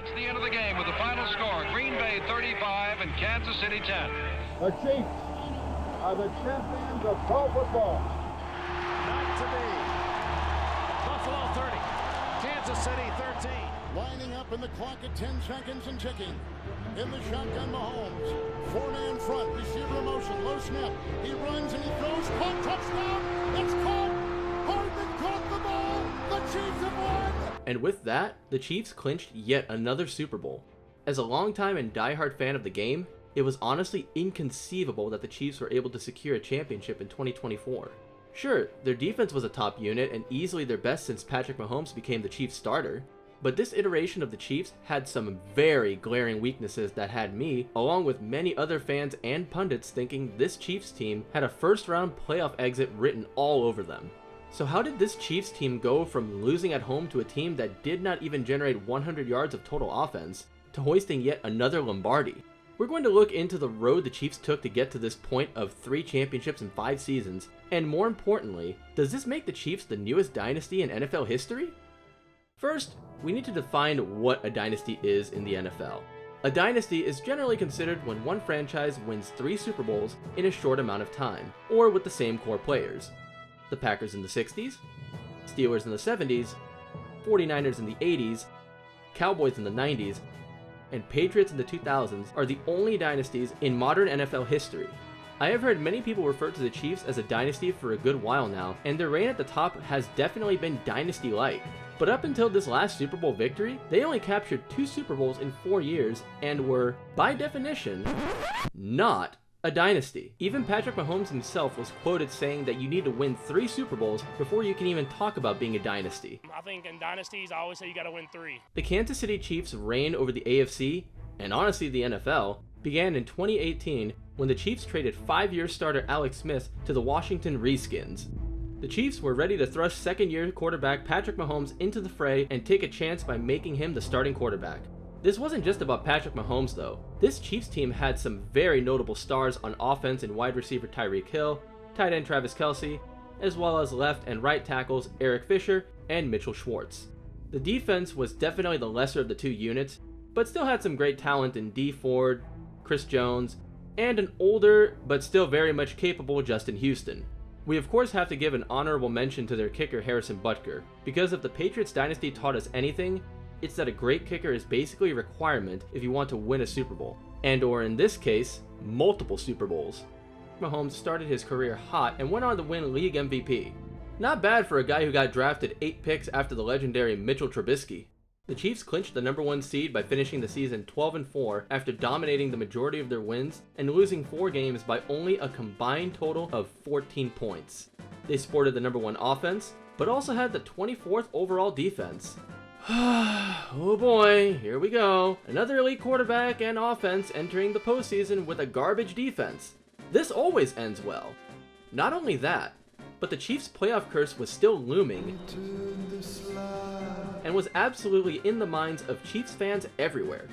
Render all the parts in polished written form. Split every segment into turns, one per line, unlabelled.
That's the end of the game with the final score. Green Bay 35 and Kansas City 10.
The Chiefs are the champions of pro football.
Not to be. Buffalo 30. Kansas City 13.
Lining up in the clock at 10 seconds and ticking. In the shotgun, Mahomes. Four-man front, receiver in motion, low snap. He runs and he throws. Caught, touchdown. It's caught. Hardman caught the ball. The Chiefs have won.
And with that, the Chiefs clinched yet another Super Bowl. As a longtime and diehard fan of the game, it was honestly inconceivable that the Chiefs were able to secure a championship in 2024. Sure, their defense was a top unit and easily their best since Patrick Mahomes became the Chiefs starter, but this iteration of the Chiefs had some very glaring weaknesses that had me, along with many other fans and pundits, thinking this Chiefs team had a first-round playoff exit written all over them. So how did this Chiefs team go from losing at home to a team that did not even generate 100 yards of total offense, to hoisting yet another Lombardi? We're going to look into the road the Chiefs took to get to this point of 3 championships in 5 seasons, and more importantly, does this make the Chiefs the newest dynasty in NFL history? First, we need to define what a dynasty is in the NFL. A dynasty is generally considered when one franchise wins 3 Super Bowls in a short amount of time, or with the same core players. The Packers in the 60s, Steelers in the 70s, 49ers in the 80s, Cowboys in the 90s, and Patriots in the 2000s are the only dynasties in modern NFL history. I have heard many people refer to the Chiefs as a dynasty for a good while now, and their reign at the top has definitely been dynasty-like. But up until this last Super Bowl victory, they only captured 2 Super Bowls in 4 years and were, by definition, not a dynasty. Even Patrick Mahomes himself was quoted saying that you need to win 3 Super Bowls before you can even talk about being a dynasty.
I think in dynasties, I always say you got to win 3.
The Kansas City Chiefs' reign over the AFC, and honestly the NFL, began in 2018 when the Chiefs traded 5-year starter Alex Smith to the Washington Redskins. The Chiefs were ready to thrust second-year quarterback Patrick Mahomes into the fray and take a chance by making him the starting quarterback. This wasn't just about Patrick Mahomes though. This Chiefs team had some very notable stars on offense in wide receiver Tyreek Hill, tight end Travis Kelce, as well as left and right tackles Eric Fisher and Mitchell Schwartz. The defense was definitely the lesser of the 2 units, but still had some great talent in Dee Ford, Chris Jones, and an older but still very much capable Justin Houston. We of course have to give an honorable mention to their kicker Harrison Butker, because if the Patriots dynasty taught us anything, it's that a great kicker is basically a requirement if you want to win a Super Bowl, and or in this case, multiple Super Bowls. Mahomes started his career hot and went on to win league MVP. Not bad for a guy who got drafted 8 picks after the legendary Mitchell Trubisky. The Chiefs clinched the #1 seed by finishing the season 12-4 after dominating the majority of their wins and losing 4 games by only a combined total of 14 points. They sported the #1 offense, but also had the 24th overall defense. Oh boy, here we go. Another elite quarterback and offense entering the postseason with a garbage defense. This always ends well. Not only that, but the Chiefs' playoff curse was still looming and was absolutely in the minds of Chiefs fans everywhere.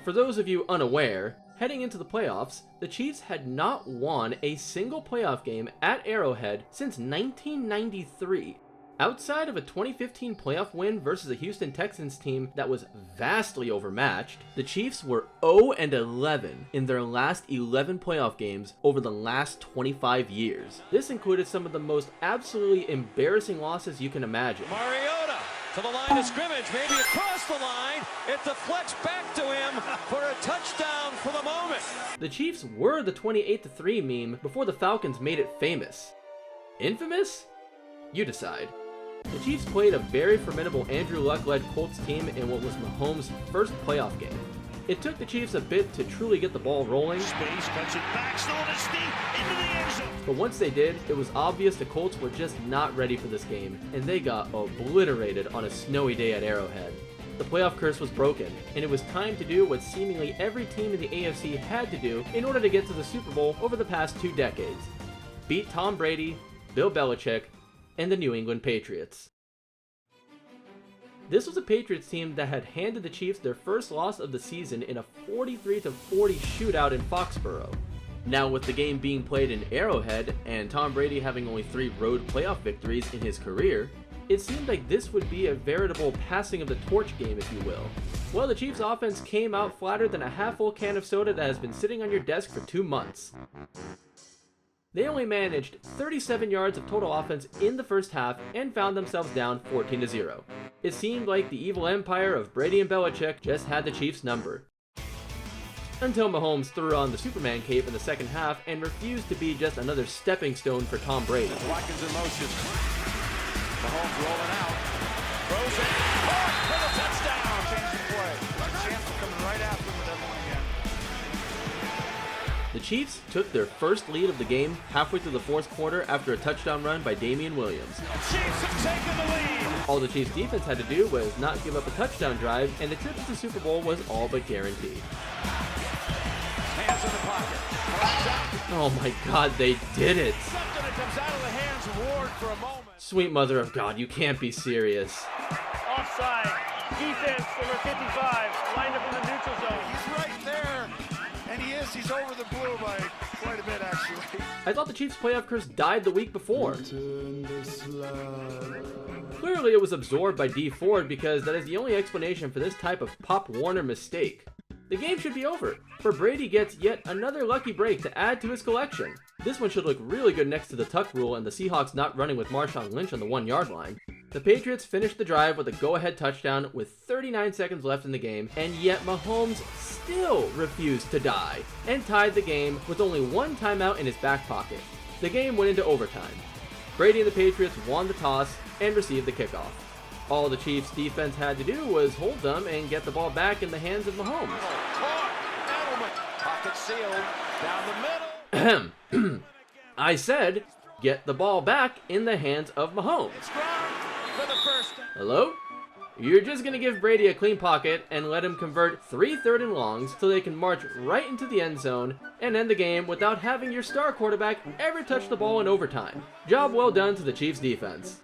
For those of you unaware, heading into the playoffs, the Chiefs had not won a single playoff game at Arrowhead since 1993. Outside of a 2015 playoff win versus a Houston Texans team that was vastly overmatched, the Chiefs were 0-11 in their last 11 playoff games over the last 25 years. This included some of the most absolutely embarrassing losses you can imagine.
Mariota to the line of scrimmage, maybe across the line. It deflects back to him for a touchdown for the moment.
The Chiefs were the 28-3 meme before the Falcons made it famous. Infamous? You decide. The Chiefs played a very formidable Andrew Luck-led Colts team in what was Mahomes' first playoff game. It took the Chiefs a bit to truly get the ball rolling,
Space cuts it back, still in his feet, into the end zone.
but once they did, it was obvious the Colts were just not ready for this game, and they got obliterated on a snowy day at Arrowhead. The playoff curse was broken, and it was time to do what seemingly every team in the AFC had to do in order to get to the Super Bowl over the past 2 decades. Beat Tom Brady, Bill Belichick, and the New England Patriots. This was a Patriots team that had handed the Chiefs their first loss of the season in a 43-40 shootout in Foxborough. Now with the game being played in Arrowhead and Tom Brady having only 3 road playoff victories in his career, it seemed like this would be a veritable passing of the torch game, if you will. Well, the Chiefs' offense came out flatter than a half-full can of soda that has been sitting on your desk for 2 months. They only managed 37 yards of total offense in the first half and found themselves down 14-0. It seemed like the evil empire of Brady and Belichick just had the Chiefs' number. Until Mahomes threw on the Superman cape in the second half and refused to be just another stepping stone for Tom Brady.
Watkins in motion. Mahomes rolling out. Throws it. Caught for the touchdown. Change the play. Chance coming right after him with that one again.
The Chiefs took their first lead of the game halfway through the fourth quarter after a touchdown run by Damian Williams.
Chiefs have taken the lead.
All the Chiefs defense had to do was not give up a touchdown drive, and the trip to the Super Bowl was all but guaranteed.
Hands in the pocket.
Oh my God, they did it!
Something that comes out of the hands of Ward for a moment.
Sweet mother of God, you can't be serious.
Offside. Defense, number 55, lined up in the neutral zone.
He's right there, and he is. He's over the blue by quite a bit, actually.
I thought the Chiefs' playoff curse died the week before. Clearly it was absorbed by D. Ford because that is the only explanation for this type of Pop Warner mistake. The game should be over, for Brady gets yet another lucky break to add to his collection. This one should look really good next to the tuck rule and the Seahawks not running with Marshawn Lynch on the 1-yard line. The Patriots finished the drive with a go-ahead touchdown with 39 seconds left in the game, and yet Mahomes still refused to die, and tied the game with only one timeout in his back pocket. The game went into overtime. Brady and the Patriots won the toss and received the kickoff. All the Chiefs' defense had to do was hold them and get the ball back in the hands of Mahomes.
Pocket sealed down the middle.
I said, get the ball back in the hands of Mahomes.
For the first.
Hello? You're just going to give Brady a clean pocket and let him convert 3 3rd and longs so they can march right into the end zone and end the game without having your star quarterback ever touch the ball in overtime. Job well done to the Chiefs defense.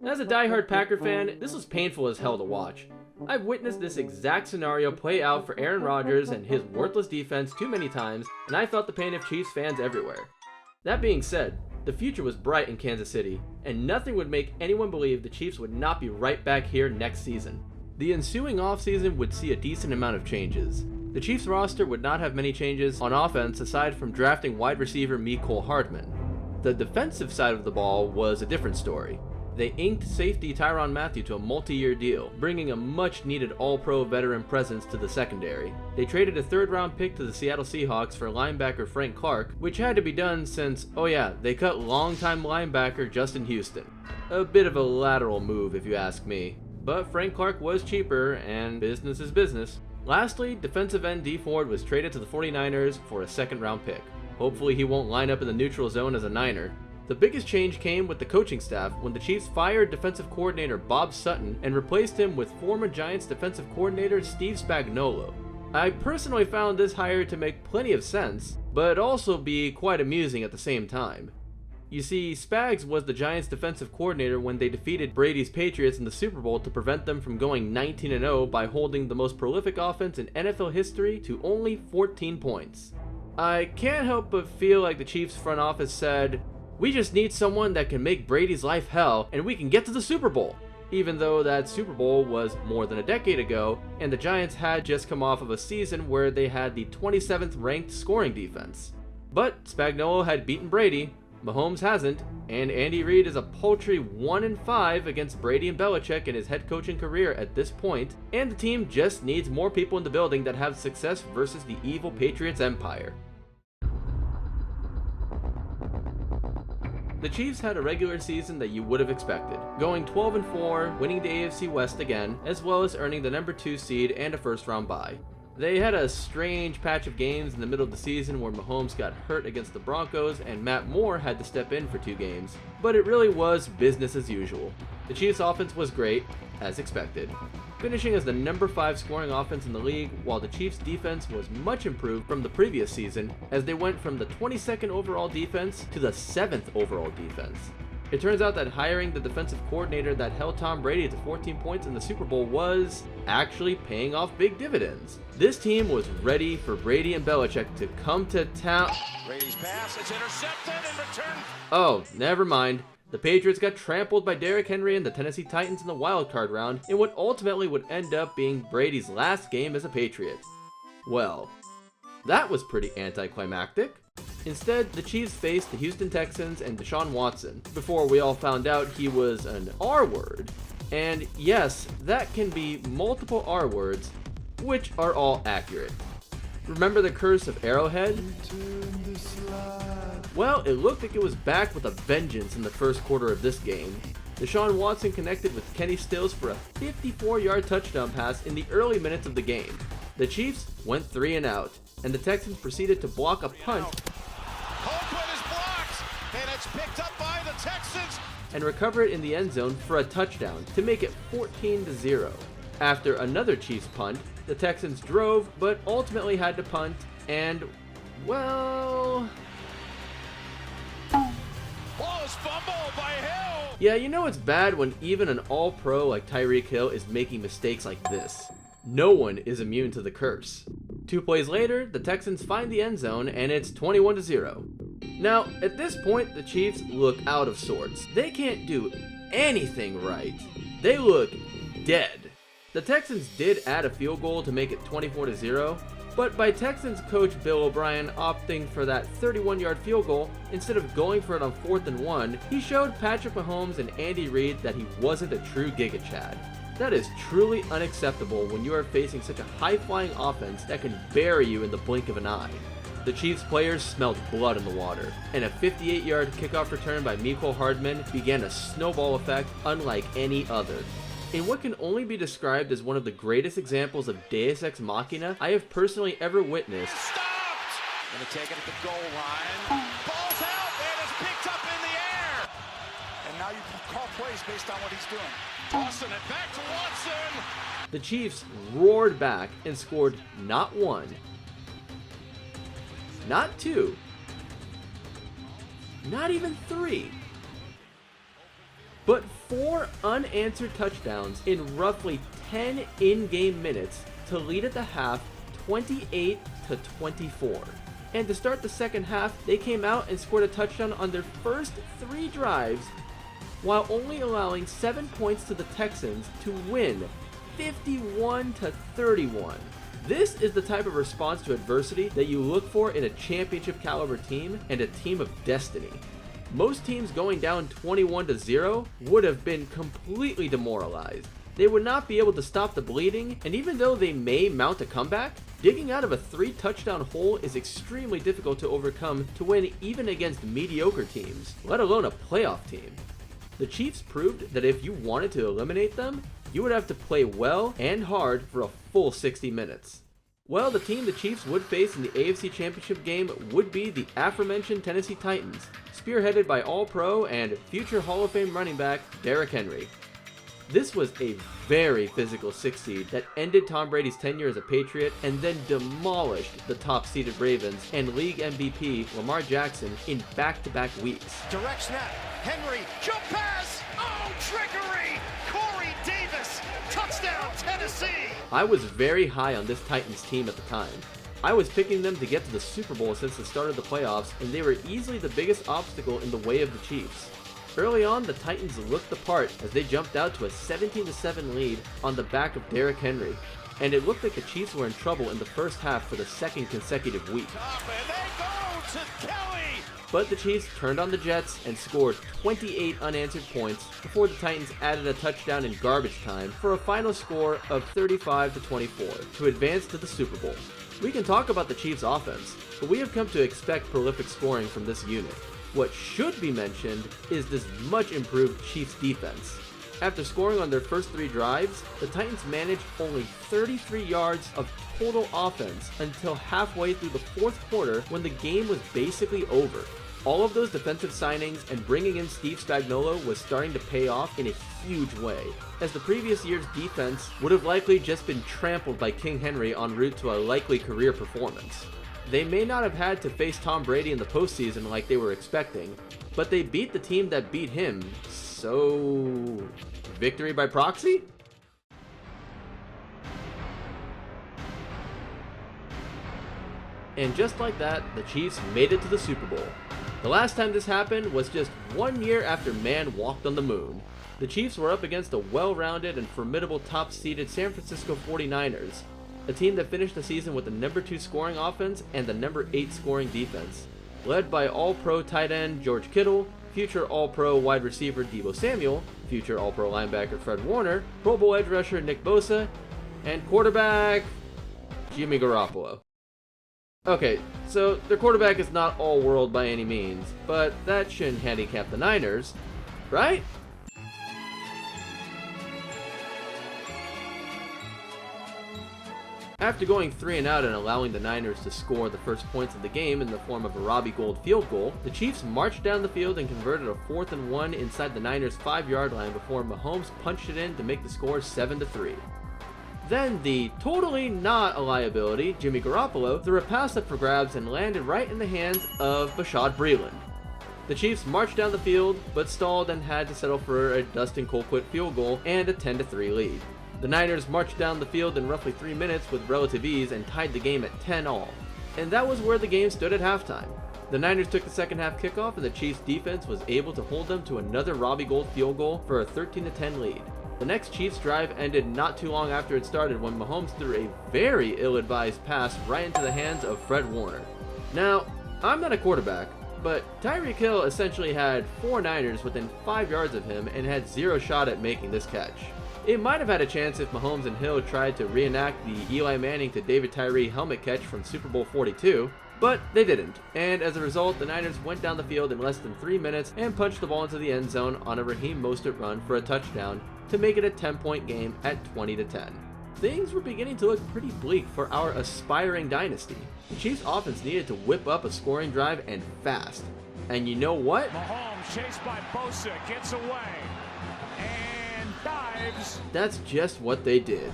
As a diehard Packer fan, this was painful as hell to watch. I've witnessed this exact scenario play out for Aaron Rodgers and his worthless defense too many times, and I felt the pain of Chiefs fans everywhere. That being said, the future was bright in Kansas City, and nothing would make anyone believe the Chiefs would not be right back here next season. The ensuing offseason would see a decent amount of changes. The Chiefs roster would not have many changes on offense aside from drafting wide receiver Mecole Hardman. The defensive side of the ball was a different story. They inked safety Tyrann Mathieu to a multi-year deal, bringing a much-needed all-pro veteran presence to the secondary. They traded a 3rd-round pick to the Seattle Seahawks for linebacker Frank Clark, which had to be done since, oh yeah, they cut longtime linebacker Justin Houston. A bit of a lateral move if you ask me. But Frank Clark was cheaper, and business is business. Lastly, defensive end D. Ford was traded to the 49ers for a 2nd-round pick. Hopefully he won't line up in the neutral zone as a Niner. The biggest change came with the coaching staff when the Chiefs fired defensive coordinator Bob Sutton and replaced him with former Giants defensive coordinator Steve Spagnuolo. I personally found this hire to make plenty of sense, but also be quite amusing at the same time. You see, Spags was the Giants defensive coordinator when they defeated Brady's Patriots in the Super Bowl to prevent them from going 19-0 by holding the most prolific offense in NFL history to only 14 points. I can't help but feel like the Chiefs front office said, "We just need someone that can make Brady's life hell and we can get to the Super Bowl," even though that Super Bowl was more than a decade ago and the Giants had just come off of a season where they had the 27th ranked scoring defense. But Spagnuolo had beaten Brady, Mahomes hasn't, and Andy Reid is a paltry 1-5 against Brady and Belichick in his head coaching career at this point, and the team just needs more people in the building that have success versus the evil Patriots empire. The Chiefs had a regular season that you would have expected, going 12-4, winning the AFC West again, as well as earning the number 2 seed and a 1st-round bye. They had a strange patch of games in the middle of the season where Mahomes got hurt against the Broncos and Matt Moore had to step in for 2 games, but it really was business as usual. The Chiefs' offense was great, as expected, finishing as the number 5 scoring offense in the league, while the Chiefs' defense was much improved from the previous season as they went from the 22nd overall defense to the 7th overall defense. It turns out that hiring the defensive coordinator that held Tom Brady to 14 points in the Super Bowl was actually paying off big dividends. This team was ready for Brady and Belichick to come to town.
Brady's pass is intercepted and returned.
Oh, never mind. The Patriots got trampled by Derrick Henry and the Tennessee Titans in the wildcard round in what ultimately would end up being Brady's last game as a Patriot. Well, that was pretty anticlimactic. Instead, the Chiefs faced the Houston Texans and Deshaun Watson before we all found out he was an R word. And yes, that can be multiple R words, which are all accurate. Remember the curse of Arrowhead? Well, it looked like it was back with a vengeance in the first quarter of this game. Deshaun Watson connected with Kenny Stills for a 54-yard touchdown pass in the early minutes of the game. The Chiefs went 3 and out, and the Texans proceeded to block a punt
Colquitt is blocked, and it's picked up by the Texans.
and recover it in the end zone for a touchdown to make it 14-0. After another Chiefs punt, the Texans drove but ultimately had to punt, and, well...
Ball is fumbled by Hill.
Yeah, you know it's bad when even an all-pro like Tyreek Hill is making mistakes like this. No one is immune to the curse. 2 plays later, the Texans find the end zone and it's 21-0. Now, at this point, the Chiefs look out of sorts. They can't do anything right. They look dead. The Texans did add a field goal to make it 24-0, but by Texans coach Bill O'Brien opting for that 31-yard field goal instead of going for it on 4th and 1, he showed Patrick Mahomes and Andy Reid that he wasn't a true Giga Chad. That is truly unacceptable when you are facing such a high-flying offense that can bury you in the blink of an eye. The Chiefs players smelled blood in the water, and a 58-yard kickoff return by Mecole Hardman began a snowball effect unlike any other. In what can only be described as one of the greatest examples of Deus Ex Machina I have personally ever witnessed.
Stopped. Going to take it at the goal line. Ball's out, and it's picked up in the air.
And now you can call plays based on what he's doing.
Tossing it back to Watson.
The Chiefs roared back and scored not 1, not 2, not even 3, but 4 unanswered touchdowns in roughly 10 in-game minutes to lead at the half 28-24. And to start the second half, they came out and scored a touchdown on their first 3 drives, while only allowing 7 points to the Texans to win 51-31. This is the type of response to adversity that you look for in a championship caliber team and a team of destiny. Most teams going down 21-0 would have been completely demoralized. They would not be able to stop the bleeding, and even though they may mount a comeback, digging out of a 3-touchdown hole is extremely difficult to overcome to win even against mediocre teams, let alone a playoff team. The Chiefs proved that if you wanted to eliminate them, you would have to play well and hard for a full 60 minutes. Well, the team the Chiefs would face in the AFC Championship game would be the aforementioned Tennessee Titans, spearheaded by All-Pro and future Hall of Fame running back Derrick Henry. This was a very physical 6 seed that ended Tom Brady's tenure as a Patriot and then demolished the top-seeded Ravens and league MVP Lamar Jackson in back-to-back weeks.
Direct snap. Henry. Jump pass. Oh, trickery. Corey Davis. Touchdown, Tennessee.
I was very high on this Titans team at the time. I was picking them to get to the Super Bowl since the start of the playoffs, and they were easily the biggest obstacle in the way of the Chiefs. Early on, the Titans looked the part as they jumped out to a 17-7 lead on the back of Derrick Henry, and it looked like the Chiefs were in trouble in the first half for the second consecutive week.
And they go to Kelly.
But the Chiefs turned on the Jets and scored 28 unanswered points before the Titans added a touchdown in garbage time for a final score of 35-24 to advance to the Super Bowl. We can talk about the Chiefs' offense, but we have come to expect prolific scoring from this unit. What should be mentioned is this much improved Chiefs defense. After scoring on their first 3 drives, the Titans managed only 33 yards of total offense until halfway through the 4th quarter when the game was basically over. All of those defensive signings and bringing in Steve Spagnuolo was starting to pay off in a huge way, as the previous year's defense would have likely just been trampled by King Henry en route to a likely career performance. They may not have had to face Tom Brady in the postseason like they were expecting, but they beat the team that beat him, so... victory by proxy? And just like that, the Chiefs made it to the Super Bowl. The last time this happened was just 1 year after man walked on the moon. The Chiefs were up against a well-rounded and formidable top-seeded San Francisco 49ers, a team that finished the season with the number 2 scoring offense and the number 8 scoring defense, led by All-Pro tight end George Kittle, future All-Pro wide receiver Deebo Samuel, future All-Pro linebacker Fred Warner, Pro Bowl edge rusher Nick Bosa, and quarterback Jimmy Garoppolo. Okay, so their quarterback is not all-world by any means, but that shouldn't handicap the Niners, right? After going 3-and-out and allowing the Niners to score the first points of the game in the form of a Robbie Gould field goal, the Chiefs marched down the field and converted a 4th and 1 inside the Niners' 5-yard line before Mahomes punched it in to make the score 7-3. Then the totally not a liability, Jimmy Garoppolo, threw a pass up for grabs and landed right in the hands of Bashaud Breeland. The Chiefs marched down the field, but stalled and had to settle for a Dustin Colquitt field goal and a 10-3 lead. The Niners marched down the field in roughly 3 minutes with relative ease and tied the game at 10-all. And that was where the game stood at halftime. The Niners took the second half kickoff and the Chiefs defense was able to hold them to another Robbie Gould field goal for a 13-10 lead. The next Chiefs drive ended not too long after it started when Mahomes threw a very ill-advised pass right into the hands of Fred Warner. Now, I'm not a quarterback, but Tyreek Hill essentially had 4 Niners within 5 yards of him and had 0 shot at making this catch. It might have had a chance if Mahomes and Hill tried to reenact the Eli Manning to David Tyree helmet catch from Super Bowl LIV, but they didn't, and as a result, the Niners went down the field in less than 3 minutes and punched the ball into the end zone on a Raheem Mostert run for a touchdown to make it a 10-point game at 20-10. Things were beginning to look pretty bleak for our aspiring dynasty. The Chiefs' offense needed to whip up a scoring drive and fast. And you know what?
Mahomes chased by Bosa, gets away, and dives.
That's just what they did.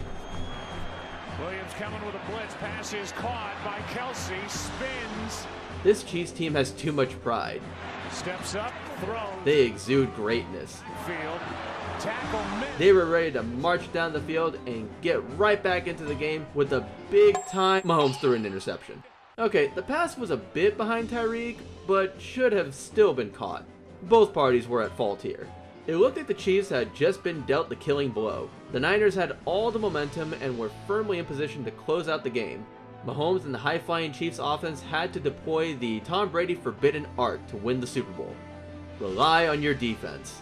Williams coming with a blitz, pass is caught by Kelsey, spins.
This Chiefs team has too much pride.
Steps up, throws.
They exude greatness.
Field, tackle missed.
They were ready to march down the field and get right back into the game with a big time. Mahomes threw an interception. Okay, the pass was a bit behind Tyreek, but should have still been caught. Both parties were at fault here. It looked like the Chiefs had just been dealt the killing blow. The Niners had all the momentum and were firmly in position to close out the game. Mahomes and the high-flying Chiefs offense had to deploy the Tom Brady forbidden art to win the Super Bowl. Rely on your defense.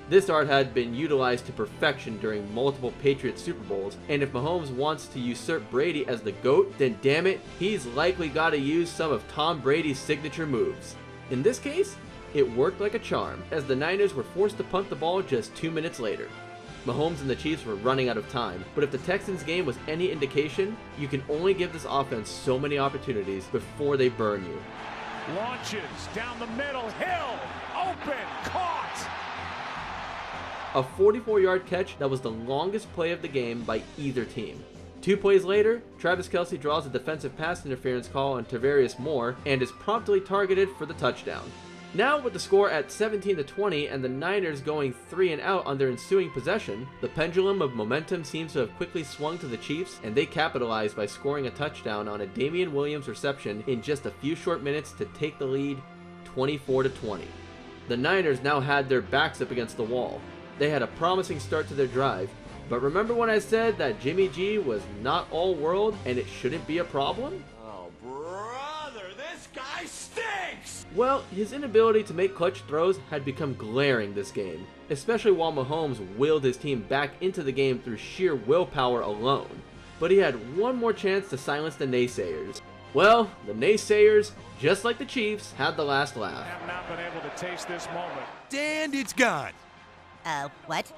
This art had been utilized to perfection during multiple Patriots Super Bowls, and if Mahomes wants to usurp Brady as the GOAT, then damn it, he's likely got to use some of Tom Brady's signature moves. In this case, it worked like a charm, as the Niners were forced to punt the ball just 2 minutes later. Mahomes and the Chiefs were running out of time, but if the Texans game was any indication, you can only give this offense so many opportunities before they burn you.
Launches down the middle, Hill, open, caught.
A 44-yard catch that was the longest play of the game by either team. 2 plays later, Travis Kelce draws a defensive pass interference call on Tarvarius Moore and is promptly targeted for the touchdown. Now with the score at 17-20 and the Niners going 3-and-out on their ensuing possession, the pendulum of momentum seems to have quickly swung to the Chiefs, and they capitalized by scoring a touchdown on a Damian Williams reception in just a few short minutes to take the lead 24-20. The Niners now had their backs up against the wall. They had a promising start to their drive, but remember when I said that Jimmy G was not all world and it shouldn't be a problem?
Guy stinks!
Well, his inability to make clutch throws had become glaring this game, especially while Mahomes willed his team back into the game through sheer willpower alone. But he had one more chance to silence the naysayers. Well, the naysayers, just like the Chiefs, had the last laugh.
I have not been able to taste this moment.
And it's gone.
What?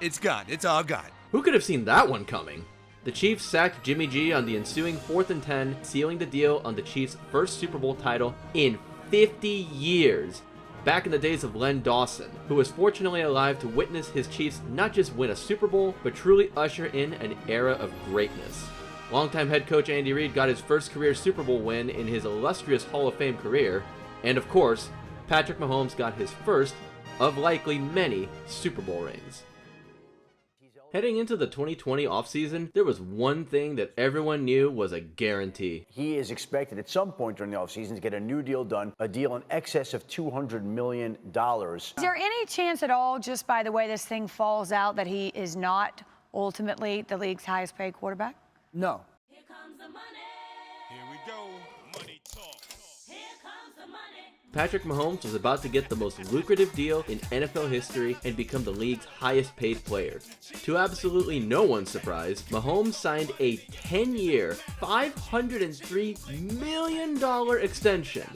It's gone. It's all gone.
Who could have seen that one coming? The Chiefs sacked Jimmy G on the ensuing 4th and 10, sealing the deal on the Chiefs' first Super Bowl title in 50 years. Back in the days of Len Dawson, who was fortunately alive to witness his Chiefs not just win a Super Bowl, but truly usher in an era of greatness. Longtime head coach Andy Reid got his first career Super Bowl win in his illustrious Hall of Fame career, and of course, Patrick Mahomes got his first, of likely many, Super Bowl rings. Heading into the 2020 offseason, there was one thing that everyone knew was a guarantee.
He is expected at some point during the offseason to get a new deal done, a deal in excess of $200 million.
Is there any chance at all, just by the way this thing falls out, that he is not ultimately the league's highest paid quarterback?
No.
Here comes the money.
Here we go. Money talk.
Here comes the money.
Patrick Mahomes was about to get the most lucrative deal in NFL history and become the league's highest paid player. To absolutely no one's surprise, Mahomes signed a 10-year, $503 million extension.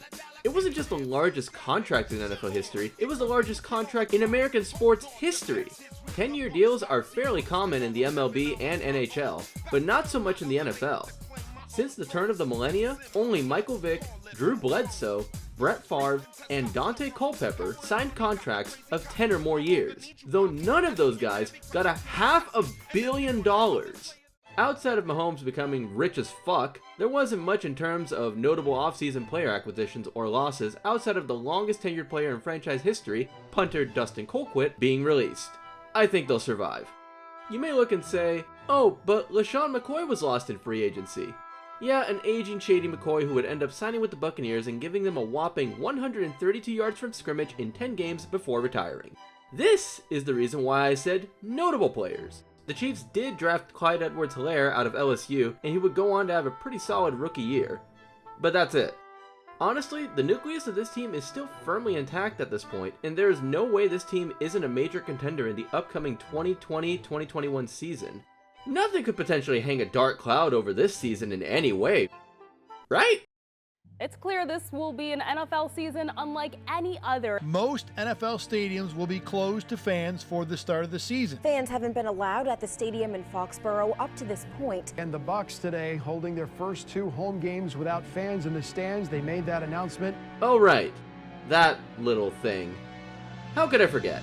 It wasn't just the largest contract in NFL history, it was the largest contract in American sports history. 10-year deals are fairly common in the MLB and NHL, but not so much in the NFL. Since the turn of the millennia, only Michael Vick, Drew Bledsoe, Brett Favre, and Dante Culpepper signed contracts of 10 or more years, though none of those guys got $500 million. Outside of Mahomes becoming rich as fuck, there wasn't much in terms of notable offseason player acquisitions or losses outside of the longest tenured player in franchise history, punter Dustin Colquitt, being released. I think they'll survive. You may look and say, oh, but LaShawn McCoy was lost in free agency. Yeah, an aging shady McCoy who would end up signing with the Buccaneers and giving them a whopping 132 yards from scrimmage in 10 games before retiring. This is the reason why I said notable players. The Chiefs did draft Clyde Edwards-Helaire out of LSU, and he would go on to have a pretty solid rookie year. But that's it. Honestly, the nucleus of this team is still firmly intact at this point, and there is no way this team isn't a major contender in the upcoming 2020-2021 season. Nothing could potentially hang a dark cloud over this season in any way, right?
It's clear this will be an NFL season unlike any other.
Most NFL stadiums will be closed to fans for the start of the season.
Fans haven't been allowed at the stadium in Foxborough up to this point.
And the Bucs today holding their first 2 home games without fans in the stands. They made that announcement.
Oh right, that little thing. How could I forget?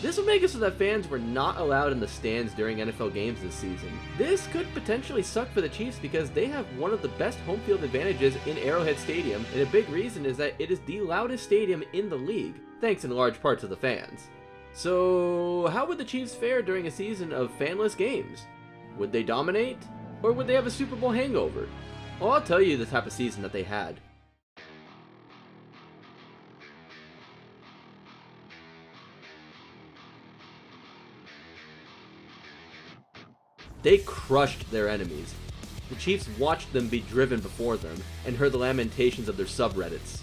This would make it so that fans were not allowed in the stands during NFL games this season. This could potentially suck for the Chiefs because they have one of the best home field advantages in Arrowhead Stadium, and a big reason is that it is the loudest stadium in the league, thanks in large part to the fans. So how would the Chiefs fare during a season of fanless games? Would they dominate? Or would they have a Super Bowl hangover? Well, I'll tell you the type of season that they had. They crushed their enemies. The Chiefs watched them be driven before them and heard the lamentations of their subreddits.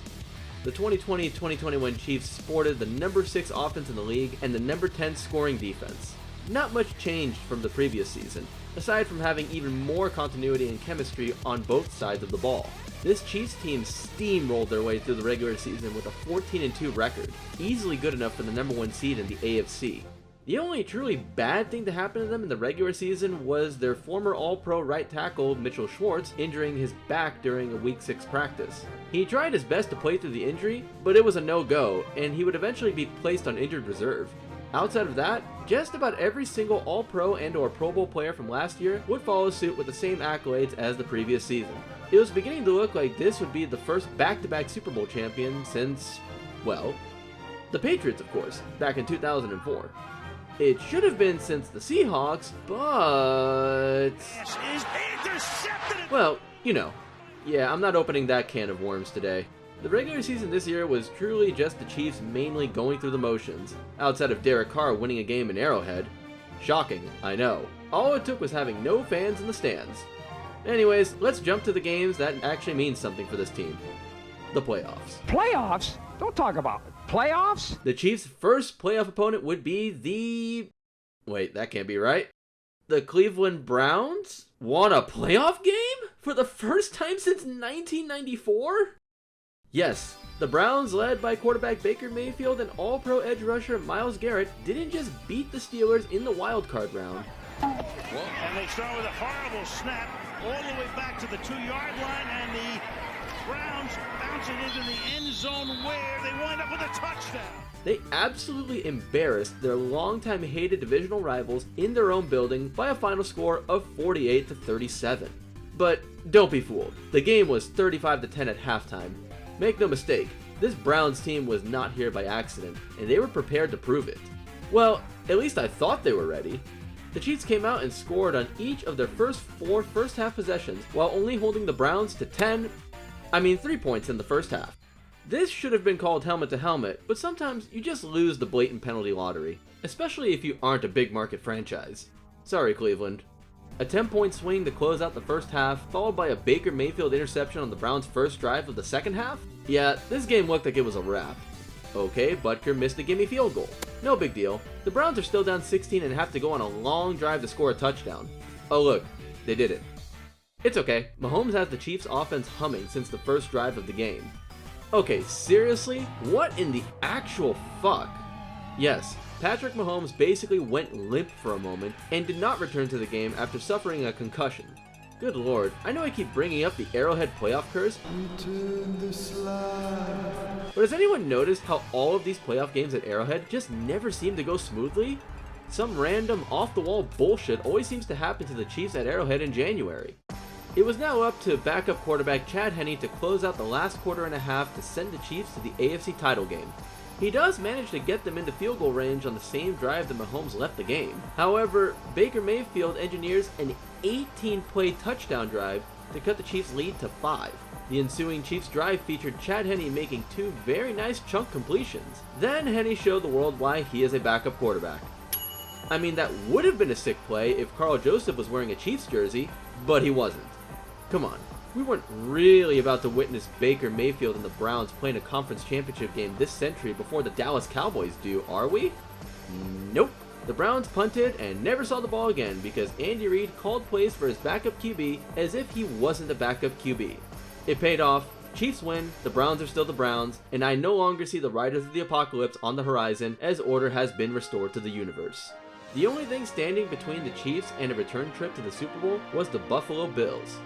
The 2020-2021 Chiefs sported the number 6 offense in the league and the number 10 scoring defense. Not much changed from the previous season, aside from having even more continuity and chemistry on both sides of the ball. This Chiefs team steamrolled their way through the regular season with a 14-2 record, easily good enough for the number 1 seed in the AFC. The only truly bad thing to happen to them in the regular season was their former All-Pro right tackle Mitchell Schwartz injuring his back during a Week 6 practice. He tried his best to play through the injury, but it was a no-go, and he would eventually be placed on injured reserve. Outside of that, just about every single All-Pro and or Pro Bowl player from last year would follow suit with the same accolades as the previous season. It was beginning to look like this would be the first back-to-back Super Bowl champion since, well, the Patriots, of course, back in 2004. It should have been since the Seahawks, but... well, you know. Yeah, I'm not opening that can of worms today. The regular season this year was truly just the Chiefs mainly going through the motions, outside of Derek Carr winning a game in Arrowhead. Shocking, I know. All it took was having no fans in the stands. Anyways, let's jump to the games that actually mean something for this team. The playoffs.
Playoffs? Don't talk about it. Playoffs?
The Chiefs' first playoff opponent would be the... wait, that can't be right. The Cleveland Browns won a playoff game? For the first time since 1994? Yes, the Browns, led by quarterback Baker Mayfield and All-Pro edge rusher Myles Garrett, didn't just beat the Steelers in the wildcard round.
And they start with a horrible snap all the way back to the 2-yard line, and the Browns bouncing into the end zone where they wind up with a touchdown.
They absolutely embarrassed their longtime hated divisional rivals in their own building by a final score of 48-37. But don't be fooled. The game was 35-10 at halftime. Make no mistake, this Browns team was not here by accident, and they were prepared to prove it. Well, at least I thought they were ready. The Chiefs came out and scored on each of their first 4 first-half possessions while only holding the Browns to 3 points in the first half. This should have been called helmet to helmet, but sometimes you just lose the blatant penalty lottery, especially if you aren't a big market franchise. Sorry, Cleveland. A 10-point swing to close out the first half, followed by a Baker Mayfield interception on the Browns' first drive of the second half? Yeah, this game looked like it was a wrap. Okay, Butker missed a gimme field goal. No big deal. The Browns are still down 16 and have to go on a long drive to score a touchdown. Oh look, they did it. It's okay, Mahomes has the Chiefs' offense humming since the first drive of the game. Okay, seriously? What in the actual fuck? Yes, Patrick Mahomes basically went limp for a moment and did not return to the game after suffering a concussion. Good lord, I know I keep bringing up the Arrowhead playoff curse, but has anyone noticed how all of these playoff games at Arrowhead just never seem to go smoothly? Some random off-the-wall bullshit always seems to happen to the Chiefs at Arrowhead in January. It was now up to backup quarterback Chad Henne to close out the last quarter and a half to send the Chiefs to the AFC title game. He does manage to get them into field goal range on the same drive that Mahomes left the game. However, Baker Mayfield engineers an 18-play touchdown drive to cut the Chiefs' lead to 5. The ensuing Chiefs drive featured Chad Henne making 2 very nice chunk completions. Then Henne showed the world why he is a backup quarterback. I mean, that would have been a sick play if Carl Joseph was wearing a Chiefs jersey, but he wasn't. Come on, we weren't really about to witness Baker Mayfield and the Browns playing a conference championship game this century before the Dallas Cowboys do, are we? Nope. The Browns punted and never saw the ball again because Andy Reid called plays for his backup QB as if he wasn't the backup QB. It paid off, Chiefs win, the Browns are still the Browns, and I no longer see the Riders of the Apocalypse on the horizon as order has been restored to the universe. The only thing standing between the Chiefs and a return trip to the Super Bowl was the Buffalo Bills.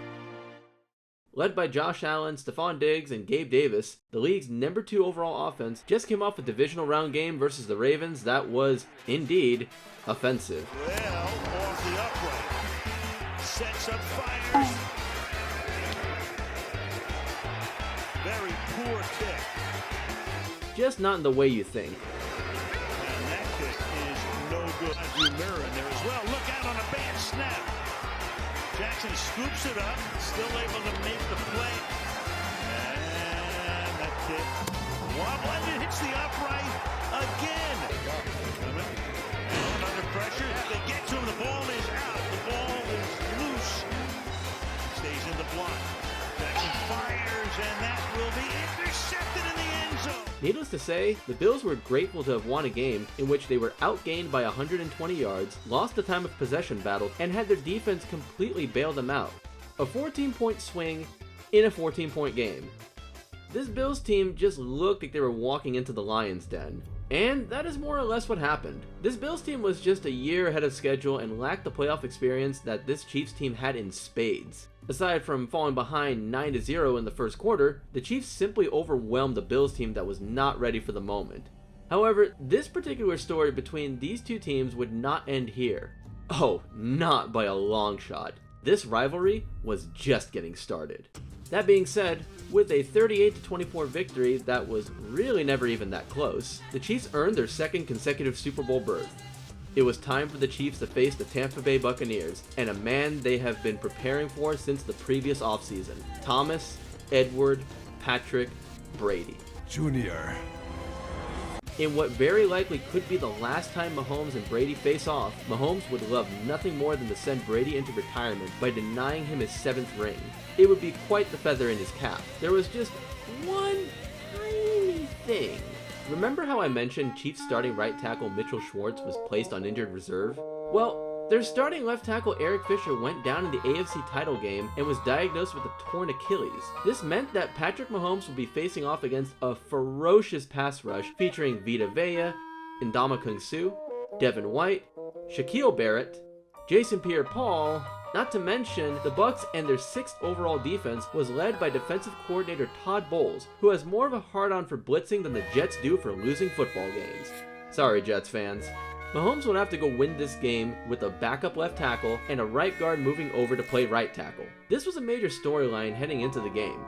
Led by Josh Allen, Stephon Diggs, and Gabe Davis, the league's number 2 overall offense just came off a divisional round game versus the Ravens that was, indeed, offensive.
Well, off the upright. Sets up fires. Very poor kick.
Just not in the way you think.
And that kick is no good. Drew Mirror in there as well. Look out on a bad snap. Jackson scoops it up, still able to make the play. And that kick wobbling, it hits the upright again. And under pressure, they get to him, the ball is out, the ball is loose. Stays in the block. Jackson fires, and that will be intercepted in the end zone.
Needless to say, the Bills were grateful to have won a game in which they were outgained by 120 yards, lost the time of possession battle, and had their defense completely bail them out. A 14-point swing in a 14-point game. This Bills team just looked like they were walking into the Lions' den. And that is more or less what happened. This Bills team was just a year ahead of schedule and lacked the playoff experience that this Chiefs team had in spades. Aside from falling behind 9-0 in the first quarter, the Chiefs simply overwhelmed the Bills team that was not ready for the moment. However, this particular story between these two teams would not end here. Oh, not by a long shot. This rivalry was just getting started. That being said, with a 38-24 victory that was really never even that close, the Chiefs earned their second consecutive Super Bowl berth. It was time for the Chiefs to face the Tampa Bay Buccaneers, and a man they have been preparing for since the previous offseason. Thomas, Edward, Patrick, Brady.
Junior.
In what very likely could be the last time Mahomes and Brady face off, Mahomes would love nothing more than to send Brady into retirement by denying him his 7th ring. It would be quite the feather in his cap. There was just one tiny thing. Remember how I mentioned Chiefs starting right tackle Mitchell Schwartz was placed on injured reserve? Well, their starting left tackle Eric Fisher went down in the AFC title game and was diagnosed with a torn Achilles. This meant that Patrick Mahomes would be facing off against a ferocious pass rush featuring Vita Vea, Ndamukong Suh, Devin White, Shaquille Barrett, Jason Pierre-Paul, not to mention the Bucs and their 6th overall defense was led by defensive coordinator Todd Bowles, who has more of a hard-on for blitzing than the Jets do for losing football games. Sorry, Jets fans. Mahomes would have to go win this game with a backup left tackle and a right guard moving over to play right tackle. This was a major storyline heading into the game.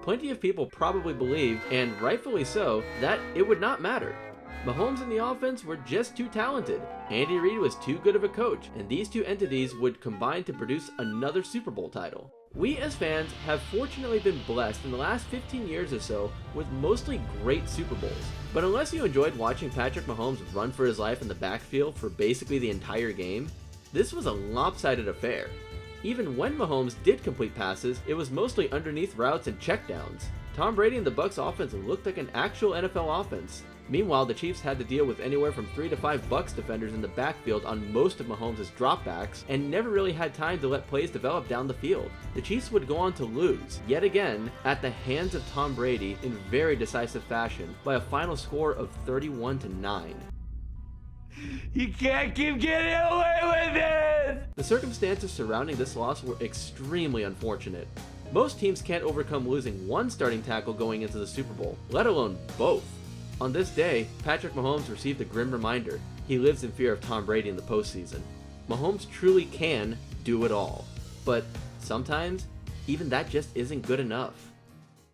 Plenty of people probably believed, and rightfully so, that it would not matter. Mahomes and the offense were just too talented. Andy Reid was too good of a coach, and these two entities would combine to produce another Super Bowl title. We as fans have fortunately been blessed in the last 15 years or so with mostly great Super Bowls. But unless you enjoyed watching Patrick Mahomes run for his life in the backfield for basically the entire game, this was a lopsided affair. Even when Mahomes did complete passes, it was mostly underneath routes and checkdowns. Tom Brady and the Bucs offense looked like an actual NFL offense. Meanwhile, the Chiefs had to deal with anywhere from 3 to 5 Bucs defenders in the backfield on most of Mahomes' dropbacks and never really had time to let plays develop down the field. The Chiefs would go on to lose, yet again, at the hands of Tom Brady in very decisive fashion by a final score of 31-9.
You can't keep getting away with it!
The circumstances surrounding this loss were extremely unfortunate. Most teams can't overcome losing one starting tackle going into the Super Bowl, let alone both. On this day, Patrick Mahomes received a grim reminder. He lives in fear of Tom Brady in the postseason. Mahomes truly can do it all. But sometimes, even that just isn't good enough.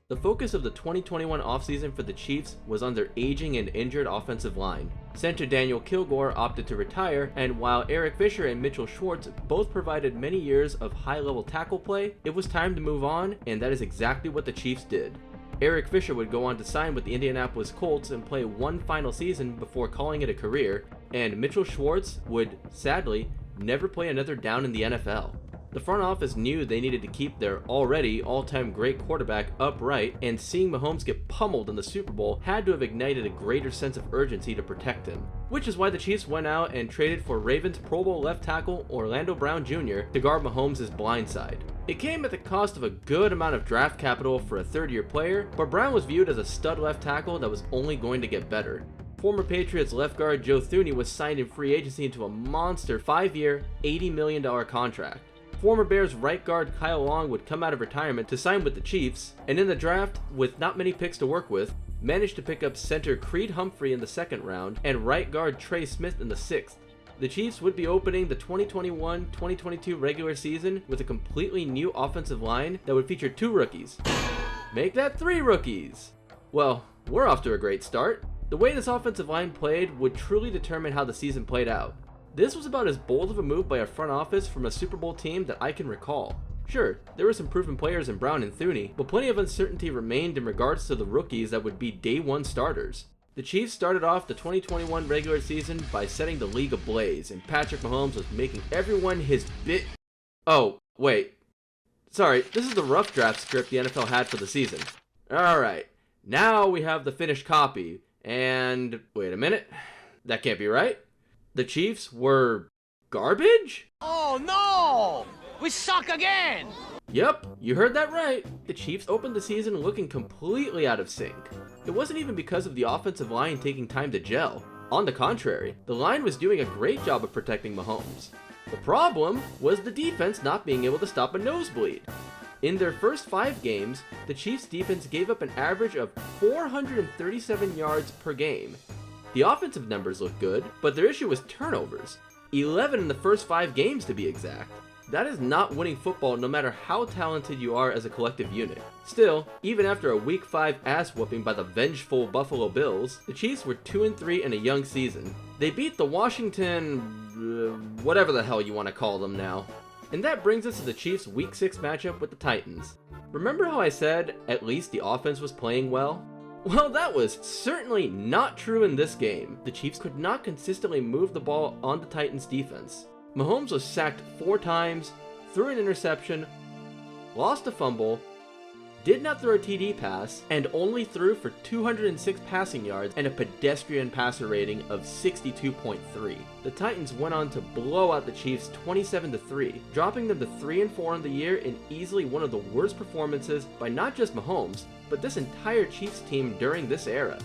The focus of the 2021 offseason for the Chiefs was on their aging and injured offensive line. Center Daniel Kilgore opted to retire, and while Eric Fisher and Mitchell Schwartz both provided many years of high-level tackle play, it was time to move on, and that is exactly what the Chiefs did. Eric Fisher would go on to sign with the Indianapolis Colts and play one final season before calling it a career, and Mitchell Schwartz would, sadly, never play another down in the NFL. The front office knew they needed to keep their already all-time great quarterback upright, and seeing Mahomes get pummeled in the Super Bowl had to have ignited a greater sense of urgency to protect him. Which is why the Chiefs went out and traded for Ravens Pro Bowl left tackle Orlando Brown Jr. to guard Mahomes' blind side. It came at the cost of a good amount of draft capital for a third-year player, but Brown was viewed as a stud left tackle that was only going to get better. Former Patriots left guard Joe Thuney was signed in free agency into a monster 5-year, $80 million contract. Former Bears right guard Kyle Long would come out of retirement to sign with the Chiefs, and in the draft, with not many picks to work with, managed to pick up center Creed Humphrey in the 2nd round and right guard Trey Smith in the 6th. The Chiefs would be opening the 2021-2022 regular season with a completely new offensive line that would feature 2 rookies. Make that 3 rookies! Well, we're off to a great start. The way this offensive line played would truly determine how the season played out. This was about as bold of a move by a front office from a Super Bowl team that I can recall. Sure, there were some proven players in Brown and Thuney, but plenty of uncertainty remained in regards to the rookies that would be day 1 starters. The Chiefs started off the 2021 regular season by setting the league ablaze, and Patrick Mahomes was making everyone his bit. Oh, wait. Sorry, this is the rough draft script the NFL had for the season. Alright, now we have the finished copy, and wait a minute, that can't be right. The Chiefs were garbage?
Oh no! We suck again!
Yep, you heard that right. The Chiefs opened the season looking completely out of sync. It wasn't even because of the offensive line taking time to gel. On the contrary, the line was doing a great job of protecting Mahomes. The problem was the defense not being able to stop a nosebleed. In their first 5 games, the Chiefs' defense gave up an average of 437 yards per game. The offensive numbers looked good, but their issue was turnovers. 11 in the first 5 games to be exact. That is not winning football no matter how talented you are as a collective unit. Still, even after a Week 5 ass whooping by the vengeful Buffalo Bills, the Chiefs were 2-3 in a young season. They beat the Washington... whatever the hell you want to call them now. And that brings us to the Chiefs' Week 6 matchup with the Titans. Remember how I said at least the offense was playing well? Well, that was certainly not true in this game. The Chiefs could not consistently move the ball on the Titans' defense. Mahomes was sacked 4 times, threw an interception, lost a fumble, did not throw a TD pass, and only threw for 206 passing yards and a pedestrian passer rating of 62.3. The Titans went on to blow out the Chiefs 27-3, dropping them to 3-4 in the year in easily one of the worst performances by not just Mahomes, but this entire Chiefs team during this era.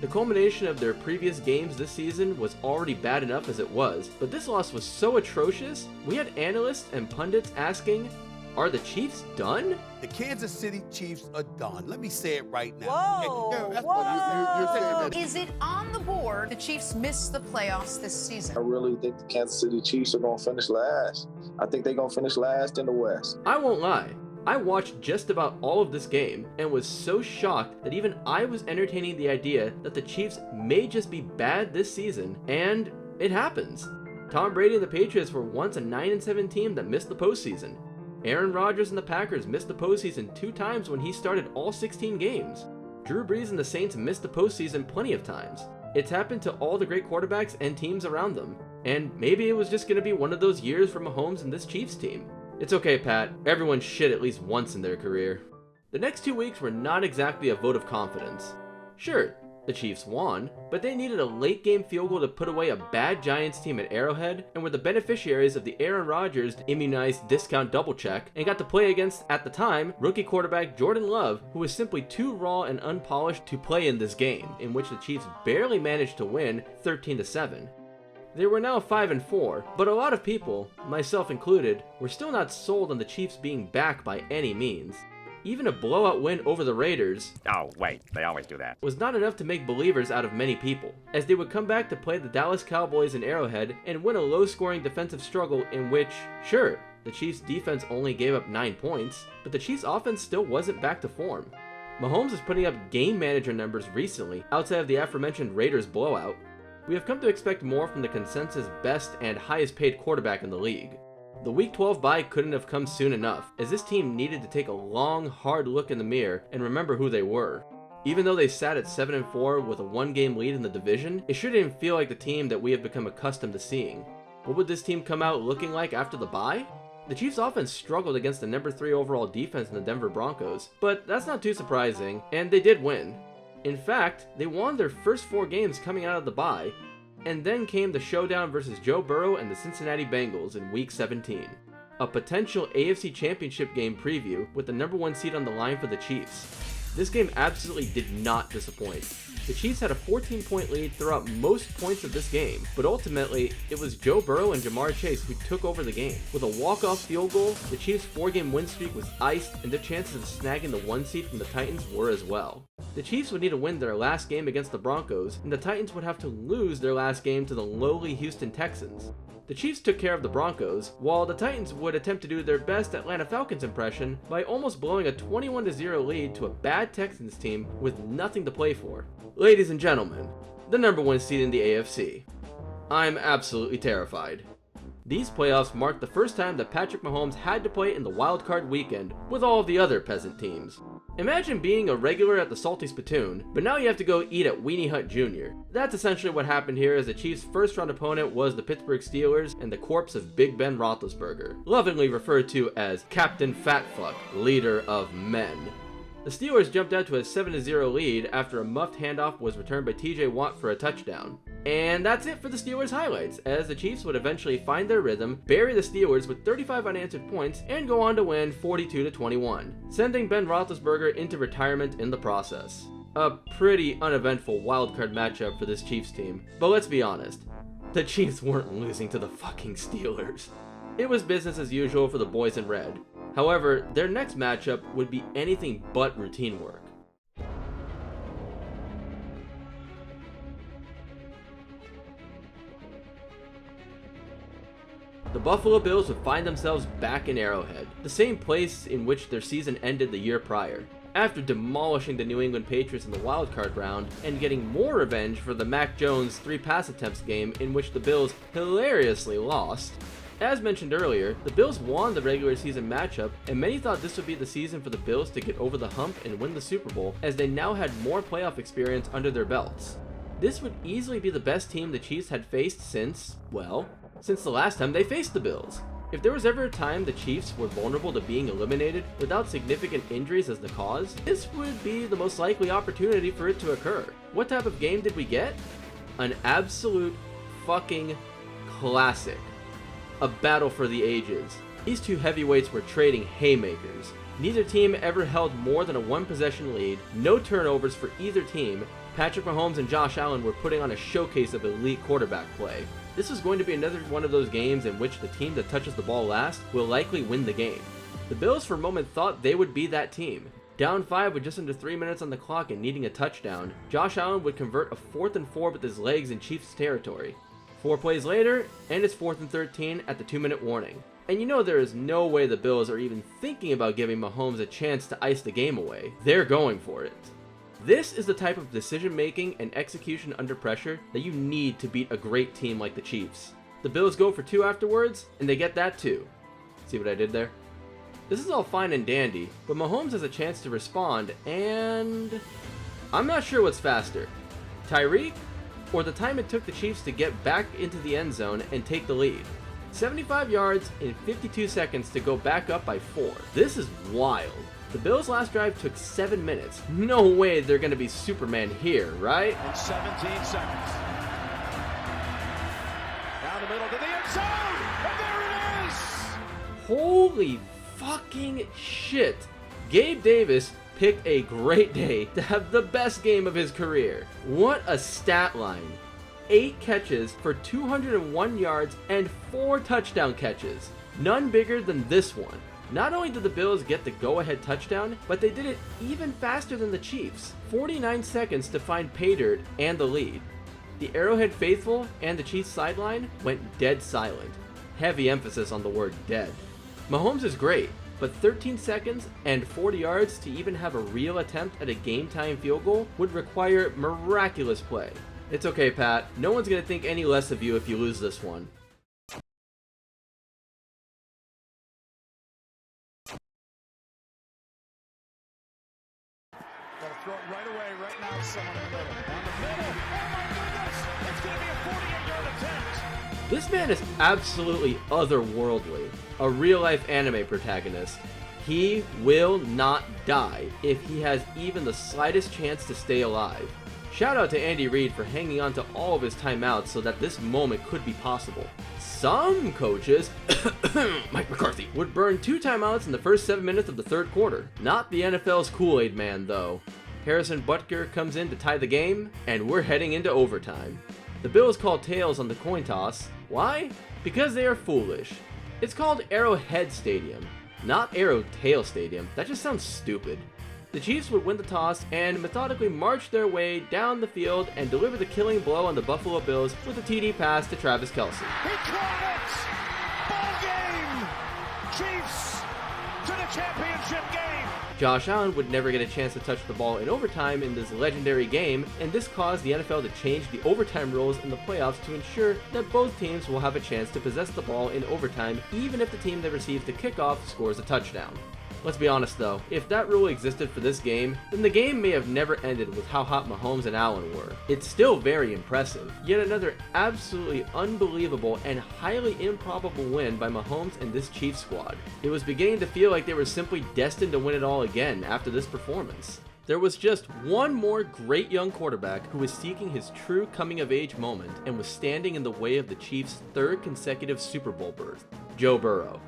The culmination of their previous games this season was already bad enough as it was, but this loss was so atrocious, we had analysts and pundits asking, are the Chiefs done?
The Kansas City Chiefs are done. Let me say it right now.
Whoa! Is it on the board the Chiefs missed the playoffs this season?
I really think the Kansas City Chiefs are going to finish last. I think they're going to finish last in the West.
I won't lie. I watched just about all of this game and was so shocked that even I was entertaining the idea that the Chiefs may just be bad this season, and it happens. Tom Brady and the Patriots were once a 9-7 team that missed the postseason. Aaron Rodgers and the Packers missed the postseason 2 times when he started all 16 games. Drew Brees and the Saints missed the postseason plenty of times. It's happened to all the great quarterbacks and teams around them. And maybe it was just going to be one of those years for Mahomes and this Chiefs team. It's okay, Pat. Everyone shit at least once in their career. The next 2 weeks were not exactly a vote of confidence. Sure, the Chiefs won, but they needed a late game field goal to put away a bad Giants team at Arrowhead and were the beneficiaries of the Aaron Rodgers immunized discount double check and got to play against, at the time, rookie quarterback Jordan Love, who was simply too raw and unpolished to play in this game, in which the Chiefs barely managed to win 13-7. They were now 5-4, but a lot of people, myself included, were still not sold on the Chiefs being back by any means. Even a blowout win over the Raiders,
oh wait, they always do that,
was not enough to make believers out of many people, as they would come back to play the Dallas Cowboys in Arrowhead and win a low-scoring defensive struggle in which, sure, the Chiefs' defense only gave up 9 points, but the Chiefs' offense still wasn't back to form. Mahomes is putting up game manager numbers recently, outside of the aforementioned Raiders blowout. We have come to expect more from the consensus best and highest paid quarterback in the league. The Week 12 bye couldn't have come soon enough, as this team needed to take a long, hard look in the mirror and remember who they were. Even though they sat at 7-4 with a 1-game lead in the division, it sure didn't feel like the team that we have become accustomed to seeing. What would this team come out looking like after the bye? The Chiefs' offense struggled against the number 3 overall defense in the Denver Broncos, but that's not too surprising, and they did win. In fact, they won their first 4 games coming out of the bye, and then came the showdown versus Joe Burrow and the Cincinnati Bengals in Week 17. A potential AFC Championship game preview with the number 1 seed on the line for the Chiefs. This game absolutely did not disappoint. The Chiefs had a 14-point lead throughout most points of this game, but ultimately, it was Joe Burrow and Jamar Chase who took over the game. With a walk-off field goal, the Chiefs' 4-game win streak was iced, and their chances of snagging the 1 seed from the Titans were as well. The Chiefs would need to win their last game against the Broncos, and the Titans would have to lose their last game to the lowly Houston Texans. The Chiefs took care of the Broncos, while the Titans would attempt to do their best Atlanta Falcons impression by almost blowing a 21-0 lead to a bad Texans team with nothing to play for. Ladies and gentlemen, the number 1 seed in the AFC. I'm absolutely terrified. These playoffs marked the first time that Patrick Mahomes had to play in the wildcard weekend with all of the other peasant teams. Imagine being a regular at the Salty Spittoon, but now you have to go eat at Weenie Hut Jr. That's essentially what happened here, as the Chiefs' first-round opponent was the Pittsburgh Steelers and the corpse of Big Ben Roethlisberger, lovingly referred to as Captain Fatfuck, leader of men. The Steelers jumped out to a 7-0 lead after a muffed handoff was returned by TJ Watt for a touchdown. And that's it for the Steelers' highlights, as the Chiefs would eventually find their rhythm, bury the Steelers with 35 unanswered points, and go on to win 42-21, sending Ben Roethlisberger into retirement in the process. A pretty uneventful wildcard matchup for this Chiefs team, but let's be honest, the Chiefs weren't losing to the fucking Steelers. It was business as usual for the boys in red. However, their next matchup would be anything but routine work. The Buffalo Bills would find themselves back in Arrowhead, the same place in which their season ended the year prior, after demolishing the New England Patriots in the wildcard round and getting more revenge for the Mac Jones 3 pass attempts game in which the Bills hilariously lost. As mentioned earlier, the Bills won the regular season matchup, and many thought this would be the season for the Bills to get over the hump and win the Super Bowl, as they now had more playoff experience under their belts. This would easily be the best team the Chiefs had faced since the last time they faced the Bills. If there was ever a time the Chiefs were vulnerable to being eliminated without significant injuries as the cause, this would be the most likely opportunity for it to occur. What type of game did we get? An absolute fucking classic. A battle for the ages. These two heavyweights were trading haymakers. Neither team ever held more than a 1-possession lead, no turnovers for either team. Patrick Mahomes and Josh Allen were putting on a showcase of elite quarterback play. This was going to be another one of those games in which the team that touches the ball last will likely win the game. The Bills for a moment thought they would be that team. Down 5 with just under 3 minutes on the clock and needing a touchdown, Josh Allen would convert a 4th and 4 with his legs in Chiefs territory. 4 plays later, and it's 4th and 13 at the 2-minute warning. And you know there is no way the Bills are even thinking about giving Mahomes a chance to ice the game away. They're going for it. This is the type of decision making and execution under pressure that you need to beat a great team like the Chiefs. The Bills go for 2 afterwards, and they get that too. See what I did there? This is all fine and dandy, but Mahomes has a chance to respond, and I'm not sure what's faster, Tyreek or the time it took the Chiefs to get back into the end zone and take the lead. 75 yards in 52 seconds to go back up by 4. This is wild. The Bills' last drive took 7 minutes. No way they're going to be Superman here, right?
In 17 seconds. Down the middle to the end zone, and there it is!
Holy fucking shit. Gabe Davis picked a great day to have the best game of his career. What a stat line. 8 catches for 201 yards and 4 touchdown catches. None bigger than this one. Not only did the Bills get the go-ahead touchdown, but they did it even faster than the Chiefs. 49 seconds to find pay dirt and the lead. The Arrowhead faithful and the Chiefs sideline went dead silent. Heavy emphasis on the word dead. Mahomes is great, but 13 seconds and 40 yards to even have a real attempt at a game-time field goal would require miraculous play. It's okay, Pat. No one's going to think any less of you if you lose this one.
Throw it right away, right now, someone in the middle. On the middle, oh my goodness! It's going to be a 48-yard attempt!
This man is absolutely otherworldly. A real-life anime protagonist. He will not die if he has even the slightest chance to stay alive. Shout out to Andy Reid for hanging on to all of his timeouts so that this moment could be possible. Some coaches, Mike McCarthy, would burn 2 timeouts in the first 7 minutes of the third quarter. Not the NFL's Kool-Aid man, though. Harrison Butker comes in to tie the game, and we're heading into overtime. The Bills call tails on the coin toss. Why? Because they are foolish. It's called Arrowhead Stadium, not Arrowtail Stadium. That just sounds stupid. The Chiefs would win the toss and methodically march their way down the field and deliver the killing blow on the Buffalo Bills with a TD pass to Travis Kelce.
He caught it! Ball game! Chiefs to the championship game!
Josh Allen would never get a chance to touch the ball in overtime in this legendary game, and this caused the NFL to change the overtime rules in the playoffs to ensure that both teams will have a chance to possess the ball in overtime even if the team that receives the kickoff scores a touchdown. Let's be honest though, if that rule existed for this game, then the game may have never ended with how hot Mahomes and Allen were. It's still very impressive. Yet another absolutely unbelievable and highly improbable win by Mahomes and this Chiefs squad. It was beginning to feel like they were simply destined to win it all again after this performance. There was just one more great young quarterback who was seeking his true coming-of-age moment and was standing in the way of the Chiefs' 3rd consecutive Super Bowl berth, Joe Burrow.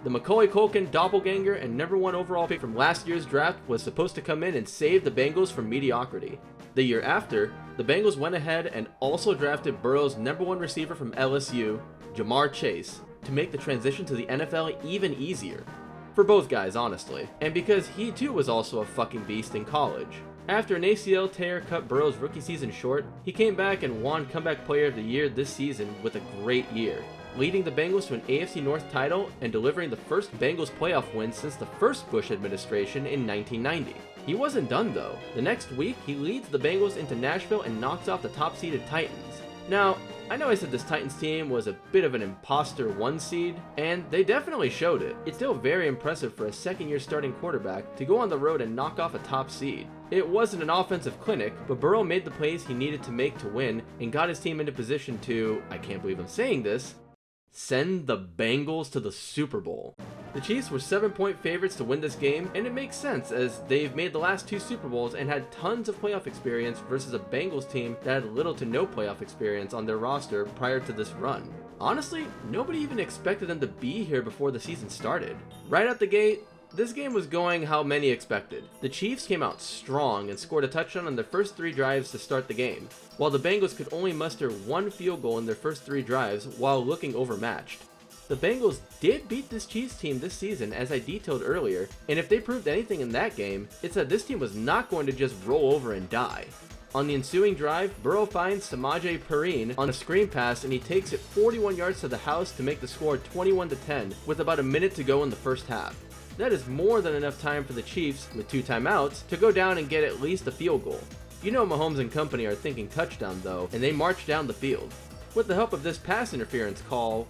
The Macaulay Culkin doppelganger and #1 overall pick from last year's draft was supposed to come in and save the Bengals from mediocrity. The year after, the Bengals went ahead and also drafted Burrow's #1 receiver from LSU, Jamar Chase, to make the transition to the NFL even easier. For both guys, honestly. And because he too was also a fucking beast in college. After an ACL tear cut Burrow's rookie season short, he came back and won Comeback Player of the Year this season with a great year, leading the Bengals to an AFC North title and delivering the first Bengals playoff win since the first Bush administration in 1990. He wasn't done though. The next week, he leads the Bengals into Nashville and knocks off the top-seeded Titans. Now, I know I said this Titans team was a bit of an imposter 1 seed, and they definitely showed it. It's still very impressive for a second-year starting quarterback to go on the road and knock off a top seed. It wasn't an offensive clinic, but Burrow made the plays he needed to make to win and got his team into position to, I can't believe I'm saying this, send the Bengals to the Super Bowl. The Chiefs were 7-point favorites to win this game, and it makes sense as they've made the last 2 Super Bowls and had tons of playoff experience versus a Bengals team that had little to no playoff experience on their roster prior to this run. Honestly, nobody even expected them to be here before the season started. Right out the gate, this game was going how many expected. The Chiefs came out strong and scored a touchdown on their first 3 drives to start the game, while the Bengals could only muster 1 field goal in their first 3 drives while looking overmatched. The Bengals did beat this Chiefs team this season, as I detailed earlier, and if they proved anything in that game, it's that this team was not going to just roll over and die. On the ensuing drive, Burrow finds Samaje Perine on a screen pass and he takes it 41 yards to the house to make the score 21-10 with about a minute to go in the first half. That is more than enough time for the Chiefs, with 2 timeouts, to go down and get at least a field goal. You know Mahomes and company are thinking touchdown though, and they march down the field. With the help of this pass interference call,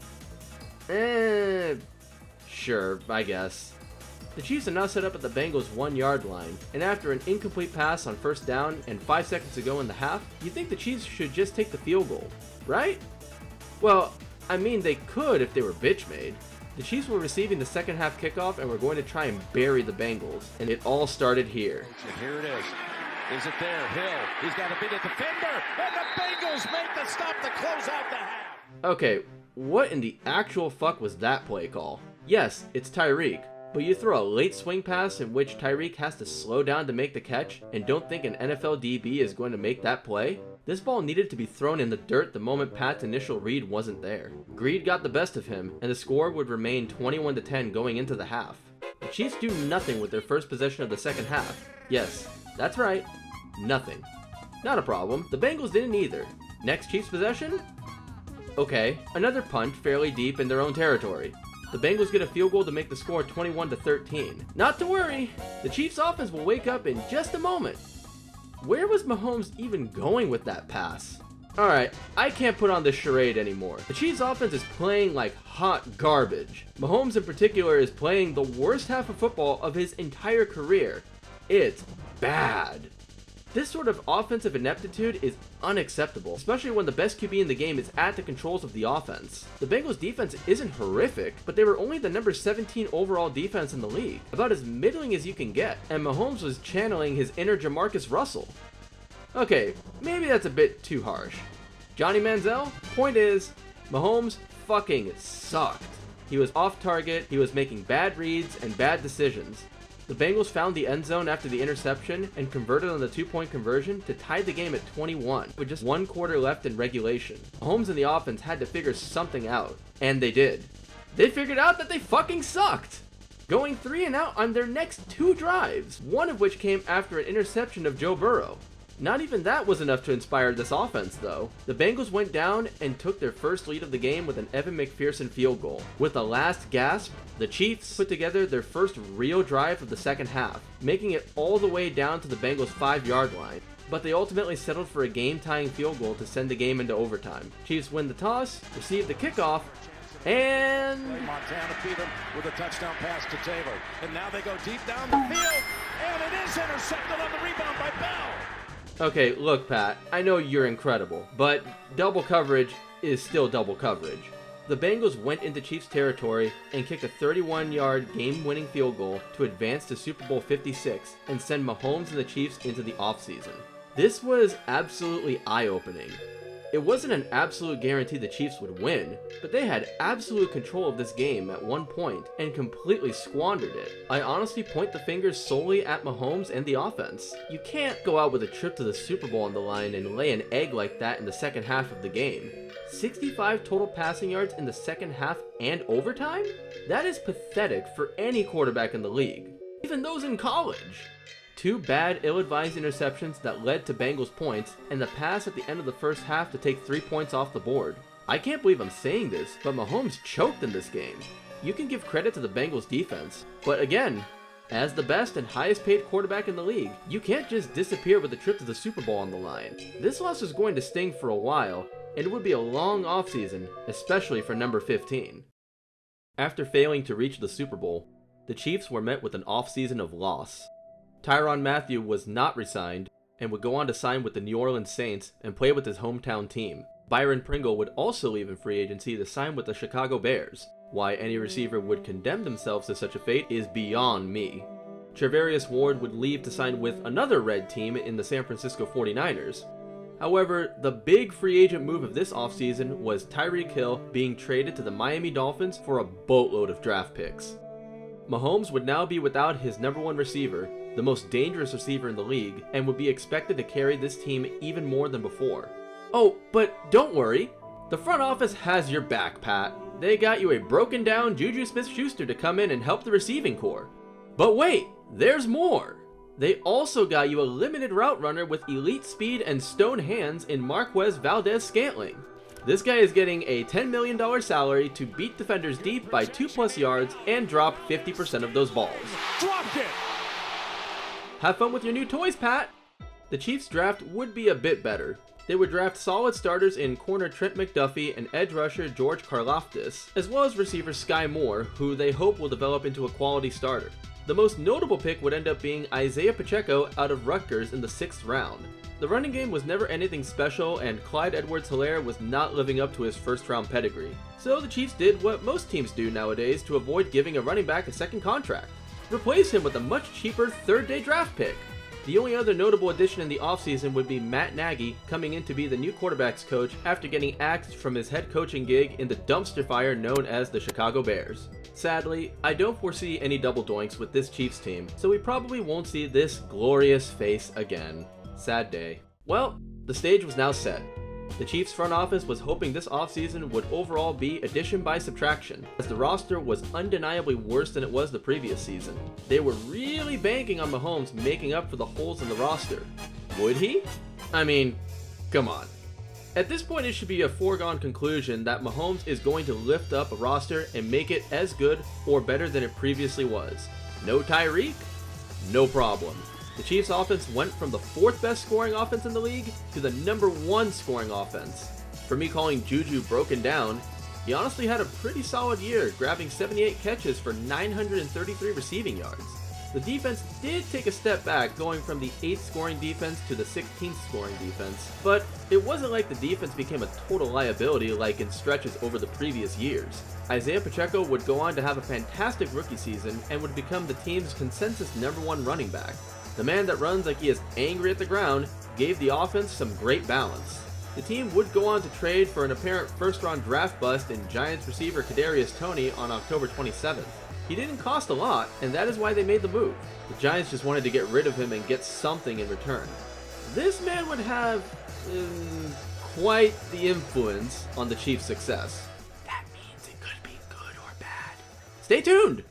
sure, I guess. The Chiefs are now set up at the Bengals' 1-yard line, and after an incomplete pass on first down and 5 seconds to go in the half, you think the Chiefs should just take the field goal, right? Well, I mean they could if they were bitch made. The Chiefs were receiving the second half kickoff and were going to try and bury the Bengals, and it all started here.
Here it is. Is it there? Hill. He's got to beat a defender, and the Bengals make the stop to close out the half.
Okay, what in the actual fuck was that play call? Yes, it's Tyreek, but you throw a late swing pass in which Tyreek has to slow down to make the catch and don't think an NFL DB is going to make that play? This ball needed to be thrown in the dirt the moment Pat's initial read wasn't there. Greed got the best of him, and the score would remain 21-10 going into the half. The Chiefs do nothing with their first possession of the second half. Yes, that's right, nothing. Not a problem, the Bengals didn't either. Next Chiefs possession? Okay, another punt fairly deep in their own territory. The Bengals get a field goal to make the score 21-13. Not to worry, the Chiefs offense will wake up in just a moment. Where was Mahomes even going with that pass? Alright, I can't put on this charade anymore. The Chiefs offense is playing like hot garbage. Mahomes in particular is playing the worst half of football of his entire career. It's bad. This sort of offensive ineptitude is unacceptable, especially when the best QB in the game is at the controls of the offense. The Bengals defense isn't horrific, but they were only the number 17 overall defense in the league, about as middling as you can get, and Mahomes was channeling his inner Jamarcus Russell. Okay, maybe that's a bit too harsh. Johnny Manziel? Point is, Mahomes fucking sucked. He was off target, he was making bad reads and bad decisions. The Bengals found the end zone after the interception and converted on the 2-point conversion to tie the game at 21, with just 1 quarter left in regulation. Mahomes and the offense had to figure something out, and they did. They figured out that they fucking sucked! Going 3-and-out on their next 2 drives, one of which came after an interception of Joe Burrow. Not even that was enough to inspire this offense, though. The Bengals went down and took their first lead of the game with an Evan McPherson field goal. With the last gasp, the Chiefs put together their first real drive of the second half, making it all the way down to the Bengals' 5-yard line. But they ultimately settled for a game-tying field goal to send the game into overtime. Chiefs win the toss, receive the kickoff, and
Montana beat him with a touchdown pass to Taylor. And now they go deep down the field, and it is intercepted on the rebound by Bell.
Okay, look Pat, I know you're incredible, but double coverage is still double coverage. The Bengals went into Chiefs territory and kicked a 31-yard game-winning field goal to advance to Super Bowl 56 and send Mahomes and the Chiefs into the offseason. This was absolutely eye-opening. It wasn't an absolute guarantee the Chiefs would win, but they had absolute control of this game at one point and completely squandered it. I honestly point the fingers solely at Mahomes and the offense. You can't go out with a trip to the Super Bowl on the line and lay an egg like that in the second half of the game. 65 total passing yards in the second half and overtime? That is pathetic for any quarterback in the league, even those in college. 2 bad, ill-advised interceptions that led to Bengals points, and the pass at the end of the first half to take 3 points off the board. I can't believe I'm saying this, but Mahomes choked in this game. You can give credit to the Bengals defense, but again, as the best and highest paid quarterback in the league, you can't just disappear with a trip to the Super Bowl on the line. This loss is going to sting for a while, and it would be a long offseason, especially for number 15. After failing to reach the Super Bowl, the Chiefs were met with an offseason of loss. Tyrann Mathieu was not re-signed and would go on to sign with the New Orleans Saints and play with his hometown team. Byron Pringle would also leave in free agency to sign with the Chicago Bears. Why any receiver would condemn themselves to such a fate is beyond me. Trevarius Ward would leave to sign with another red team in the San Francisco 49ers. However, the big free agent move of this offseason was Tyreek Hill being traded to the Miami Dolphins for a boatload of draft picks. Mahomes would now be without his number 1 receiver, the most dangerous receiver in the league, and would be expected to carry this team even more than before. Oh, but don't worry, the front office has your back, Pat. They got you a broken down Juju Smith-Schuster to come in and help the receiving corps. But wait, there's more! They also got you a limited route runner with elite speed and stone hands in Marquez Valdez-Scantling. This guy is getting a $10 million salary to beat defenders deep by 2+ yards and drop 50% of those balls.
Dropped it!
Have fun with your new toys, Pat! The Chiefs draft would be a bit better. They would draft solid starters in corner Trent McDuffie and edge rusher George Karlaftis, as well as receiver Sky Moore, who they hope will develop into a quality starter. The most notable pick would end up being Isaiah Pacheco out of Rutgers in the 6th round. The running game was never anything special, and Clyde Edwards-Helaire was not living up to his first-round pedigree. So the Chiefs did what most teams do nowadays to avoid giving a running back a second contract. Replace him with a much cheaper third-day draft pick. The only other notable addition in the offseason would be Matt Nagy coming in to be the new quarterbacks coach after getting axed from his head coaching gig in the dumpster fire known as the Chicago Bears. Sadly, I don't foresee any double doinks with this Chiefs team, so we probably won't see this glorious face again. Sad day. Well, the stage was now set. The Chiefs front office was hoping this offseason would overall be addition by subtraction, as the roster was undeniably worse than it was the previous season. They were really banking on Mahomes making up for the holes in the roster. Would he? I mean, come on. At this point, it should be a foregone conclusion that Mahomes is going to lift up a roster and make it as good or better than it previously was. No Tyreek? No problem. The Chiefs offense went from the 4th best scoring offense in the league to the number 1 scoring offense. For me calling Juju broken down, he honestly had a pretty solid year, grabbing 78 catches for 933 receiving yards. The defense did take a step back, going from the 8th scoring defense to the 16th scoring defense, but it wasn't like the defense became a total liability like in stretches over the previous years. Isaiah Pacheco would go on to have a fantastic rookie season and would become the team's consensus number 1 running back. The man that runs like he is angry at the ground gave the offense some great balance. The team would go on to trade for an apparent first-round draft bust in Giants receiver Kadarius Toney on October 27th. He didn't cost a lot, and that is why they made the move. The Giants just wanted to get rid of him and get something in return. This man would have quite the influence on the Chiefs' success. That means it could be good or bad. Stay tuned!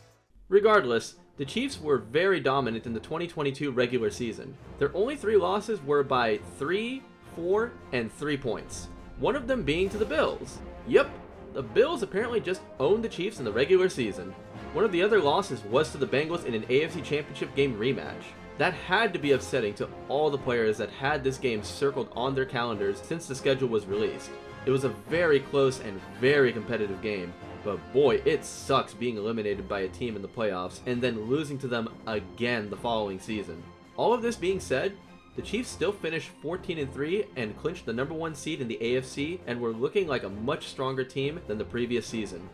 Regardless, the Chiefs were very dominant in the 2022 regular season. Their only 3 losses were by 3, 4, and 3 points. One of them being to the Bills. Yep, the Bills apparently just owned the Chiefs in the regular season. One of the other losses was to the Bengals in an AFC Championship game rematch. That had to be upsetting to all the players that had this game circled on their calendars since the schedule was released. It was a very close and very competitive game, but boy, it sucks being eliminated by a team in the playoffs and then losing to them again the following season. All of this being said, the Chiefs still finished 14-3 and clinched the number 1 seed in the AFC and were looking like a much stronger team than the previous season.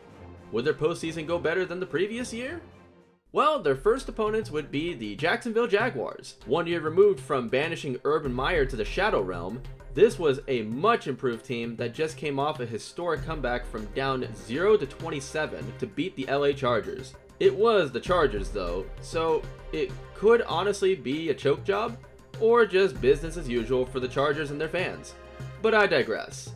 Would their postseason go better than the previous year? Well, their first opponents would be the Jacksonville Jaguars. 1 year removed from banishing Urban Meyer to the Shadow Realm, this was a much improved team that just came off a historic comeback from down 0-27 to beat the LA Chargers. It was the Chargers though, so it could honestly be a choke job, or just business as usual for the Chargers and their fans. But I digress.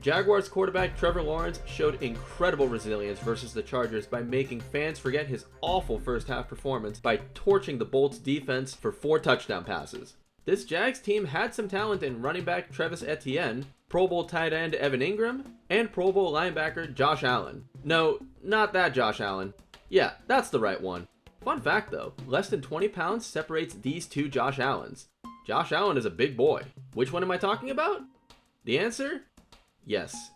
Jaguars quarterback Trevor Lawrence showed incredible resilience versus the Chargers by making fans forget his awful first half performance by torching the Bolts defense for 4 touchdown passes. This Jags team had some talent in running back Travis Etienne, Pro Bowl tight end Evan Ingram, and Pro Bowl linebacker Josh Allen. No, not that Josh Allen. Yeah, that's the right one. Fun fact though, less than 20 pounds separates these 2 Josh Allens. Josh Allen is a big boy. Which one am I talking about? The answer? Yes.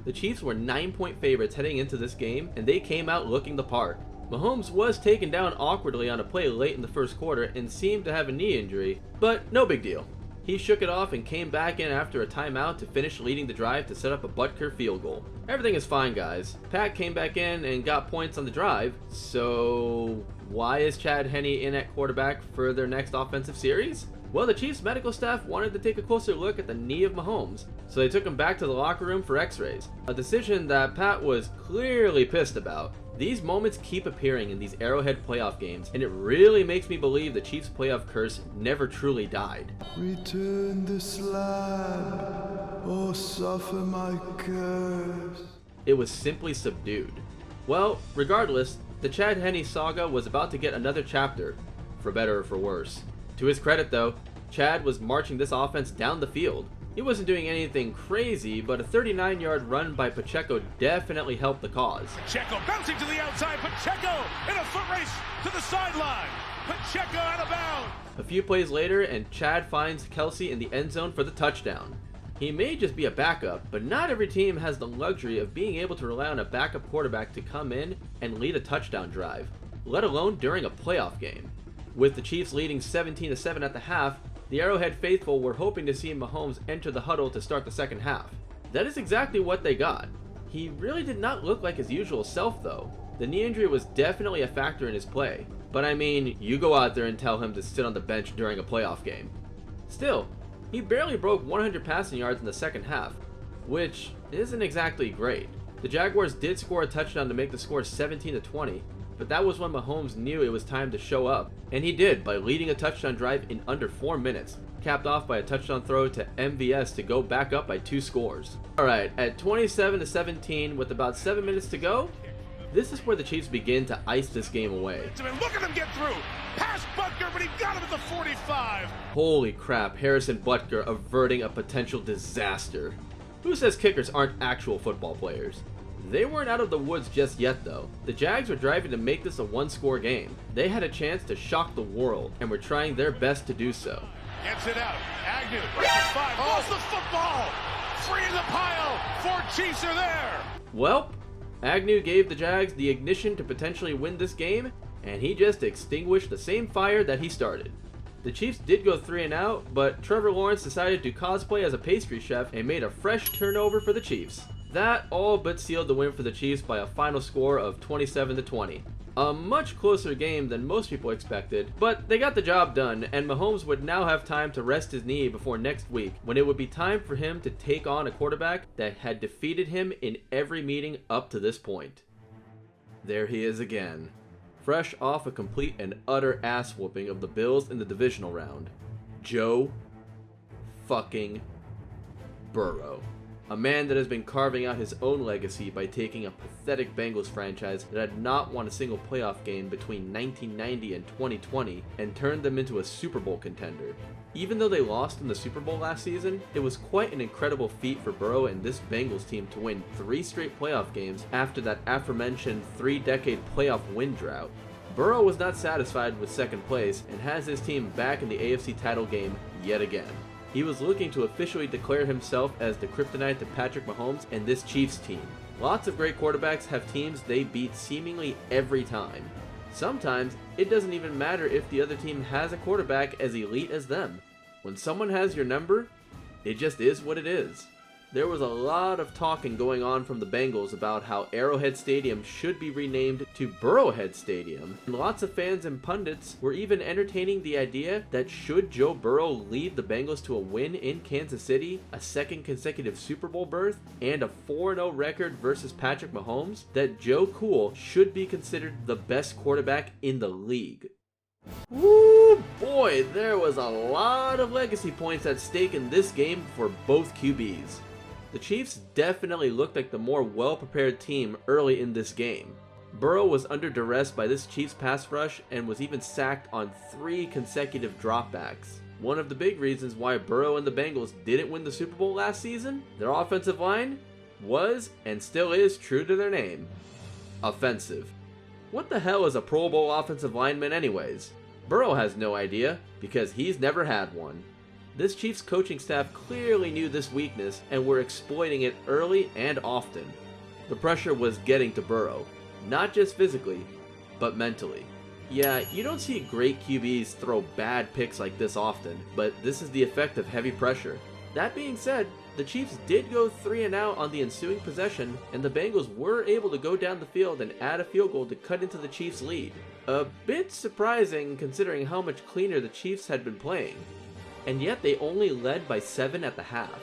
The Chiefs were 9-point favorites heading into this game, and they came out looking the part. Mahomes was taken down awkwardly on a play late in the first quarter and seemed to have a knee injury, but no big deal. He shook it off and came back in after a timeout to finish leading the drive to set up a Butker field goal. Everything is fine, guys. Pat came back in and got points on the drive, so why is Chad Henne in at quarterback for their next offensive series? Well, the Chiefs medical staff wanted to take a closer look at the knee of Mahomes, so they took him back to the locker room for x-rays, a decision that Pat was clearly pissed about. These moments keep appearing in these Arrowhead playoff games, and it really makes me believe the Chiefs' playoff curse never truly died.
Return the slab, or suffer my curse.
It was simply subdued. Well, regardless, the Chad Henne saga was about to get another chapter, for better or for worse. To his credit though, Chad was marching this offense down the field. He wasn't doing anything crazy, but a 39-yard run by Pacheco definitely helped the cause.
Pacheco bouncing to the outside. Pacheco in a foot race to the sideline. Pacheco out of bounds.
A few plays later, and Chad finds Kelsey in the end zone for the touchdown. He may just be a backup, but not every team has the luxury of being able to rely on a backup quarterback to come in and lead a touchdown drive, let alone during a playoff game. With the Chiefs leading 17-7 at the half, the Arrowhead faithful were hoping to see Mahomes enter the huddle to start the second half. That is exactly what they got. He really did not look like his usual self though. The knee injury was definitely a factor in his play, but I mean, you go out there and tell him to sit on the bench during a playoff game. Still, he barely broke 100 passing yards in the second half, which isn't exactly great. The Jaguars did score a touchdown to make the score 17-20, but that was when Mahomes knew it was time to show up, and he did by leading a touchdown drive in under 4 minutes, capped off by a touchdown throw to MVS to go back up by 2 scores. Alright, at 27-17 with about 7 minutes to go, this is where the Chiefs begin to ice this game away.
Look at him get through. Pass Butker, but he got him at the 45.
Holy crap, Harrison Butker averting a potential disaster. Who says kickers aren't actual football players? They weren't out of the woods just yet though. The Jags were driving to make this a one-score game. They had a chance to shock the world and were trying their best to do so.
Gets it out. Agnew, 5, lost the football. Free in the pile. 4 Chiefs are there.
Well, Agnew gave the Jags the ignition to potentially win this game, and he just extinguished the same fire that he started. The Chiefs did go 3 and out, but Trevor Lawrence decided to cosplay as a pastry chef and made a fresh turnover for the Chiefs. That all but sealed the win for the Chiefs by a final score of 27-20. A much closer game than most people expected, but they got the job done, and Mahomes would now have time to rest his knee before next week, when it would be time for him to take on a quarterback that had defeated him in every meeting up to this point. There he is again, fresh off a complete and utter ass whooping of the Bills in the divisional round. Joe fucking Burrow. A man that has been carving out his own legacy by taking a pathetic Bengals franchise that had not won a single playoff game between 1990 and 2020 and turned them into a Super Bowl contender. Even though they lost in the Super Bowl last season, it was quite an incredible feat for Burrow and this Bengals team to win 3 straight playoff games after that aforementioned 3-decade playoff win drought. Burrow was not satisfied with second place and has his team back in the AFC title game yet again. He was looking to officially declare himself as the kryptonite to Patrick Mahomes and this Chiefs team. Lots of great quarterbacks have teams they beat seemingly every time. Sometimes, it doesn't even matter if the other team has a quarterback as elite as them. When someone has your number, it just is what it is. There was a lot of talking going on from the Bengals about how Arrowhead Stadium should be renamed to Burrowhead Stadium, and lots of fans and pundits were even entertaining the idea that should Joe Burrow lead the Bengals to a win in Kansas City, a second consecutive Super Bowl berth, and a 4-0 record versus Patrick Mahomes, that Joe Cool should be considered the best quarterback in the league. Woo boy, there was a lot of legacy points at stake in this game for both QBs. The Chiefs definitely looked like the more well-prepared team early in this game. Burrow was under duress by this Chiefs pass rush and was even sacked on 3 consecutive dropbacks. One of the big reasons why Burrow and the Bengals didn't win the Super Bowl last season, their offensive line was and still is true to their name: offensive. What the hell is a Pro Bowl offensive lineman anyways? Burrow has no idea, because he's never had one. This Chiefs coaching staff clearly knew this weakness and were exploiting it early and often. The pressure was getting to Burrow, not just physically, but mentally. Yeah, you don't see great QBs throw bad picks like this often, but this is the effect of heavy pressure. That being said, the Chiefs did go 3 and out on the ensuing possession, and the Bengals were able to go down the field and add a field goal to cut into the Chiefs' lead. A bit surprising considering how much cleaner the Chiefs had been playing. And yet they only led by 7 at the half.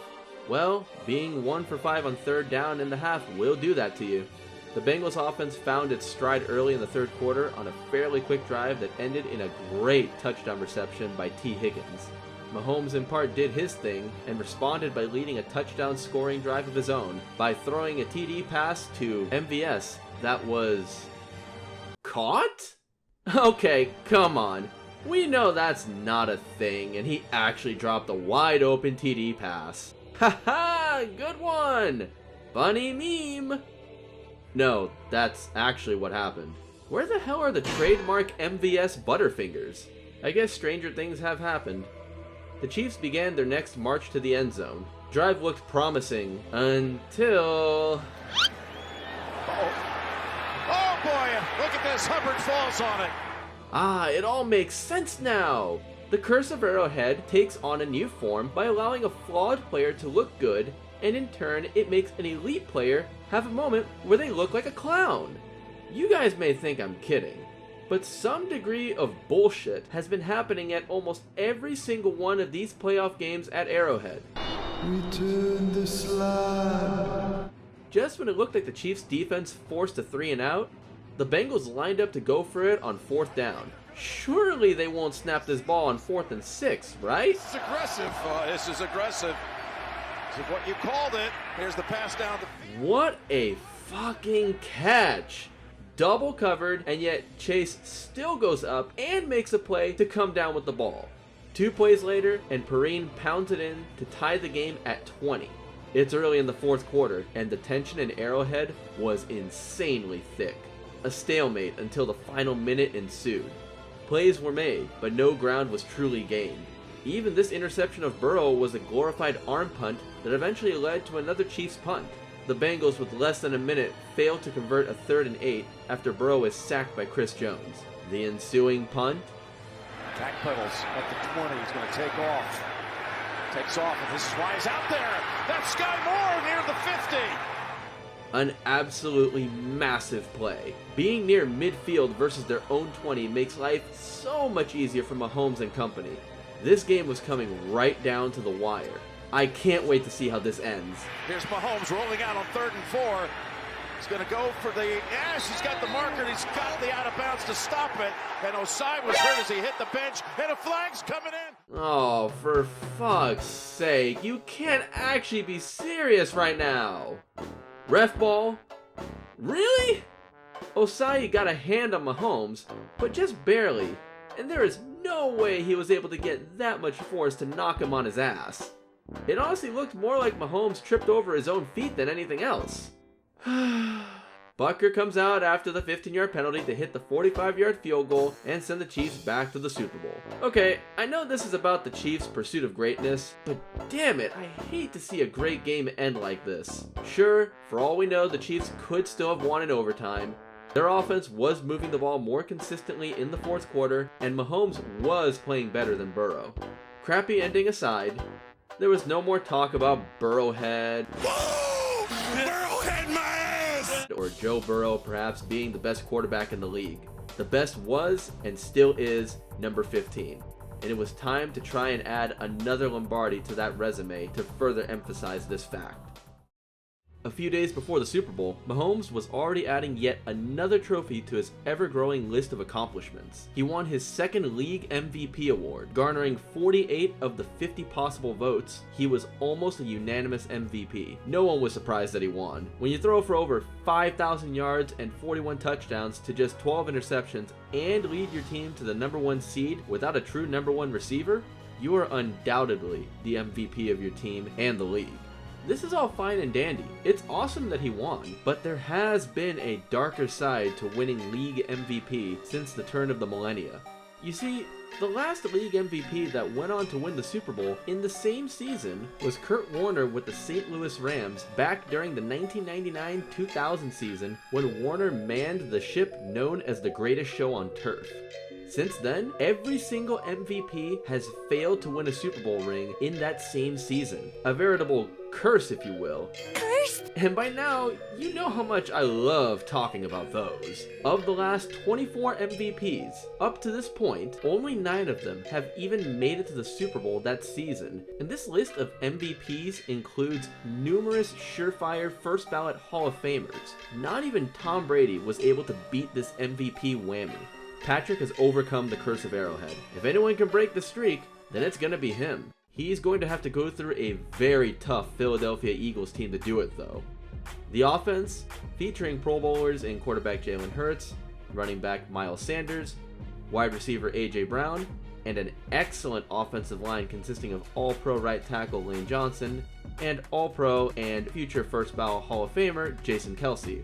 Well, being 1 for 5 on 3rd down in the half will do that to you. The Bengals offense found its stride early in the 3rd quarter on a fairly quick drive that ended in a great touchdown reception by T. Higgins. Mahomes in part did his thing and responded by leading a touchdown scoring drive of his own by throwing a TD pass to MVS that was caught? Okay, come on. We know that's not a thing, and he actually dropped a wide open TD pass. Haha, good one! Funny meme! No, that's actually what happened. Where the hell are the trademark MVS Butterfingers? I guess stranger things have happened. The Chiefs began their next march to the end zone. Drive looked promising until...
Oh boy, look at this, Hubbard falls on it.
Ah, it all makes sense now! The curse of Arrowhead takes on a new form by allowing a flawed player to look good, and in turn it makes an elite player have a moment where they look like a clown. You guys may think I'm kidding, but some degree of bullshit has been happening at almost every single one of these playoff games at Arrowhead.
Return the slab.
Just when it looked like the Chiefs' defense forced a 3-and-out, the Bengals lined up to go for it on 4th down. Surely they won't snap this ball on 4th and 6, right?
This is aggressive. This is aggressive. This is what you called it. Here's the pass down.
What a fucking catch! Double covered, and yet Chase still goes up and makes a play to come down with the ball. 2 plays later, and Perrine pounds it in to tie the game at 20. It's early in the 4th quarter, and the tension in Arrowhead was insanely thick. A stalemate until the final minute ensued. Plays were made, but no ground was truly gained. Even this interception of Burrow was a glorified arm punt that eventually led to another Chiefs punt. The Bengals, with less than a minute, failed to convert a 3rd and 8 after Burrow is sacked by Chris Jones. The ensuing punt...
Backpedals at the 20, he's going to take off. Takes off, and this is why he's out there. That's Sky Moore near the 50.
An absolutely massive play. Being near midfield versus their own 20 makes life so much easier for Mahomes and company. This game was coming right down to the wire. I can't wait to see how this ends.
Here's Mahomes rolling out on 3rd and 4. He's going to go for the... Yes, he's got the marker, and he's got the out of bounds to stop it. And Osai was hurt as he hit the bench, and a flag's coming in.
Oh, for fuck's sake. You can't actually be serious right now. Ref ball? Really? Osai got a hand on Mahomes, but just barely. And there is no way he was able to get that much force to knock him on his ass. It honestly looked more like Mahomes tripped over his own feet than anything else. Butker comes out after the 15-yard penalty to hit the 45-yard field goal and send the Chiefs back to the Super Bowl. Okay, I know this is about the Chiefs' pursuit of greatness, but damn it, I hate to see a great game end like this. Sure, for all we know, the Chiefs could still have won in overtime. Their offense was moving the ball more consistently in the 4th quarter, and Mahomes was playing better than Burrow. Crappy ending aside, there was no more talk about Burrowhead.
Whoa! Burrowhead my ass!
Or Joe Burrow perhaps being the best quarterback in the league. The best was, and still is, number 15. And it was time to try and add another Lombardi to that resume to further emphasize this fact. A few days before the Super Bowl, Mahomes was already adding yet another trophy to his ever-growing list of accomplishments. He won his 2nd league MVP award, garnering 48 of the 50 possible votes. He was almost a unanimous MVP. No one was surprised that he won. When you throw for over 5,000 yards and 41 touchdowns to just 12 interceptions and lead your team to the #1 seed without a true #1 receiver, you are undoubtedly the MVP of your team and the league. This is all fine and dandy. It's awesome that he won, but there has been a darker side to winning league MVP since the turn of the millennia. You see, the last league MVP that went on to win the Super Bowl in the same season was Kurt Warner with the St. Louis Rams back during the 1999-2000 season when Warner manned the ship known as the greatest show on turf. Since then, every single MVP has failed to win a Super Bowl ring in that same season. A veritable curse, if you will. Cursed? And by now, you know how much I love talking about those. Of the last 24 MVPs, up to this point, only 9 of them have even made it to the Super Bowl that season. And this list of MVPs includes numerous surefire first ballot Hall of Famers. Not even Tom Brady was able to beat this MVP whammy. Patrick has overcome the curse of Arrowhead. If anyone can break the streak, then it's gonna be him. He's going to have to go through a very tough Philadelphia Eagles team to do it though. The offense, featuring Pro Bowlers in quarterback Jalen Hurts, running back Miles Sanders, wide receiver A.J. Brown, and an excellent offensive line consisting of All-Pro right tackle Lane Johnson, and All-Pro and future first ballot Hall of Famer Jason Kelce.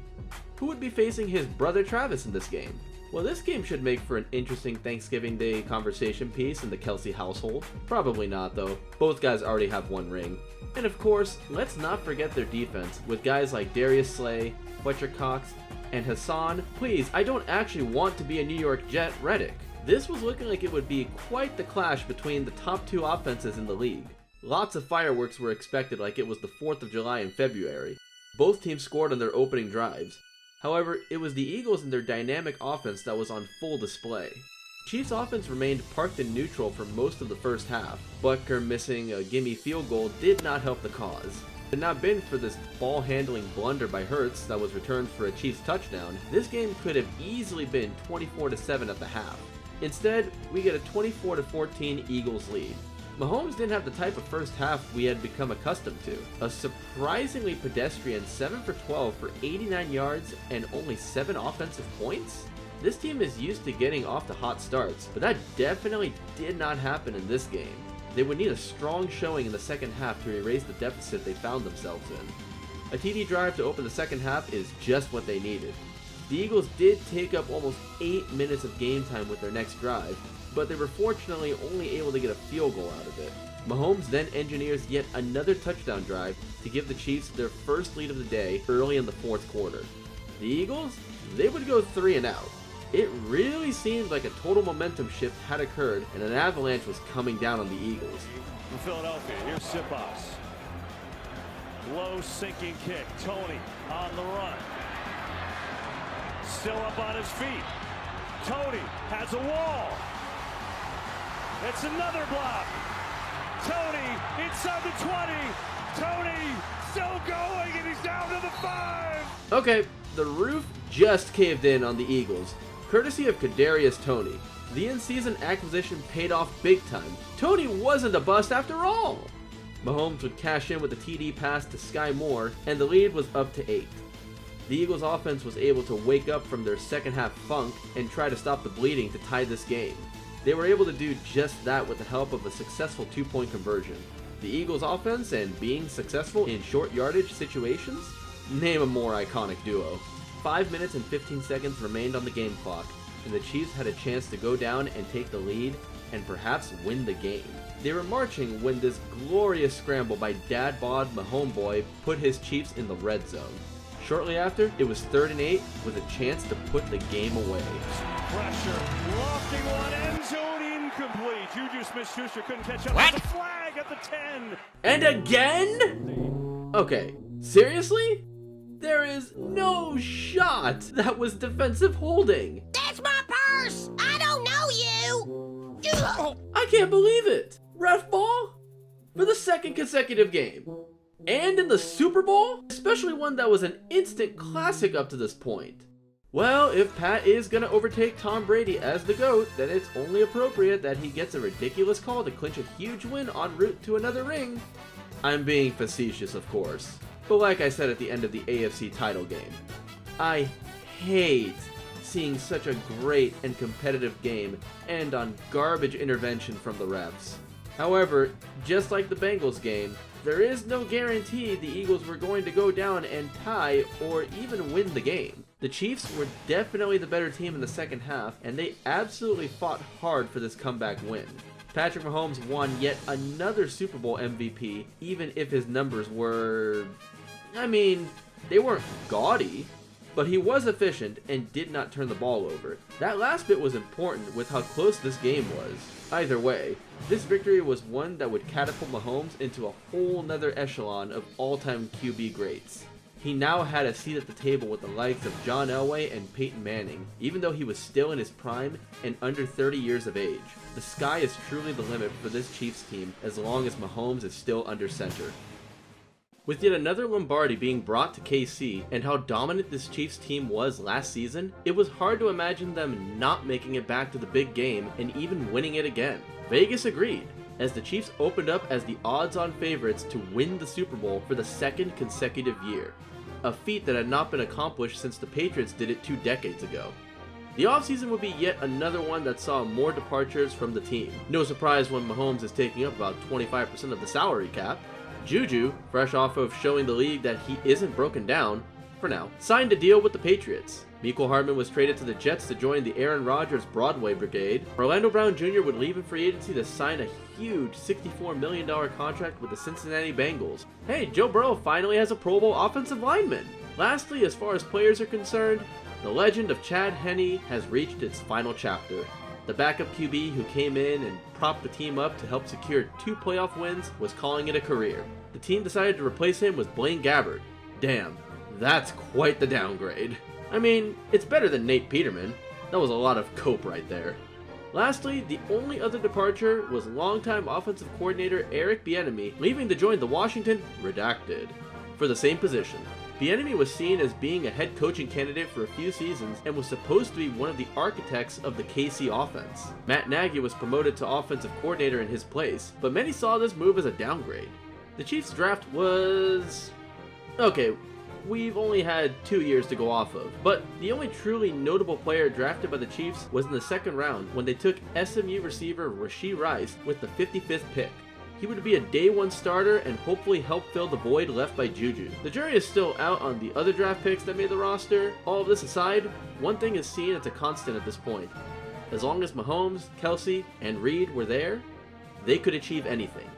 Who would be facing his brother Travis in this game? Well, this game should make for an interesting Thanksgiving Day conversation piece in the Kelce household. Probably not though, both guys already have one ring. And of course, let's not forget their defense, with guys like Darius Slay, Fletcher Cox, and Hassan. Please, I don't actually want to be a New York Jet Reddick. This was looking like it would be quite the clash between the top two offenses in the league. Lots of fireworks were expected like it was the 4th of July in February. Both teams scored on their opening drives. However, it was the Eagles and their dynamic offense that was on full display. Chiefs offense remained parked in neutral for most of the first half. Butker missing a gimme field goal did not help the cause. Had it not been for this ball handling blunder by Hurts that was returned for a Chiefs touchdown, this game could have easily been 24-7 at the half. Instead, we get a 24-14 Eagles lead. Mahomes didn't have the type of first half we had become accustomed to. A surprisingly pedestrian 7 for 12 for 89 yards and only 7 offensive points? This team is used to getting off to hot starts, but that definitely did not happen in this game. They would need a strong showing in the second half to erase the deficit they found themselves in. A TD drive to open the second half is just what they needed. The Eagles did take up almost 8 minutes of game time with their next drive, but they were fortunately only able to get a field goal out of it. Mahomes then engineers yet another touchdown drive to give the Chiefs their first lead of the day early in the fourth quarter. The Eagles, they would go 3 and out. It really seemed like a total momentum shift had occurred and an avalanche was coming down on the Eagles.
From Philadelphia, here's Sipas. Low sinking kick, Tony on the run. Still up on his feet. Tony has a wall. It's another block. Tony inside the 20. Tony still going and he's down to the 5.
Okay, the roof just caved in on the Eagles, courtesy of Kadarius Toney. The in-season acquisition paid off big time. Toney wasn't a bust after all. Mahomes would cash in with a TD pass to Sky Moore, and the lead was up to 8. The Eagles offense was able to wake up from their second half funk and try to stop the bleeding to tie this game. They were able to do just that with the help of a successful 2-point conversion. The Eagles offense and being successful in short yardage situations? Name a more iconic duo. 5 minutes and 15 seconds remained on the game clock, and the Chiefs had a chance to go down and take the lead and perhaps win the game. They were marching when this glorious scramble by Dad Bod Mahomeboy put his Chiefs in the red zone. Shortly after, it was 3rd and 8 with a chance to put the game away.
Pressure, lofting one, end zone incomplete. Juju Smith-Schuster couldn't catch up.
What?
The flag at the 10.
And again? Okay, seriously? There is no shot that was defensive holding.
That's my purse! I don't know you!
I can't believe it! Ref ball? For the second consecutive game. And in the Super Bowl? Especially one that was an instant classic up to this point. Well, if Pat is gonna overtake Tom Brady as the GOAT, then it's only appropriate that he gets a ridiculous call to clinch a huge win en route to another ring. I'm being facetious, of course. But like I said at the end of the AFC title game, I hate seeing such a great and competitive game end on garbage intervention from the refs. However, just like the Bengals game, there is no guarantee the Eagles were going to go down and tie or even win the game. The Chiefs were definitely the better team in the second half, and they absolutely fought hard for this comeback win. Patrick Mahomes won yet another Super Bowl MVP, even if his numbers were... they weren't gaudy, but he was efficient and did not turn the ball over. That last bit was important with how close this game was. Either way, this victory was one that would catapult Mahomes into a whole nother echelon of all-time QB greats. He now had a seat at the table with the likes of John Elway and Peyton Manning, even though he was still in his prime and under 30 years of age. The sky is truly the limit for this Chiefs team as long as Mahomes is still under center. With yet another Lombardi being brought to KC and how dominant this Chiefs team was last season, it was hard to imagine them not making it back to the big game and even winning it again. Vegas agreed, as the Chiefs opened up as the odds-on favorites to win the Super Bowl for the second consecutive year, a feat that had not been accomplished since the Patriots did it 2 decades ago. The offseason would be yet another one that saw more departures from the team. No surprise when Mahomes is taking up about 25% of the salary cap. Juju, fresh off of showing the league that he isn't broken down, for now, signed a deal with the Patriots. Mecole Hardman was traded to the Jets to join the Aaron Rodgers Broadway Brigade. Orlando Brown Jr. would leave in free agency to sign a huge $64 million contract with the Cincinnati Bengals. Hey, Joe Burrow finally has a Pro Bowl offensive lineman. Lastly, as far as players are concerned, the legend of Chad Henne has reached its final chapter. The backup QB who came in and propped the team up to help secure 2 playoff wins was calling it a career. The team decided to replace him with Blaine Gabbert. Damn, that's quite the downgrade. I mean, it's better than Nate Peterman. That was a lot of cope right there. Lastly, the only other departure was longtime offensive coordinator Eric Bieniemy leaving to join the Washington Redacted for the same position. Bieniemy was seen as being a head coaching candidate for a few seasons and was supposed to be one of the architects of the KC offense. Matt Nagy was promoted to offensive coordinator in his place, but many saw this move as a downgrade. The Chiefs draft was... okay, we've only had 2 years to go off of, but the only truly notable player drafted by the Chiefs was in the second round when they took SMU receiver Rashee Rice with the 55th pick. He would be a day 1 starter and hopefully help fill the void left by Juju. The jury is still out on the other draft picks that made the roster. All of this aside, one thing is seen as a constant at this point. As long as Mahomes, Kelsey, and Reid were there, they could achieve anything.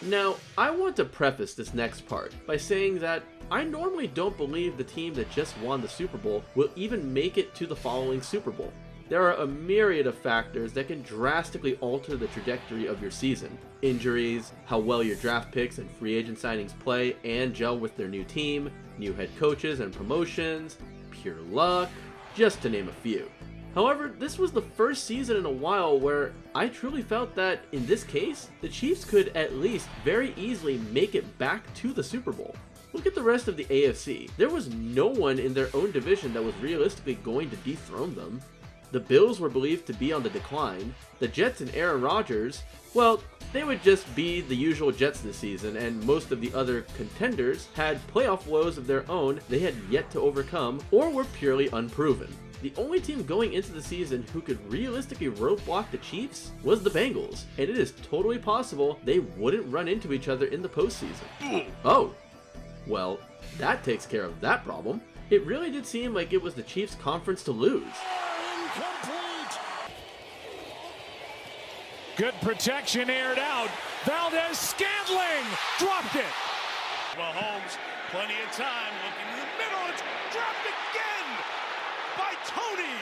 Now, I want to preface this next part by saying that I normally don't believe the team that just won the Super Bowl will even make it to the following Super Bowl. There are a myriad of factors that can drastically alter the trajectory of your season. Injuries, how well your draft picks and free agent signings play and gel with their new team, new head coaches and promotions, pure luck, just to name a few. However, this was the first season in a while where I truly felt that, in this case, the Chiefs could at least very easily make it back to the Super Bowl. Look at the rest of the AFC. There was no one in their own division that was realistically going to dethrone them. The Bills were believed to be on the decline. The Jets and Aaron Rodgers, well, they would just be the usual Jets this season, and most of the other contenders had playoff woes of their own they had yet to overcome or were purely unproven. The only team going into the season who could realistically roadblock the Chiefs was the Bengals, and it is totally possible they wouldn't run into each other in the postseason. Oh, well, that takes care of that problem. It really did seem like it was the Chiefs' conference to lose.
Good protection, aired out. Valdez-Scantling dropped it. Mahomes, plenty of time, looking in the middle. It's dropped again by Tony.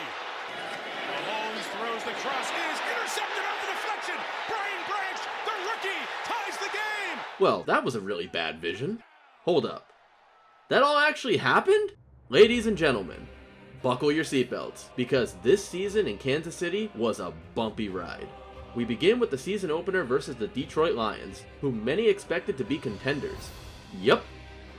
Mahomes throws the cross. It is intercepted on the deflection. Brian Branch, the rookie, ties the game.
Well, that was a really bad vision. Hold up. That all actually happened? Ladies and gentlemen, buckle your seatbelts, because this season in Kansas City was a bumpy ride. We begin with the season opener versus the Detroit Lions, who many expected to be contenders. Yup,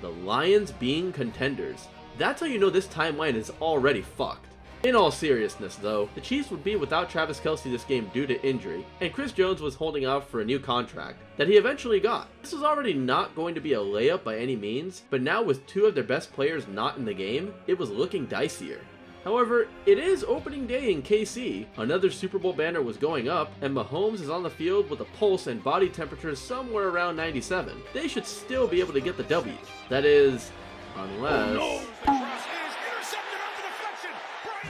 the Lions being contenders. That's how you know this timeline is already fucked. In all seriousness though, the Chiefs would be without Travis Kelce this game due to injury, and Chris Jones was holding out for a new contract that he eventually got. This was already not going to be a layup by any means, but now with 2 of their best players not in the game, it was looking dicier. However, it is opening day in KC, another Super Bowl banner was going up, and Mahomes is on the field with a pulse and body temperature somewhere around 97. They should still be able to get the W. That is, unless...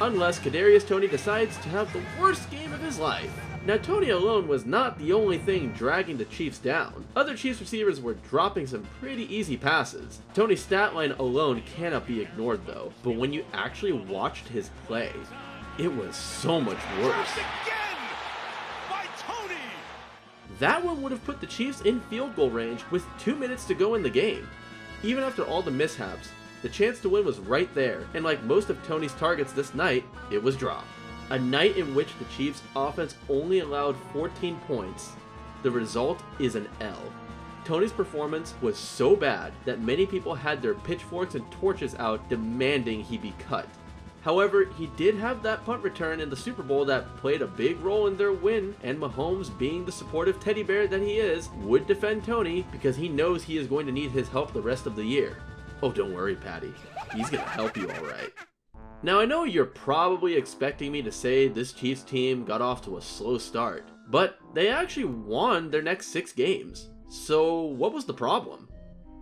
Unless Kadarius Toney decides to have the worst game of his life. Now, Toney alone was not the only thing dragging the Chiefs down. Other Chiefs receivers were dropping some pretty easy passes. Toney's stat line alone cannot be ignored though, but when you actually watched his play, it was so much worse. That one would have put the Chiefs in field goal range with 2 minutes to go in the game. Even after all the mishaps, the chance to win was right there, and like most of Toney's targets this night, it was dropped. A night in which the Chiefs' offense only allowed 14 points. The result is an L. Toney's performance was so bad that many people had their pitchforks and torches out demanding he be cut. However, he did have that punt return in the Super Bowl that played a big role in their win, and Mahomes, being the supportive teddy bear that he is, would defend Toney because he knows he is going to need his help the rest of the year. Oh, don't worry, Patty. He's gonna help you all right. Now I know you're probably expecting me to say this Chiefs team got off to a slow start, but they actually won their next 6 games. So what was the problem?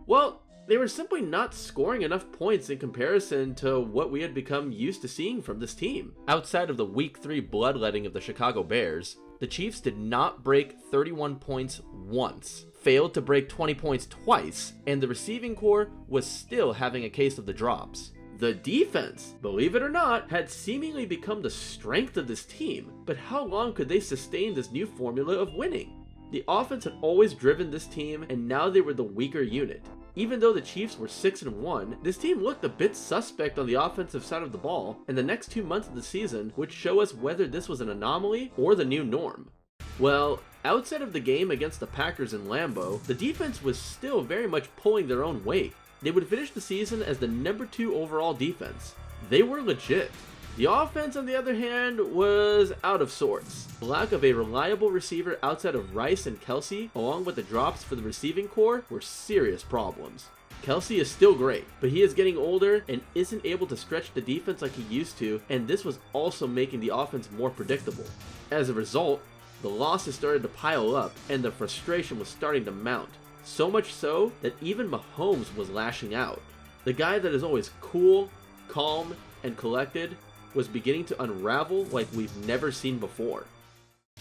Well, they were simply not scoring enough points in comparison to what we had become used to seeing from this team. Outside of the Week 3 bloodletting of the Chicago Bears, the Chiefs did not break 31 points once, failed to break 20 points twice, and the receiving corps was still having a case of the drops. The defense, believe it or not, had seemingly become the strength of this team, but how long could they sustain this new formula of winning? The offense had always driven this team, and now they were the weaker unit. Even though the Chiefs were 6-1, this team looked a bit suspect on the offensive side of the ball, and the next 2 months of the season would show us whether this was an anomaly or the new norm. Well, outside of the game against the Packers in Lambeau, the defense was still very much pulling their own weight. They would finish the season as the number 2 overall defense. They were legit. The offense, on the other hand, was out of sorts. The lack of a reliable receiver outside of Rice and Kelsey, along with the drops for the receiving corps, were serious problems. Kelsey is still great, but he is getting older and isn't able to stretch the defense like he used to, and this was also making the offense more predictable. As a result, the losses started to pile up, and the frustration was starting to mount. So much so that even Mahomes was lashing out. The guy that is always cool, calm, and collected was beginning to unravel like we've never seen before.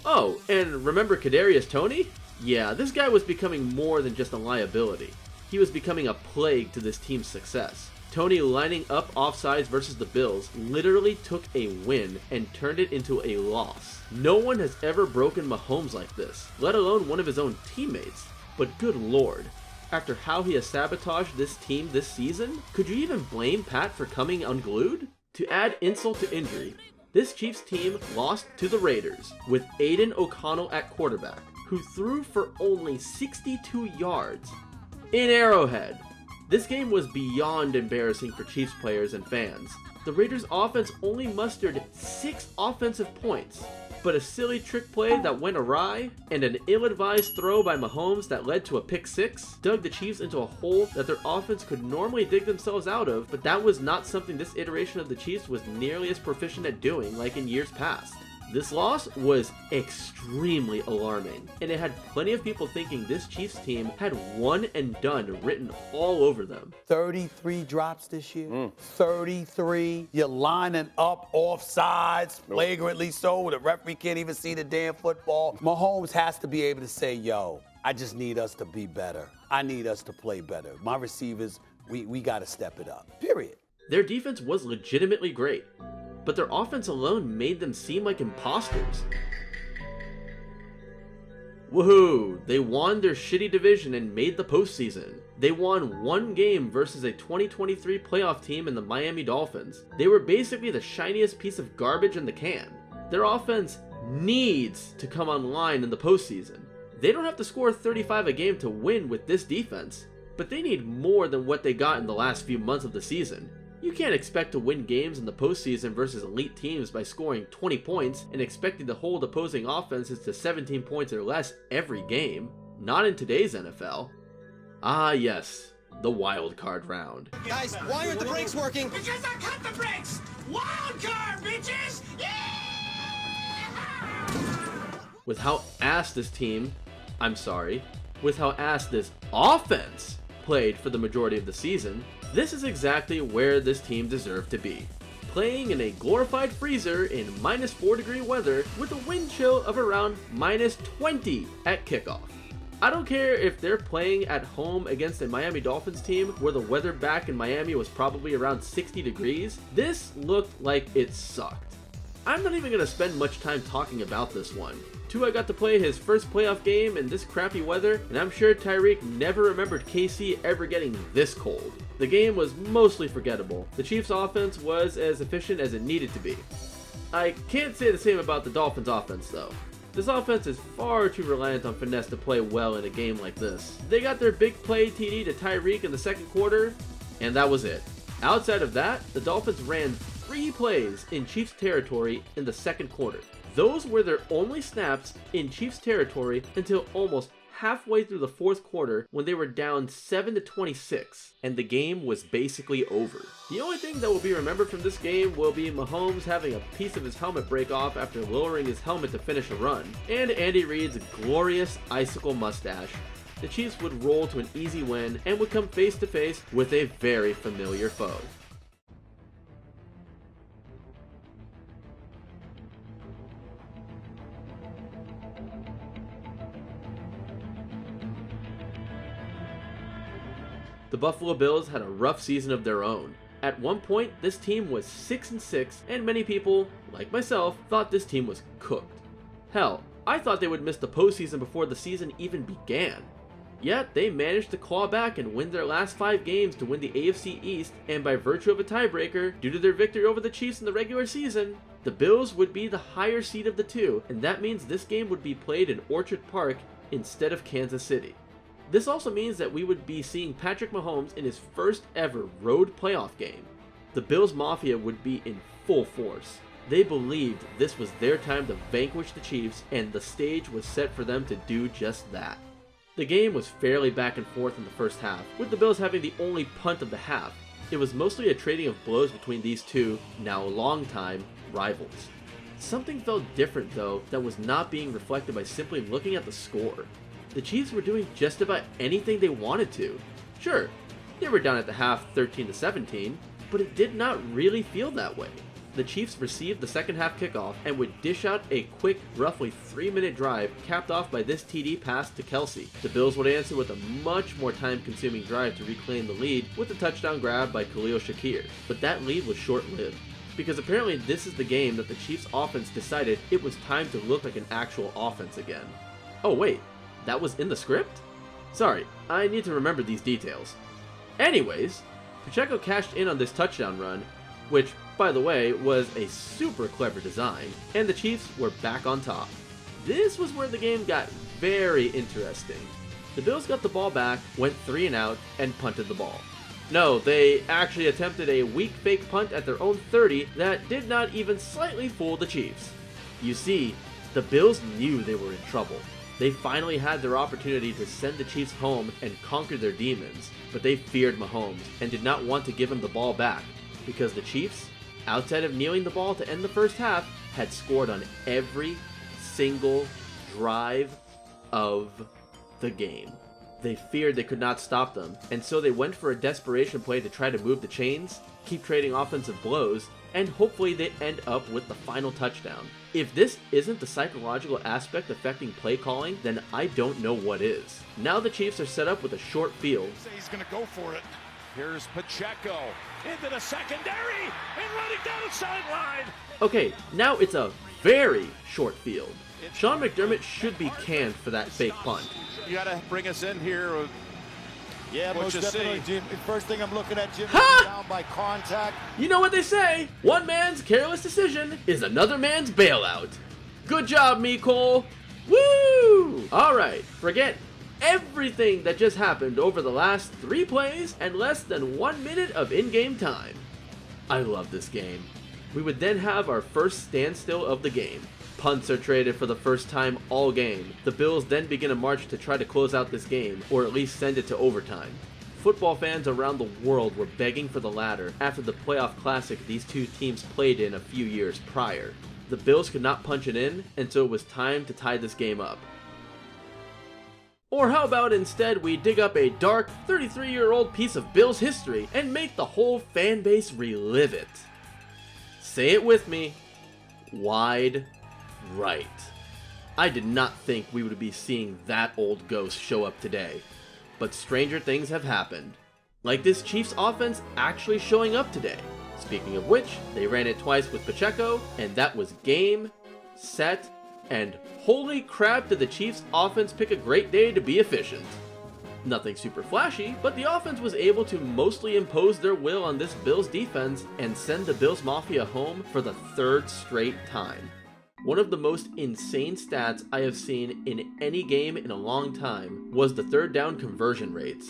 Oh, and remember Kadarius Toney? Yeah, this guy was becoming more than just a liability. He was becoming a plague to this team's success. Toney lining up offsides versus the Bills literally took a win and turned it into a loss. No one has ever broken Mahomes like this, let alone one of his own teammates. But good lord, after how he has sabotaged this team this season, could you even blame Pat for coming unglued? To add insult to injury, this Chiefs team lost to the Raiders with Aiden O'Connell at quarterback, who threw for only 62 yards in Arrowhead. This game was beyond embarrassing for Chiefs players and fans. The Raiders offense only mustered 6 offensive points, but a silly trick play that went awry and an ill-advised throw by Mahomes that led to a pick 6 dug the Chiefs into a hole that their offense could normally dig themselves out of, but that was not something this iteration of the Chiefs was nearly as proficient at doing like in years past. This loss was extremely alarming, and it had plenty of people thinking this Chiefs team had one and done written all over them.
33 drops this year. 33. You're lining up offsides, flagrantly so. The referee can't even see the damn football. Mahomes has to be able to say, yo, I just need us to be better. I need us to play better. My receivers, we got to step it up, period.
Their defense was legitimately great, but their offense alone made them seem like imposters. Woohoo! They won their shitty division and made the postseason. They won 1 game versus a 2023 playoff team in the Miami Dolphins. They were basically the shiniest piece of garbage in the can. Their offense needs to come online in the postseason. They don't have to score 35 a game to win with this defense, but they need more than what they got in the last few months of the season. You can't expect to win games in the postseason versus elite teams by scoring 20 points and expecting to hold opposing offenses to 17 points or less every game. Not in today's NFL. Ah yes, the wild card round.
Guys, why aren't the brakes working?
Because I cut the brakes! Wild card, bitches! Yeah!
With how ass this offense played for the majority of the season, this is exactly where this team deserved to be. Playing in a glorified freezer in -4-degree weather with a wind chill of around -20 at kickoff. I don't care if they're playing at home against a Miami Dolphins team where the weather back in Miami was probably around 60 degrees, this looked like it sucked. I'm not even going to spend much time talking about this one. Tua got to play his first playoff game in this crappy weather, and I'm sure Tyreek never remembered KC ever getting this cold. The game was mostly forgettable. The Chiefs' offense was as efficient as it needed to be. I can't say the same about the Dolphins' offense though. This offense is far too reliant on finesse to play well in a game like this. They got their big play TD to Tyreek in the second quarter, and that was it. Outside of that, the Dolphins ran 3 plays in Chiefs territory in the second quarter. Those were their only snaps in Chiefs territory until almost halfway through the fourth quarter when they were down 7-26, and the game was basically over. The only thing that will be remembered from this game will be Mahomes having a piece of his helmet break off after lowering his helmet to finish a run, and Andy Reid's glorious icicle mustache. The Chiefs would roll to an easy win and would come face to face with a very familiar foe. The Buffalo Bills had a rough season of their own. At one point, this team was 6-6, and many people, like myself, thought this team was cooked. Hell, I thought they would miss the postseason before the season even began. Yet, they managed to claw back and win their last 5 games to win the AFC East, and by virtue of a tiebreaker, due to their victory over the Chiefs in the regular season, the Bills would be the higher seed of the two, and that means this game would be played in Orchard Park instead of Kansas City. This also means that we would be seeing Patrick Mahomes in his first ever road playoff game. The Bills Mafia would be in full force. They believed this was their time to vanquish the Chiefs, and the stage was set for them to do just that. The game was fairly back and forth in the first half, with the Bills having the only punt of the half. It was mostly a trading of blows between these two, now longtime, rivals. Something felt different though that was not being reflected by simply looking at the score. The Chiefs were doing just about anything they wanted to. Sure, they were down at the half 13-17, but it did not really feel that way. The Chiefs received the second half kickoff and would dish out a quick, roughly 3-minute drive capped off by this TD pass to Kelsey. The Bills would answer with a much more time-consuming drive to reclaim the lead with a touchdown grab by Khalil Shakir. But that lead was short-lived, because apparently this is the game that the Chiefs offense decided it was time to look like an actual offense again. Oh wait, that was in the script? Sorry, I need to remember these details. Anyways, Pacheco cashed in on this touchdown run, which, by the way, was a super clever design, and the Chiefs were back on top. This was where the game got very interesting. The Bills got the ball back, went 3 and out, and punted the ball. No, they actually attempted a weak fake punt at their own 30 that did not even slightly fool the Chiefs. You see, the Bills knew they were in trouble. They finally had their opportunity to send the Chiefs home and conquer their demons, but they feared Mahomes and did not want to give him the ball back, because the Chiefs, outside of kneeling the ball to end the first half, had scored on every single drive of the game. They feared they could not stop them, and so they went for a desperation play to try to move the chains, keep trading offensive blows, and hopefully they end up with the final touchdown. If this isn't the psychological aspect affecting play calling, then I don't know what is. Now the Chiefs are set up with a short field.
He's going to go for it. Here's Pacheco into the secondary and running down the sideline.
Okay, now it's a very short field. Sean McDermott should be canned for that fake punt.
You got to bring us in here.
Yeah,
what
most
you
definitely,
see.
Jim. First thing I'm looking at, Jim, is down by contact.
You know what they say, one man's careless decision is another man's bailout. Good job, me, Cole. Woo! Alright, forget everything that just happened over the last 3 plays and less than 1 minute of in-game time. I love this game. We would then have our first standstill of the game. Punts are traded for the first time all game. The Bills then begin a march to try to close out this game, or at least send it to overtime. Football fans around the world were begging for the latter after the playoff classic these two teams played in a few years prior. The Bills could not punch it in, and so it was time to tie this game up. Or how about instead we dig up a dark 33-year-old piece of Bills history and make the whole fan base relive it. Say it with me. Wide right. I did not think we would be seeing that old ghost show up today, but stranger things have happened. Like this Chiefs offense actually showing up today. Speaking of which, they ran it twice with Pacheco, and that was game, set, and holy crap did the Chiefs offense pick a great day to be efficient. Nothing super flashy, but the offense was able to mostly impose their will on this Bills defense and send the Bills Mafia home for the 3rd straight time. One of the most insane stats I have seen in any game in a long time was the 3rd down conversion rates.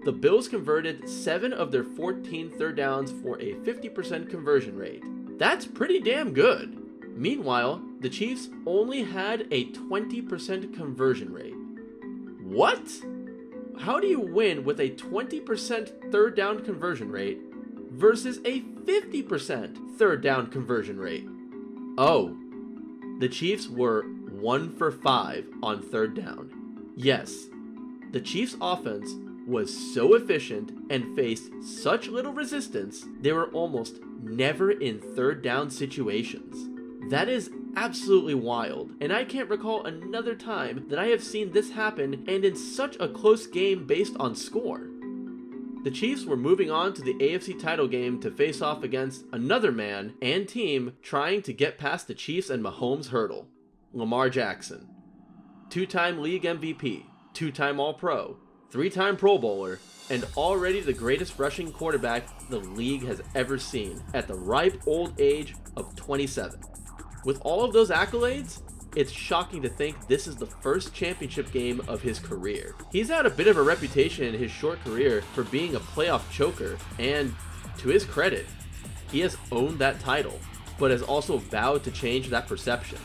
The Bills converted 7 of their 14 third downs for a 50% conversion rate. That's pretty damn good. Meanwhile, the Chiefs only had a 20% conversion rate. What? How do you win with a 20% third down conversion rate versus a 50% third down conversion rate? Oh, the Chiefs were 1 for 5 on third down. Yes, the Chiefs' offense was so efficient and faced such little resistance, they were almost never in third down situations. That is absolutely wild, and I can't recall another time that I have seen this happen and in such a close game based on score. The Chiefs were moving on to the AFC title game to face off against another man and team trying to get past the Chiefs and Mahomes' hurdle. Lamar Jackson. 2-time league MVP, 2-time All-Pro, 3-time Pro Bowler, and already the greatest rushing quarterback the league has ever seen at the ripe old age of 27. With all of those accolades, it's shocking to think this is the first championship game of his career. He's had a bit of a reputation in his short career for being a playoff choker, and to his credit, he has owned that title, but has also vowed to change that perception.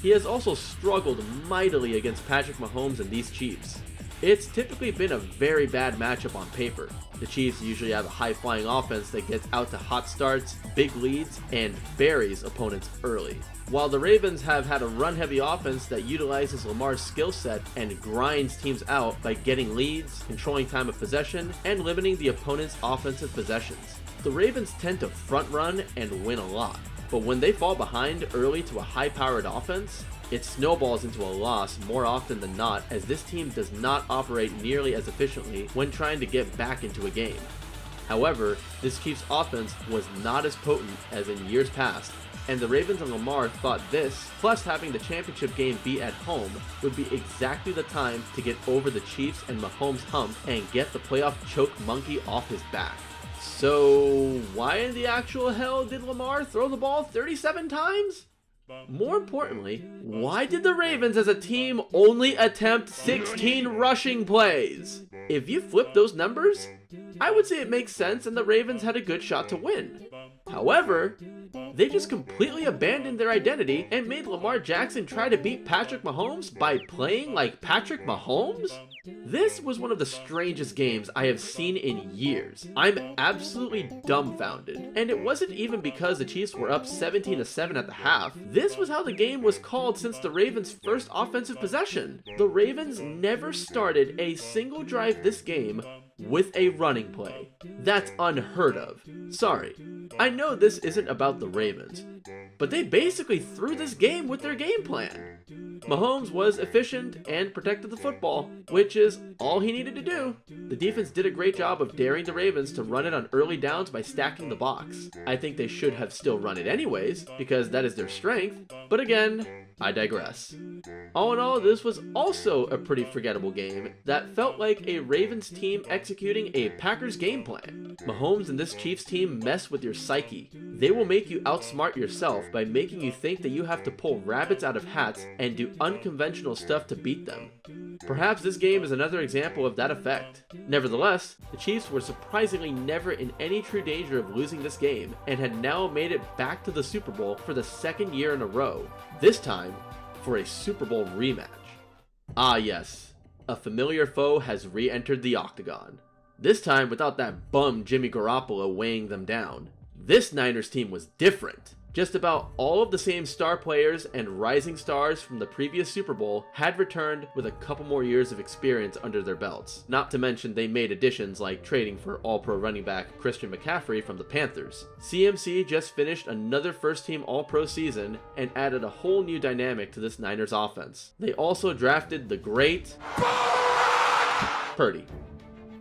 He has also struggled mightily against Patrick Mahomes and these Chiefs. It's typically been a very bad matchup on paper. The Chiefs usually have a high-flying offense that gets out to hot starts, big leads, and buries opponents early. While the Ravens have had a run-heavy offense that utilizes Lamar's skill set and grinds teams out by getting leads, controlling time of possession, and limiting the opponent's offensive possessions. The Ravens tend to front-run and win a lot, but when they fall behind early to a high-powered offense, it snowballs into a loss more often than not, as this team does not operate nearly as efficiently when trying to get back into a game. However, this Chiefs offense was not as potent as in years past, and the Ravens and Lamar thought this, plus having the championship game be at home, would be exactly the time to get over the Chiefs and Mahomes hump and get the playoff choke monkey off his back. So why in the actual hell did Lamar throw the ball 37 times? More importantly, why did the Ravens as a team only attempt 16 rushing plays? If you flip those numbers, I would say it makes sense and the Ravens had a good shot to win. However, they just completely abandoned their identity and made Lamar Jackson try to beat Patrick Mahomes by playing like Patrick Mahomes? This was one of the strangest games I have seen in years. I'm absolutely dumbfounded. And it wasn't even because the Chiefs were up 17-7 at the half. This was how the game was called since the Ravens' first offensive possession. The Ravens never started a single drive this game with a running play. That's unheard of. Sorry, I know this isn't about the Ravens, but they basically threw this game with their game plan. Mahomes was efficient and protected the football, which is all he needed to do. The defense did a great job of daring the Ravens to run it on early downs by stacking the box. I think they should have still run it anyways, because that is their strength, but again, I digress. All in all, this was also a pretty forgettable game that felt like a Ravens team executing a Packers game plan. Mahomes and this Chiefs team mess with your psyche. They will make you outsmart yourself by making you think that you have to pull rabbits out of hats and do unconventional stuff to beat them. Perhaps this game is another example of that effect. Nevertheless, the Chiefs were surprisingly never in any true danger of losing this game and had now made it back to the Super Bowl for the second year in a row, this time for a Super Bowl rematch. Ah yes, a familiar foe has re-entered the octagon. This time without that bum Jimmy Garoppolo weighing them down. This Niners team was different. Just about all of the same star players and rising stars from the previous Super Bowl had returned with a couple more years of experience under their belts. Not to mention they made additions like trading for All-Pro running back Christian McCaffrey from the Panthers. CMC just finished another first-team All-Pro season and added a whole new dynamic to this Niners offense. They also drafted the great Purdy.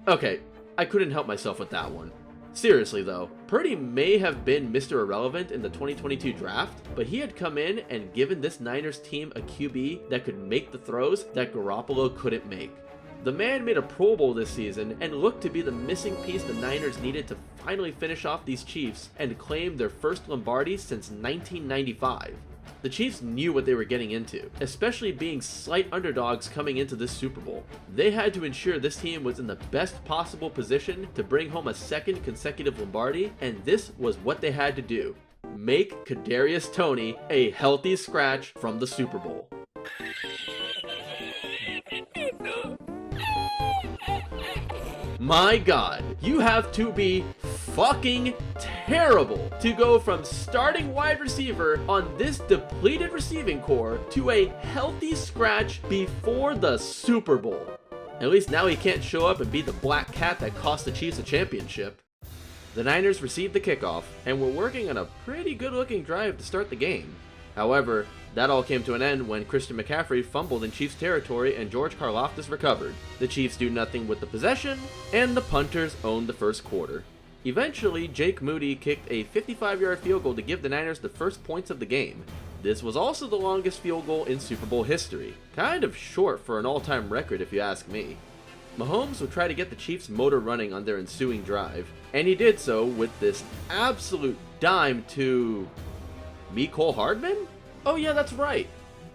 Okay, I couldn't help myself with that one. Seriously though, Purdy may have been Mr. Irrelevant in the 2022 draft, but he had come in and given this Niners team a QB that could make the throws that Garoppolo couldn't make. The man made a Pro Bowl this season and looked to be the missing piece the Niners needed to finally finish off these Chiefs and claim their first Lombardi since 1995. The Chiefs knew what they were getting into, especially being slight underdogs coming into this Super Bowl. They had to ensure this team was in the best possible position to bring home a second consecutive Lombardi, and this was what they had to do. Make Kadarius Toney a healthy scratch from the Super Bowl. my God, you have to be fucking terrible to go from starting wide receiver on this depleted receiving core to a healthy scratch before the Super Bowl. At least now he can't show up and be the black cat that cost the Chiefs a championship. The Niners received the kickoff and were working on a pretty good looking drive to start the game. However, that all came to an end when Christian McCaffrey fumbled in Chiefs territory and George Karlaftis recovered. The Chiefs do nothing with the possession, and the punters owned the first quarter. Eventually, Jake Moody kicked a 55-yard field goal to give the Niners the first points of the game. This was also the longest field goal in Super Bowl history. Kind of short for an all-time record if you ask me. Mahomes would try to get the Chiefs' motor running on their ensuing drive, and he did so with this absolute dime to Mecole Hardman? Oh yeah, that's right.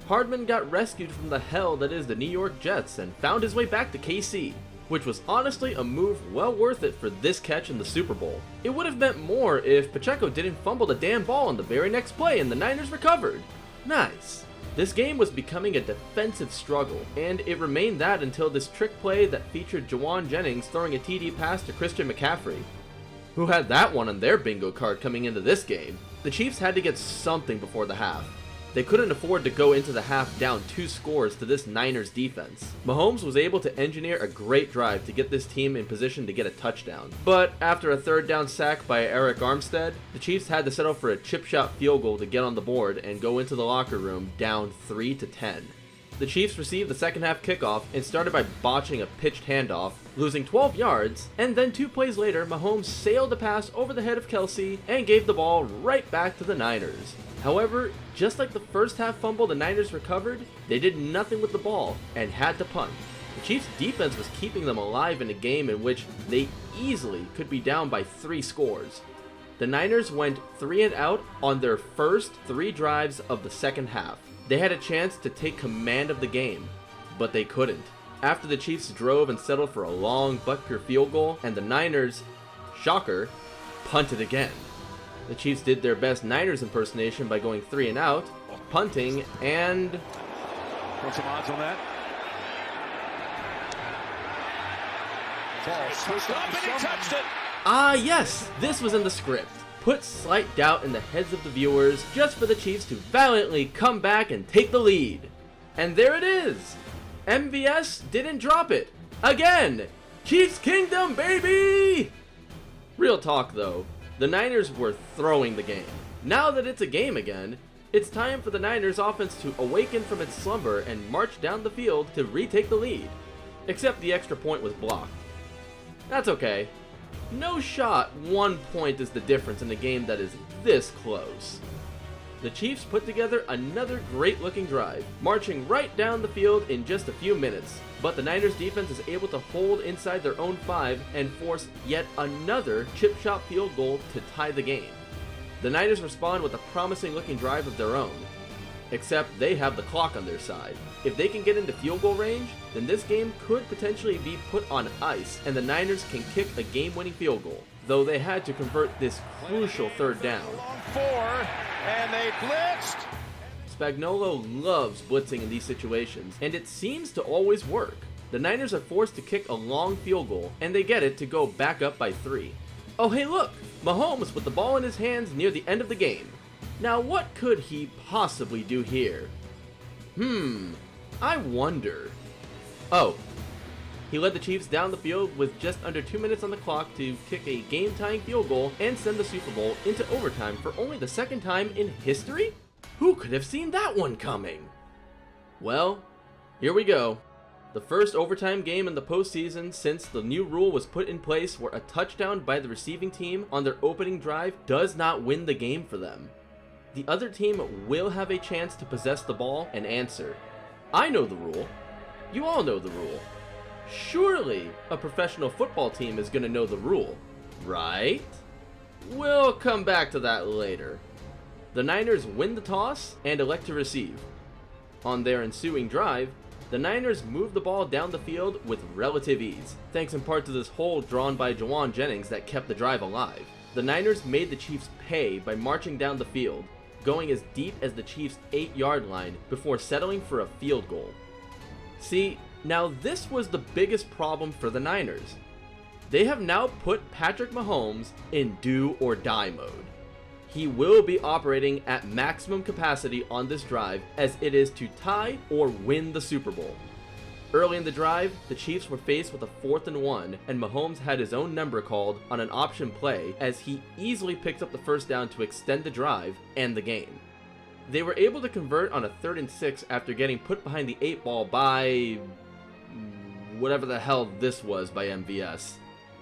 Hardman got rescued from the hell that is the New York Jets and found his way back to KC, which was honestly a move well worth it for this catch in the Super Bowl. It would have meant more if Pacheco didn't fumble the damn ball on the very next play and the Niners recovered. Nice. This game was becoming a defensive struggle, and it remained that until this trick play that featured Jauan Jennings throwing a TD pass to Christian McCaffrey. Who had that one on their bingo card coming into this game? The Chiefs had to get something before the half. They couldn't afford to go into the half down 2 scores to this Niners defense. Mahomes was able to engineer a great drive to get this team in position to get a touchdown. But after a 3rd down sack by Eric Armstead, the Chiefs had to settle for a chip shot field goal to get on the board and go into the locker room down 3-10. The Chiefs received the second half kickoff and started by botching a pitched handoff, losing 12 yards, and then 2 plays later, Mahomes sailed a pass over the head of Kelsey and gave the ball right back to the Niners. However, just like the first half fumble the Niners recovered, they did nothing with the ball and had to punt. The Chiefs' defense was keeping them alive in a game in which they easily could be down by 3 scores. The Niners went 3 and out on their first 3 drives of the second half. They had a chance to take command of the game, but they couldn't. After the Chiefs drove and settled for a long butt-pure field goal, and the Niners, shocker, punted again. The Chiefs did their best Niners impersonation by going 3 and out, punting, and
Put some odds on that. Ball switched up and he touched it.
Ah yes, this was in the script. Put slight doubt in the heads of the viewers just for the Chiefs to valiantly come back and take the lead. And there it is. MVS didn't drop it. Again! Chiefs Kingdom, baby! Real talk though, the Niners were throwing the game. Now that it's a game again, it's time for the Niners offense to awaken from its slumber and march down the field to retake the lead. Except the extra point was blocked. That's okay. No shot 1 point is the difference in a game that is this close. The Chiefs put together another great looking drive, marching right down the field in just a few minutes. But the Niners defense is able to hold inside their own 5 and force yet another chip shot field goal to tie the game. The Niners respond with a promising looking drive of their own. Except they have the clock on their side. If they can get into field goal range, then this game could potentially be put on ice and the Niners can kick a game-winning field goal, though they had to convert this crucial 3rd down.
4, and they blitzed.
Spagnuolo loves blitzing in these situations, and it seems to always work. The Niners are forced to kick a long field goal, and they get it to go back up by 3. Oh hey look, Mahomes with the ball in his hands near the end of the game. Now what could he possibly do here? I wonder. Oh, he led the Chiefs down the field with just under 2 minutes on the clock to kick a game-tying field goal and send the Super Bowl into overtime for only the 2nd time in history? Who could have seen that one coming? Well, here we go. The first overtime game in the postseason since the new rule was put in place where a touchdown by the receiving team on their opening drive does not win the game for them. The other team will have a chance to possess the ball and answer. I know the rule. You all know the rule. Surely a professional football team is going to know the rule, right? We'll come back to that later. The Niners win the toss and elect to receive. On their ensuing drive, the Niners move the ball down the field with relative ease, thanks in part to this hold drawn by Jauan Jennings that kept the drive alive. The Niners made the Chiefs pay by marching down the field, going as deep as the Chiefs' 8-yard line before settling for a field goal. See, now this was the biggest problem for the Niners. They have now put Patrick Mahomes in do or die mode. He will be operating at maximum capacity on this drive, as it is to tie or win the Super Bowl. Early in the drive, the Chiefs were faced with a 4th and 1, and Mahomes had his own number called on an option play as he easily picked up the first down to extend the drive and the game. They were able to convert on a 3rd and 6 after getting put behind the 8 ball by whatever the hell this was by MVS.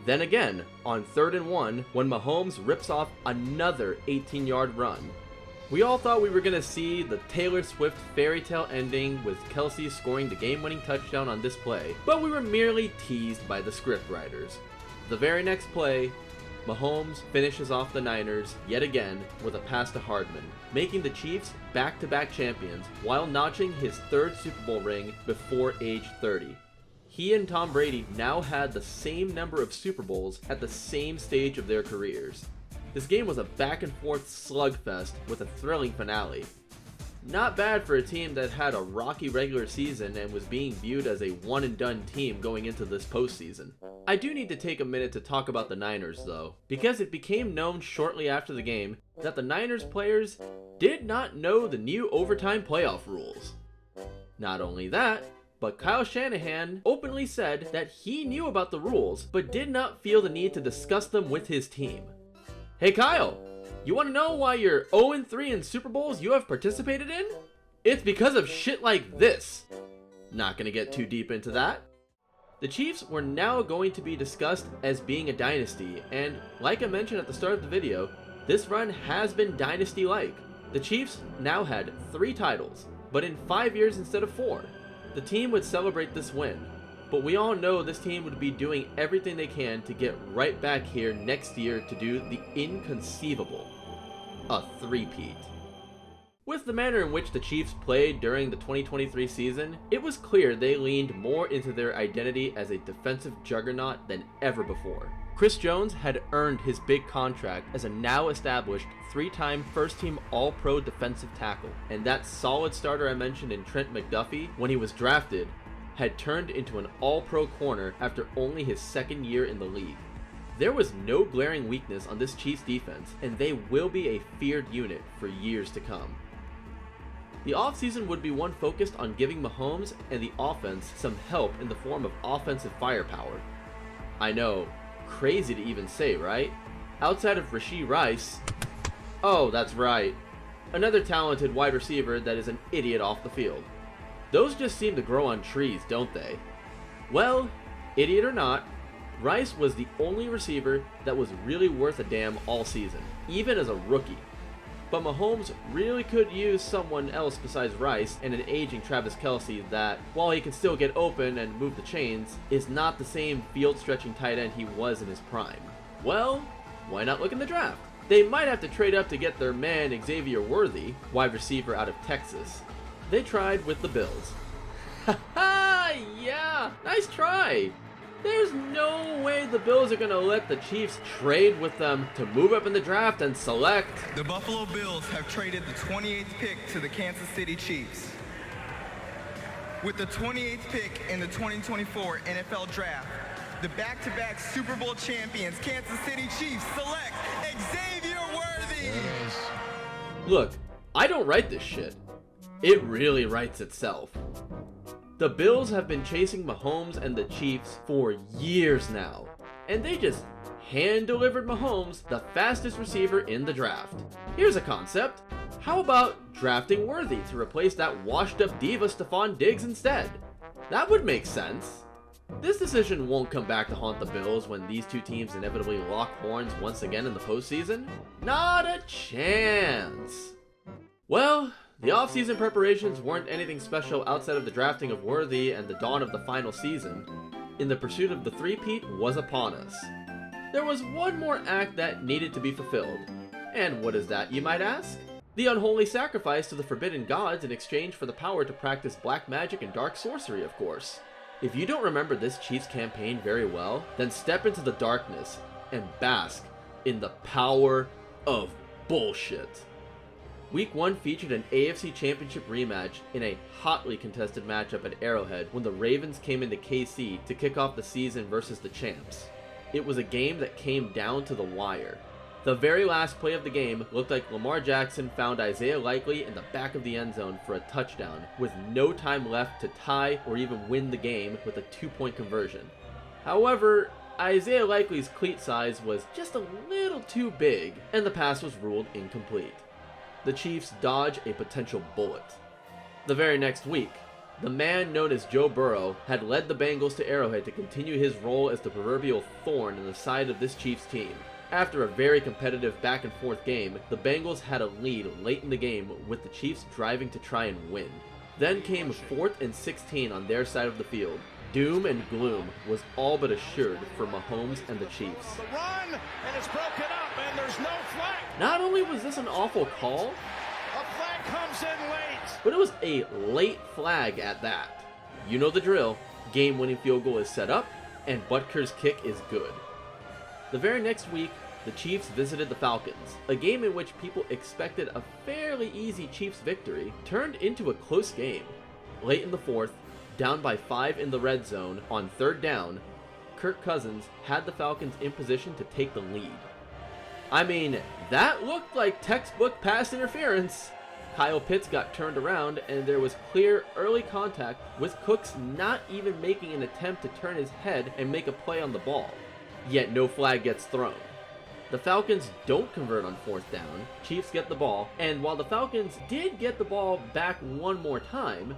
Then again, on 3rd and 1, when Mahomes rips off another 18-yard run. We all thought we were going to see the Taylor Swift fairy tale ending with Kelsey scoring the game-winning touchdown on this play, but we were merely teased by the scriptwriters. The very next play, Mahomes finishes off the Niners yet again with a pass to Hardman, making the Chiefs back-to-back champions while notching his 3rd Super Bowl ring before age 30. He and Tom Brady now had the same number of Super Bowls at the same stage of their careers. This game was a back-and-forth slugfest with a thrilling finale. Not bad for a team that had a rocky regular season and was being viewed as a one-and-done team going into this postseason. I do need to take a minute to talk about the Niners though, because it became known shortly after the game that the Niners players did not know the new overtime playoff rules. Not only that, but Kyle Shanahan openly said that he knew about the rules but did not feel the need to discuss them with his team. Hey Kyle, you want to know why you're 0-3 in Super Bowls you have participated in? It's because of shit like this. Not gonna get too deep into that. The Chiefs were now going to be discussed as being a dynasty, and like I mentioned at the start of the video, this run has been dynasty-like. The Chiefs now had 3 titles, but in 5 years instead of 4. The team would celebrate this win, but we all know this team would be doing everything they can to get right back here next year to do the inconceivable, a three-peat. With the manner in which the Chiefs played during the 2023 season, it was clear they leaned more into their identity as a defensive juggernaut than ever before. Chris Jones had earned his big contract as a now established 3-time first-team All-Pro defensive tackle, and that solid starter I mentioned in Trent McDuffie when he was drafted had turned into an all-pro corner after only his 2nd year in the league. There was no glaring weakness on this Chiefs defense, and they will be a feared unit for years to come. The offseason would be one focused on giving Mahomes and the offense some help in the form of offensive firepower. I know, crazy to even say, right? Outside of Rashee Rice, oh, that's right, another talented wide receiver that is an idiot off the field. Those just seem to grow on trees, don't they? Well, idiot or not, Rice was the only receiver that was really worth a damn all season, even as a rookie. But Mahomes really could use someone else besides Rice and an aging Travis Kelce that, while he can still get open and move the chains, is not the same field-stretching tight end he was in his prime. Well, why not look in the draft? They might have to trade up to get their man Xavier Worthy, wide receiver out of Texas. They tried with the Bills. Haha, yeah, nice try. There's no way the Bills are going to let the Chiefs trade with them to move up in the draft and select.
The Buffalo Bills have traded the 28th pick to the Kansas City Chiefs. With the 28th pick in the 2024 NFL Draft, the back-to-back Super Bowl champions Kansas City Chiefs select Xavier Worthy.
Look, I don't write this shit. It really writes itself. The Bills have been chasing Mahomes and the Chiefs for years now, and they just hand-delivered Mahomes the fastest receiver in the draft. Here's a concept. How about drafting Worthy to replace that washed-up diva Stephon Diggs instead? That would make sense. This decision won't come back to haunt the Bills when these two teams inevitably lock horns once again in the postseason. Not a chance. Well, the offseason preparations weren't anything special outside of the drafting of Worthy and the dawn of the final season. In the pursuit of the three-peat was upon us. There was one more act that needed to be fulfilled. And what is that, you might ask? The unholy sacrifice to the forbidden gods in exchange for the power to practice black magic and dark sorcery, of course. If you don't remember this Chiefs campaign very well, then step into the darkness and bask in the power of bullshit. Week 1 featured an AFC Championship rematch in a hotly contested matchup at Arrowhead when the Ravens came into KC to kick off the season versus the champs. it was a game that came down to the wire. The very last play of the game looked like Lamar Jackson found Isaiah Likely in the back of the end zone for a touchdown, with no time left to tie or even win the game with a 2-point conversion. However, Isaiah Likely's cleat size was just a little too big, and the pass was ruled incomplete. The Chiefs dodge a potential bullet. The very next week, the man known as Joe Burrow had led the Bengals to Arrowhead to continue his role as the proverbial thorn in the side of this Chiefs team. After a very competitive back-and-forth game, the Bengals had a lead late in the game with the Chiefs driving to try and win. Then came 4th and 16 on their side of the field. Doom and gloom was all but assured for Mahomes and the Chiefs.
The run, and it's broken up, and there's no flag.
Not only was this an awful call,
A flag comes in late.
but it was a late flag at that. You know the drill. Game-winning field goal is set up, and Butker's kick is good. The very next week, the Chiefs visited the Falcons. A game in which people expected a fairly easy Chiefs victory turned into a close game. Late in the fourth, down by 5 in the red zone on 3rd down, Kirk Cousins had the Falcons in position to take the lead. I mean, that looked like textbook pass interference. Kyle Pitts got turned around, and there was clear early contact, with Cooks not even making an attempt to turn his head and make a play on the ball. Yet no flag gets thrown. The Falcons don't convert on 4th down, Chiefs get the ball, and while the Falcons did get the ball back one more time,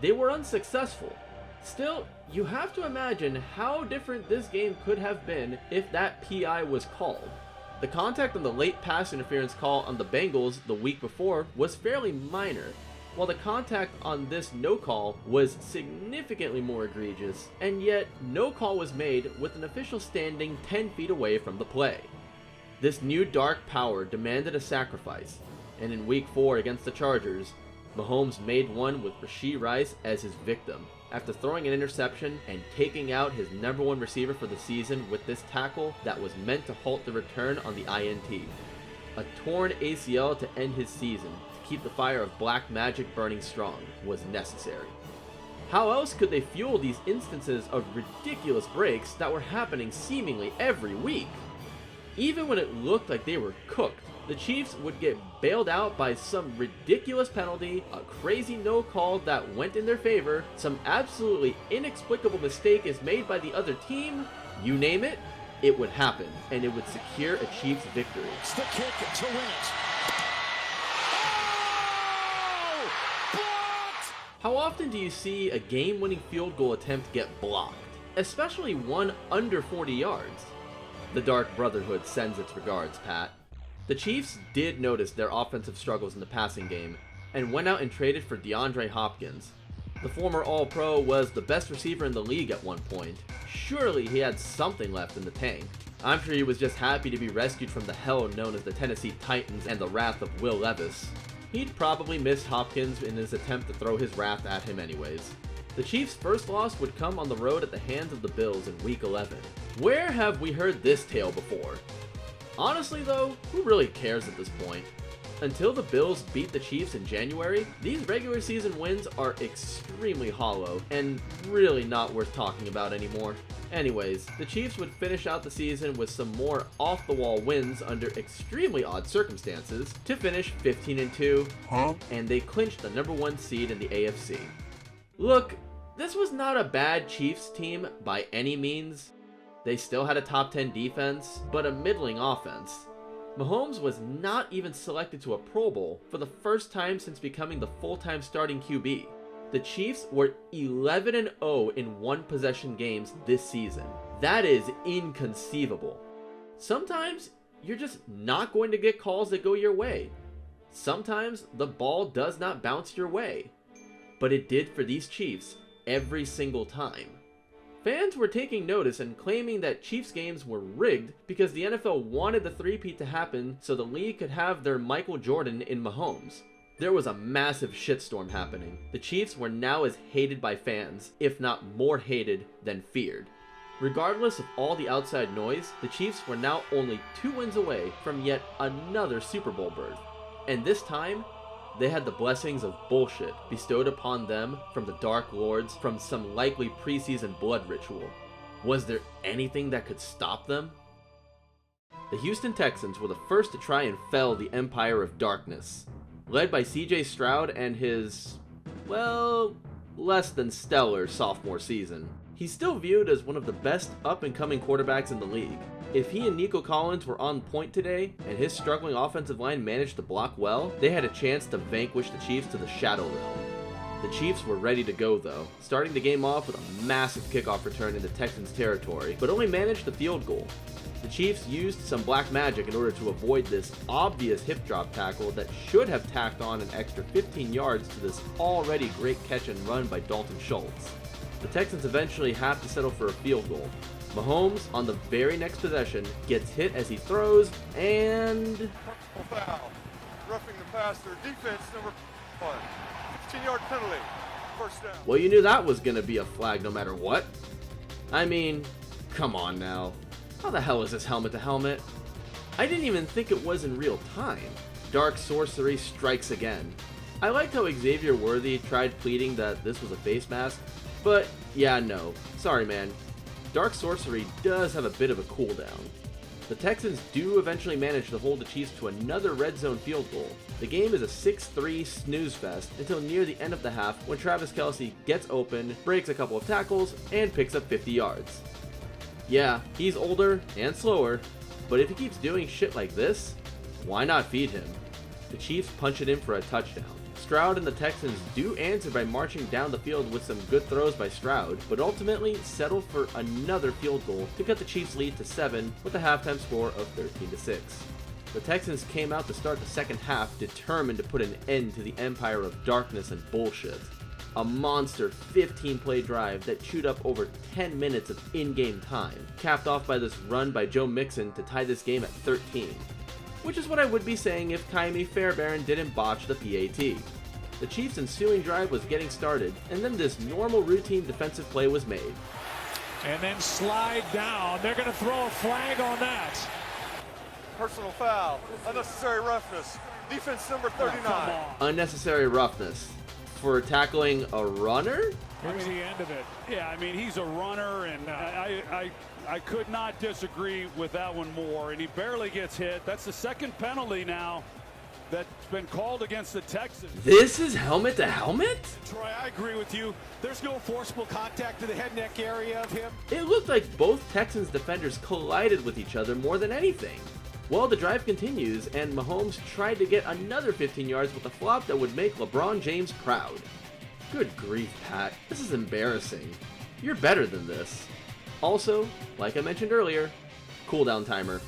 they were unsuccessful. Still, you have to imagine how different this game could have been if that PI was called. The contact on the late pass interference call on the Bengals the week before was fairly minor, while the contact on this no call was significantly more egregious, and yet no call was made with an official standing 10 feet away from the play. This new dark power demanded a sacrifice, and in week 4 against the Chargers, Mahomes made one with Rashee Rice as his victim, after throwing an interception and taking out his #1 receiver for the season with this tackle that was meant to halt the return on the INT. A torn ACL to end his season, to keep the fire of black magic burning strong, was necessary. How else could they fuel these instances of ridiculous breaks that were happening seemingly every week? Even when it looked like they were cooked, the Chiefs would get bailed out by some ridiculous penalty, a crazy no call that went in their favor, some absolutely inexplicable mistake is made by the other team. You name it, it would happen, and it would secure a Chiefs victory.
It's the kick to win it.
How often do you see a game-winning field goal attempt get blocked, especially one under 40 yards? The Dark Brotherhood sends its regards, Pat. The Chiefs did notice their offensive struggles in the passing game, and went out and traded for DeAndre Hopkins. The former All-Pro was the best receiver in the league at one point. Surely he had something left in the tank. I'm sure he was just happy to be rescued from the hell known as the Tennessee Titans and the wrath of Will Levis. He'd probably miss Hopkins in his attempt to throw his wrath at him anyways. The Chiefs' first loss would come on the road at the hands of the Bills in Week 11. Where have we heard this tale before? Honestly though, who really cares at this point? Until the Bills beat the Chiefs in January, these regular season wins are extremely hollow and really not worth talking about anymore. Anyways, the Chiefs would finish out the season with some more off-the-wall wins under extremely odd circumstances to finish 15-2, and they clinched the #1 seed in the AFC. Look, this was not a bad Chiefs team by any means. They still had a top 10 defense, but a middling offense. Mahomes was not even selected to a Pro Bowl for the first time since becoming the full-time starting QB. The Chiefs were 11-0 in one-possession games this season. That is inconceivable. Sometimes you're just not going to get calls that go your way. Sometimes the ball does not bounce your way. But it did for these Chiefs every single time. Fans were taking notice and claiming that Chiefs games were rigged because the NFL wanted the three-peat to happen so the league could have their Michael Jordan in Mahomes. There was a massive shitstorm happening. The Chiefs were now as hated by fans, if not more hated than feared. Regardless of all the outside noise, the Chiefs were now only 2 wins away from yet another Super Bowl berth. And this time, they had the blessings of bullshit bestowed upon them from the Dark Lords from some likely preseason blood ritual. Was there anything that could stop them? The Houston Texans were the first to try and fell the Empire of Darkness, led by CJ Stroud and his, well, less than stellar sophomore season. He's still viewed as one of the best up-and-coming quarterbacks in the league. If he and Nico Collins were on point today, and his struggling offensive line managed to block well, they had a chance to vanquish the Chiefs to the Shadow Realm. The Chiefs were ready to go though, starting the game off with a massive kickoff return into Texans territory, but only managed the field goal. The Chiefs used some black magic in order to avoid this obvious hip drop tackle that should have tacked on an extra 15 yards to this already great catch and run by Dalton Schultz. The Texans eventually have to settle for a field goal. Mahomes, on the very next possession, gets hit as he throws, and...
Foul. Roughing the passer. Defense number 1. 15-yard penalty. First down.
Well, you knew that was going to be a flag no matter what. I mean, come on now. How the hell is this helmet to helmet? I didn't even think it was in real time. Dark sorcery strikes again. I liked how Xavier Worthy tried pleading that this was a face mask, but yeah, no. Sorry, man. Dark sorcery does have a bit of a cooldown. The Texans do eventually manage to hold the Chiefs to another red zone field goal. The game is a 6-3 snooze fest until near the end of the half when Travis Kelce gets open, breaks a couple of tackles, and picks up 50 yards. Yeah, he's older and slower, but if he keeps doing shit like this, why not feed him? The Chiefs punch it in for a touchdown. Stroud and the Texans do answer by marching down the field with some good throws by Stroud, but ultimately settle for another field goal to cut the Chiefs' lead to 7 with a halftime score of 13-6. The Texans came out to start the second half determined to put an end to the empire of darkness and bullshit. A monster 15-play drive that chewed up over 10 minutes of in-game time, capped off by this run by Joe Mixon to tie this game at 13. Which is what I would be saying if Kaimi Fairbairn didn't botch the PAT. The Chiefs' ensuing drive was getting started, and then this normal routine defensive play was made.
And then slide down. They're going to throw a flag on that.
Personal foul. Unnecessary roughness. Defense number 39.
Unnecessary roughness. For tackling a runner?
Here's the end of it. Yeah, I mean, he's a runner, and I could not disagree with that one more. And he barely gets hit. That's the second penalty now that's been called against the Texans.
This is helmet to helmet?
Troy, I agree with you. There's no forcible contact to the head neck area of him.
It looked like both Texans defenders collided with each other more than anything. Well, the drive continues, and Mahomes tried to get another 15 yards with a flop that would make LeBron James proud. Good grief, Pat. This is embarrassing. You're better than this. Also, like I mentioned earlier, cooldown timer.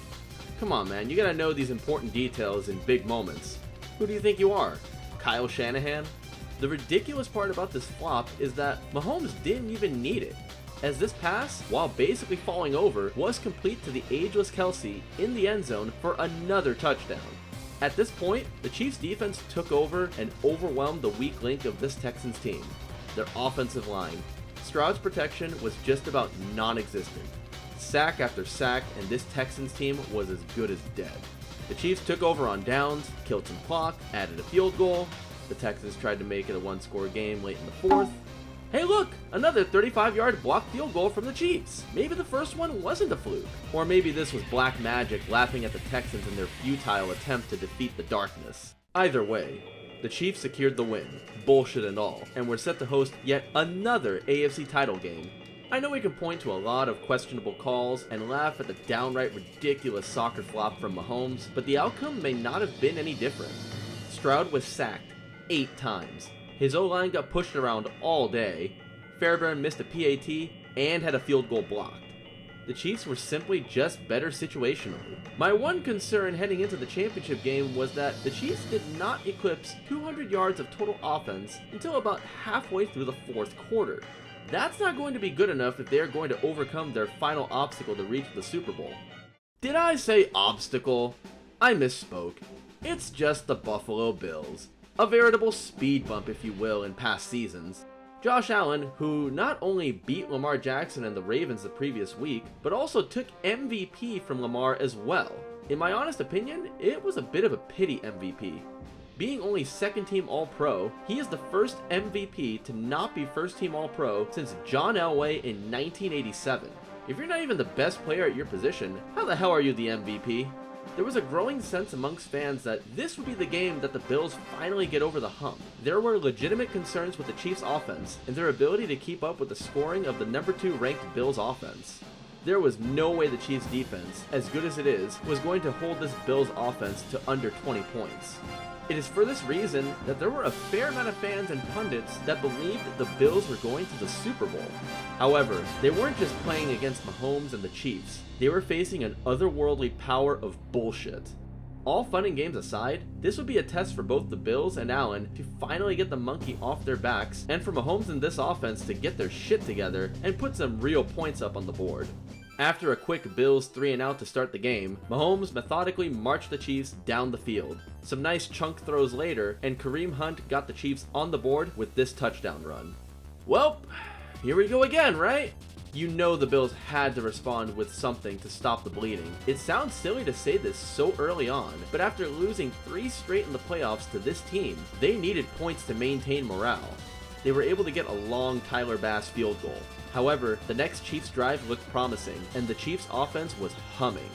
Come on, man, you gotta know these important details in big moments. Who do you think you are? Kyle Shanahan? The ridiculous part about this flop is that Mahomes didn't even need it, as this pass, while basically falling over, was complete to the ageless Kelce in the end zone for another touchdown. At this point, the Chiefs defense took over and overwhelmed the weak link of this Texans team, their offensive line. Stroud's protection was just about non-existent. Sack after sack, and this Texans team was as good as dead. The Chiefs took over on downs, killed some clock, added a field goal. The Texans tried to make it a one-score game late in the fourth. Hey look, another 35-yard blocked field goal from the Chiefs. Maybe the first one wasn't a fluke. Or maybe this was black magic laughing at the Texans in their futile attempt to defeat the darkness. Either way, the Chiefs secured the win, bullshit and all, and were set to host yet another AFC title game. I know we can point to a lot of questionable calls and laugh at the downright ridiculous soccer flop from Mahomes, but the outcome may not have been any different. Stroud was sacked 8 times. His O-line got pushed around all day, Fairbairn missed a PAT, and had a field goal blocked. The Chiefs were simply just better situationally. My one concern heading into the championship game was that the Chiefs did not eclipse 200 yards of total offense until about halfway through the fourth quarter. That's not going to be good enough if they are going to overcome their final obstacle to reach the Super Bowl. Did I say obstacle? I misspoke. It's just the Buffalo Bills. A veritable speed bump, if you will, in past seasons. Josh Allen, who not only beat Lamar Jackson and the Ravens the previous week, but also took MVP from Lamar as well. In my honest opinion, it was a bit of a pity MVP. Being only second-team All-Pro, he is the first MVP to not be first-team All-Pro since John Elway in 1987. If you're not even the best player at your position, how the hell are you the MVP? There was a growing sense amongst fans that this would be the game that the Bills finally get over the hump. There were legitimate concerns with the Chiefs' offense and their ability to keep up with the scoring of the number 2 ranked Bills offense. There was no way the Chiefs' defense, as good as it is, was going to hold this Bills offense to under 20 points. It is for this reason that there were a fair amount of fans and pundits that believed the Bills were going to the Super Bowl. However, they weren't just playing against Mahomes and the Chiefs, they were facing an otherworldly power of bullshit. All fun and games aside, this would be a test for both the Bills and Allen to finally get the monkey off their backs, and for Mahomes and this offense to get their shit together and put some real points up on the board. After a quick Bills 3-and-out to start the game, Mahomes methodically marched the Chiefs down the field. Some nice chunk throws later, and Kareem Hunt got the Chiefs on the board with this touchdown run. Well, here we go again, right? You know the Bills had to respond with something to stop the bleeding. It sounds silly to say this so early on, but after losing 3 straight in the playoffs to this team, they needed points to maintain morale. They were able to get a long Tyler Bass field goal. However, the next Chiefs drive looked promising, and the Chiefs offense was humming.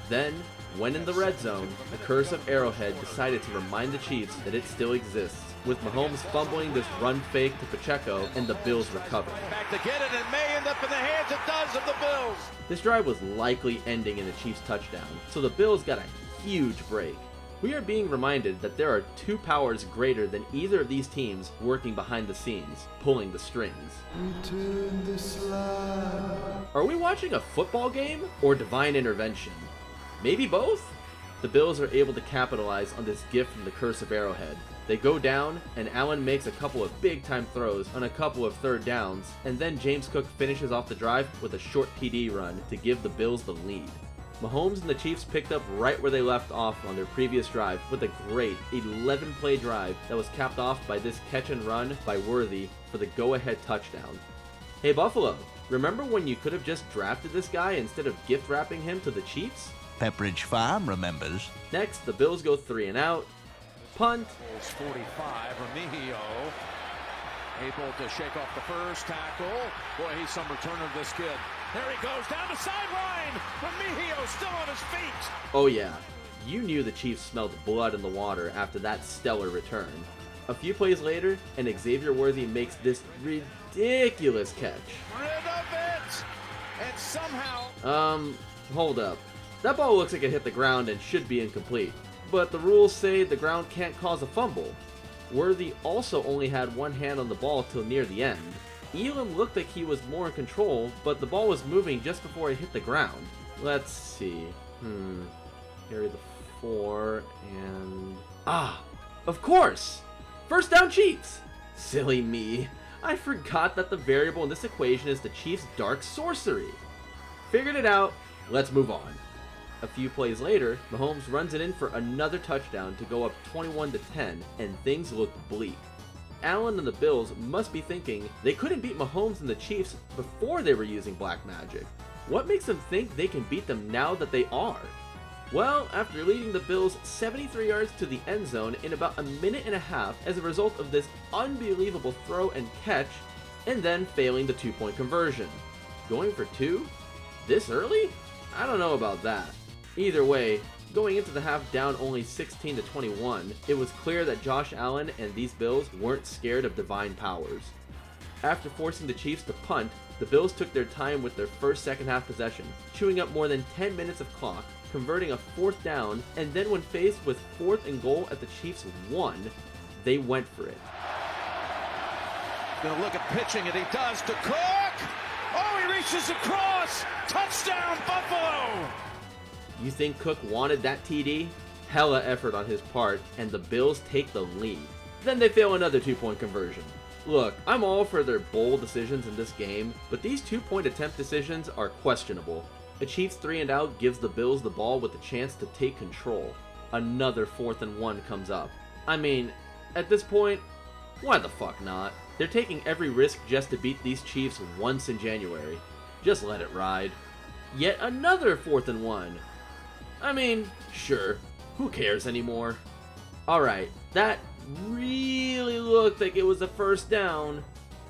Then, when in the red zone, the curse of Arrowhead decided to remind the Chiefs that it still exists, with Mahomes fumbling this run fake to Pacheco and the Bills recover.
Back to get it, and may end up in the hands, it does, of the Bills.
This drive was likely ending in a Chiefs touchdown, so the Bills got a huge break. We are being reminded that there are 2 powers greater than either of these teams working behind the scenes, pulling the strings.
Return the slide.
Are we watching a football game or divine intervention? Maybe both? The Bills are able to capitalize on this gift from the curse of Arrowhead. They go down, and Allen makes a couple of big-time throws on a couple of 3rd downs, and then James Cook finishes off the drive with a short TD run to give the Bills the lead. Mahomes and the Chiefs picked up right where they left off on their previous drive with a great 11-play drive that was capped off by this catch and run by Worthy for the go-ahead touchdown. Hey Buffalo, remember when you could have just drafted this guy instead of gift wrapping him to the Chiefs?
Pepperidge Farm remembers.
Next, the Bills go 3-and-out. Punt.
45, Remigio able to shake off the first tackle. Boy, he's some returner to this kid. There he goes, down the sideline. Remigio still on his feet.
Oh yeah, you knew the Chiefs smelled blood in the water after that stellar return. A few plays later, and Xavier Worthy makes this ridiculous catch.
Rid of it! And somehow...
Hold up. That ball looks like it hit the ground and should be incomplete. But the rules say the ground can't cause a fumble. Worthy also only had one hand on the ball till near the end. Elam looked like he was more in control, but the ball was moving just before it hit the ground. Let's see. Carry the 4 and... of course! First down Chiefs! Silly me. I forgot that the variable in this equation is the Chiefs' dark sorcery. Figured it out. Let's move on. A few plays later, Mahomes runs it in for another touchdown to go up 21-10, and things look bleak. Allen and the Bills must be thinking they couldn't beat Mahomes and the Chiefs before they were using black magic. What makes them think they can beat them now that they are? Well, after leading the Bills 73 yards to the end zone in about a minute and a half as a result of this unbelievable throw and catch, and then failing the 2-point conversion. Going for 2? This early? I don't know about that. Either way, going into the half down only 16-21, it was clear that Josh Allen and these Bills weren't scared of divine powers. After forcing the Chiefs to punt, the Bills took their time with their first second half possession, chewing up more than 10 minutes of clock, converting a 4th down, and then when faced with 4th and goal at the Chiefs' 1, they went for it.
Gonna look at pitching, and he does to Cook! Oh, he reaches across! Touchdown, Buffalo!
You think Cook wanted that TD? Hella effort on his part, and the Bills take the lead. Then they fail another 2-point conversion. Look, I'm all for their bold decisions in this game, but these 2-point attempt decisions are questionable. A Chiefs 3-and-out gives the Bills the ball with a chance to take control. Another 4th and 1 comes up. I mean, at this point, why the fuck not? They're taking every risk just to beat these Chiefs once in January. Just let it ride. Yet another 4th and 1. I mean, sure, who cares anymore? Alright, that really looked like it was a first down.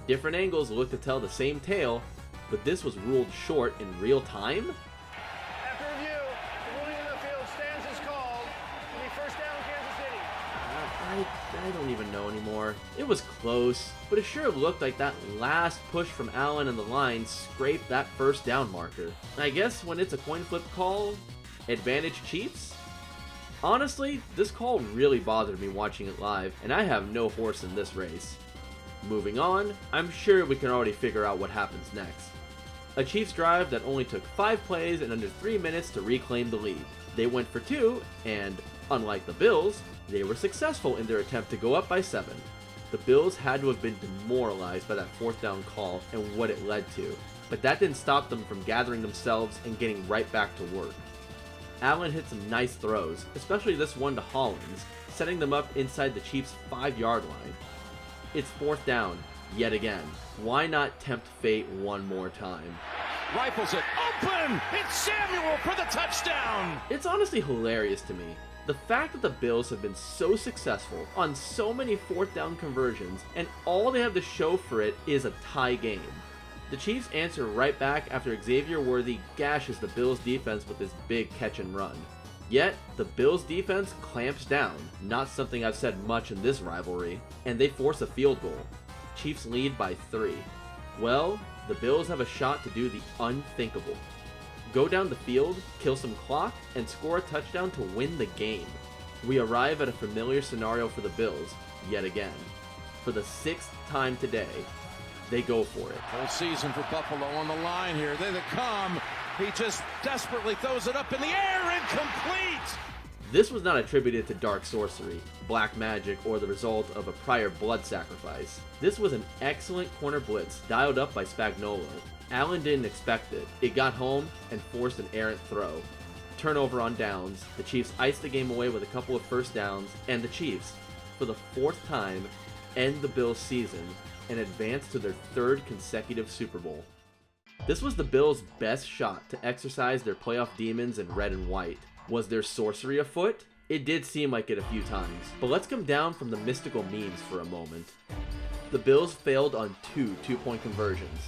Different angles look to tell the same tale. but this was ruled short in real time?
After review, the ruling in the field stands as called. It'll be first down, Kansas City.
I don't even know anymore. It was close, but it sure looked like that last push from Allen and the line scraped that first down marker. I guess when it's a coin flip call, advantage Chiefs? Honestly, this call really bothered me watching it live, and I have no horse in this race. Moving on, I'm sure we can already figure out what happens next. A Chiefs drive that only took 5 plays and under 3 minutes to reclaim the lead. They went for 2, and unlike the Bills, they were successful in their attempt to go up by 7. The Bills had to have been demoralized by that 4th down call and what it led to, but that didn't stop them from gathering themselves and getting right back to work. Allen hit some nice throws, especially this one to Hollins, setting them up inside the Chiefs' 5-yard line. It's 4th down, yet again. Why not tempt fate one more time?
Rifles it open! It's Samuel for the touchdown!
It's honestly hilarious to me. The fact that the Bills have been so successful on so many 4th down conversions, and all they have to show for it is a tie game. The Chiefs answer right back after Xavier Worthy gashes the Bills defense with his big catch and run. Yet, the Bills defense clamps down, not something I've said much in this rivalry, and they force a field goal. Chiefs lead by 3. Well, the Bills have a shot to do the unthinkable. Go down the field, kill some clock, and score a touchdown to win the game. We arrive at a familiar scenario for the Bills, yet again. For the 6th time today, they go for it.
Whole season for Buffalo on the line here. There they come. He just desperately throws it up in the air, incomplete!
This was not attributed to dark sorcery, black magic, or the result of a prior blood sacrifice. This was an excellent corner blitz dialed up by Spagnuolo. Allen didn't expect it. It got home and forced an errant throw. Turnover on downs, the Chiefs iced the game away with a couple of first downs, and the Chiefs, for the 4th time, end the Bills' season and advance to their 3rd consecutive Super Bowl. This was the Bills' best shot to exercise their playoff demons in red and white. Was there sorcery afoot? It did seem like it a few times, but let's come down from the mystical memes for a moment. The Bills failed on 2 two-point conversions.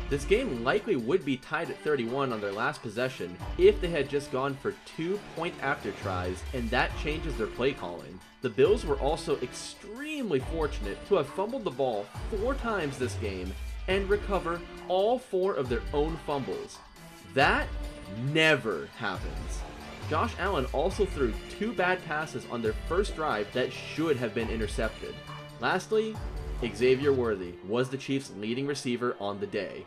This game likely would be tied at 31 on their last possession if they had just gone for 2 point-after tries, and that changes their play calling. The Bills were also extremely fortunate to have fumbled the ball 4 times this game and recover all 4 of their own fumbles. That never happens. Josh Allen also threw 2 bad passes on their first drive that should have been intercepted. Lastly, Xavier Worthy was the Chiefs' leading receiver on the day,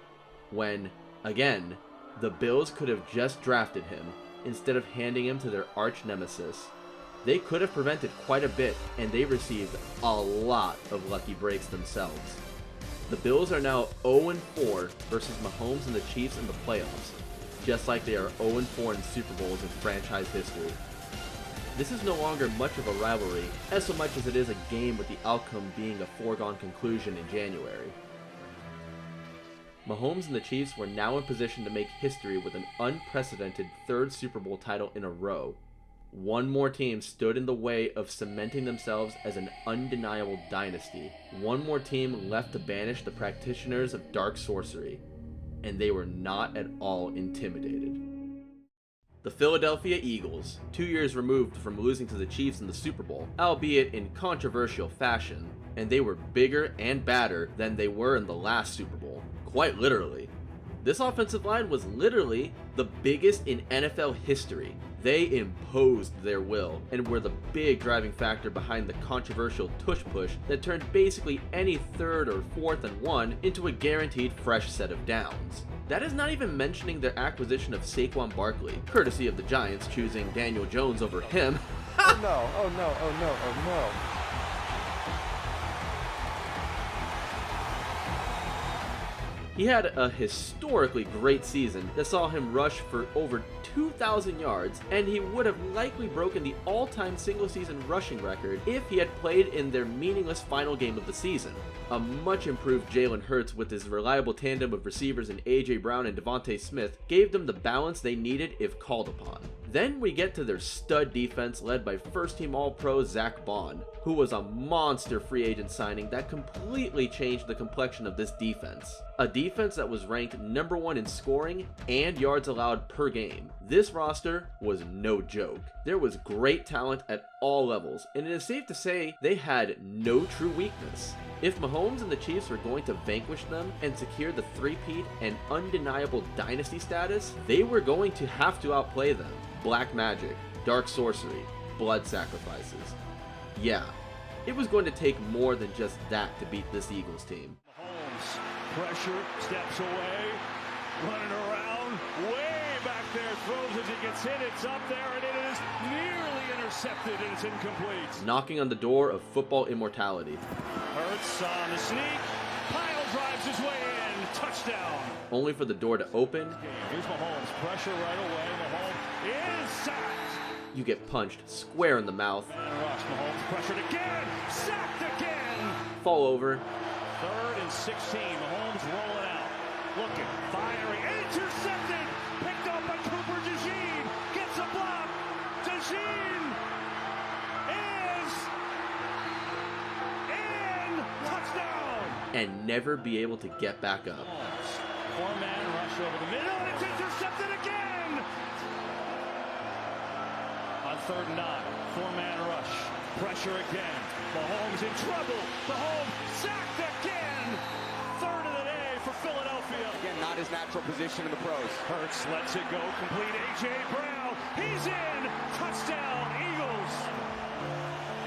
when, again, the Bills could have just drafted him instead of handing him to their arch nemesis. They could have prevented quite a bit, and they received a lot of lucky breaks themselves. The Bills are now 0-4 versus Mahomes and the Chiefs in the playoffs, just like they are 0-4 in Super Bowls in franchise history. This is no longer much of a rivalry, as so much as it is a game with the outcome being a foregone conclusion in January. Mahomes and the Chiefs were now in position to make history with an unprecedented 3rd Super Bowl title in a row. One more team stood in the way of cementing themselves as an undeniable dynasty. One more team left to banish the practitioners of dark sorcery. And they were not at all intimidated. The Philadelphia Eagles, 2 years removed from losing to the Chiefs in the Super Bowl, albeit in controversial fashion, and they were bigger and badder than they were in the last Super Bowl. Quite literally. This offensive line was literally the biggest in NFL history. They imposed their will and were the big driving factor behind the controversial tush push that turned basically any 3rd or 4th and 1 into a guaranteed fresh set of downs. That is not even mentioning their acquisition of Saquon Barkley, courtesy of the Giants choosing Daniel Jones over him.
Oh no, oh no, oh no, oh no.
He had a historically great season that saw him rush for over 2,000 yards, and he would have likely broken the all-time single-season rushing record if he had played in their meaningless final game of the season. A much-improved Jalen Hurts with his reliable tandem of receivers in A.J. Brown and Devontae Smith gave them the balance they needed if called upon. Then we get to their stud defense led by first-team All-Pro Zach Bond, who was a monster free agent signing that completely changed the complexion of this defense. A defense that was ranked number 1 in scoring and yards allowed per game. This roster was no joke. There was great talent at all levels, and it is safe to say they had no true weakness. If Mahomes and the Chiefs were going to vanquish them and secure the three-peat and undeniable dynasty status, they were going to have to outplay them. Black magic, dark sorcery, blood sacrifices. Yeah, it was going to take more than just that to beat this Eagles team.
Mahomes, pressure, steps away, running around, way back there, throws as he gets hit, it's up there, and it is nearly intercepted, and it's incomplete.
Knocking on the door of football immortality.
Hurts on the sneak, Kyle drives his way in, touchdown.
Only for the door to open.
Here's Mahomes, pressure right away, Mahomes is sacked.
You get punched square in the mouth.
Rush, Mahomes pressured again, sacked again.
Fall over.
3rd and 16, Mahomes rolling out, looking, firing, intercepted, picked up by Cooper DeJean, gets a block, DeJean is in, touchdown.
And never be able to get back up.
Four-man rush over the middle, and it's intercepted again. On 3rd and 9, four-man rush, pressure again. Mahomes in trouble. Mahomes sacked again. 3rd of the day for Philadelphia.
Again, not his natural position in the pros.
Hurts lets it go, complete A.J. Brown. He's in. Touchdown, Eagles.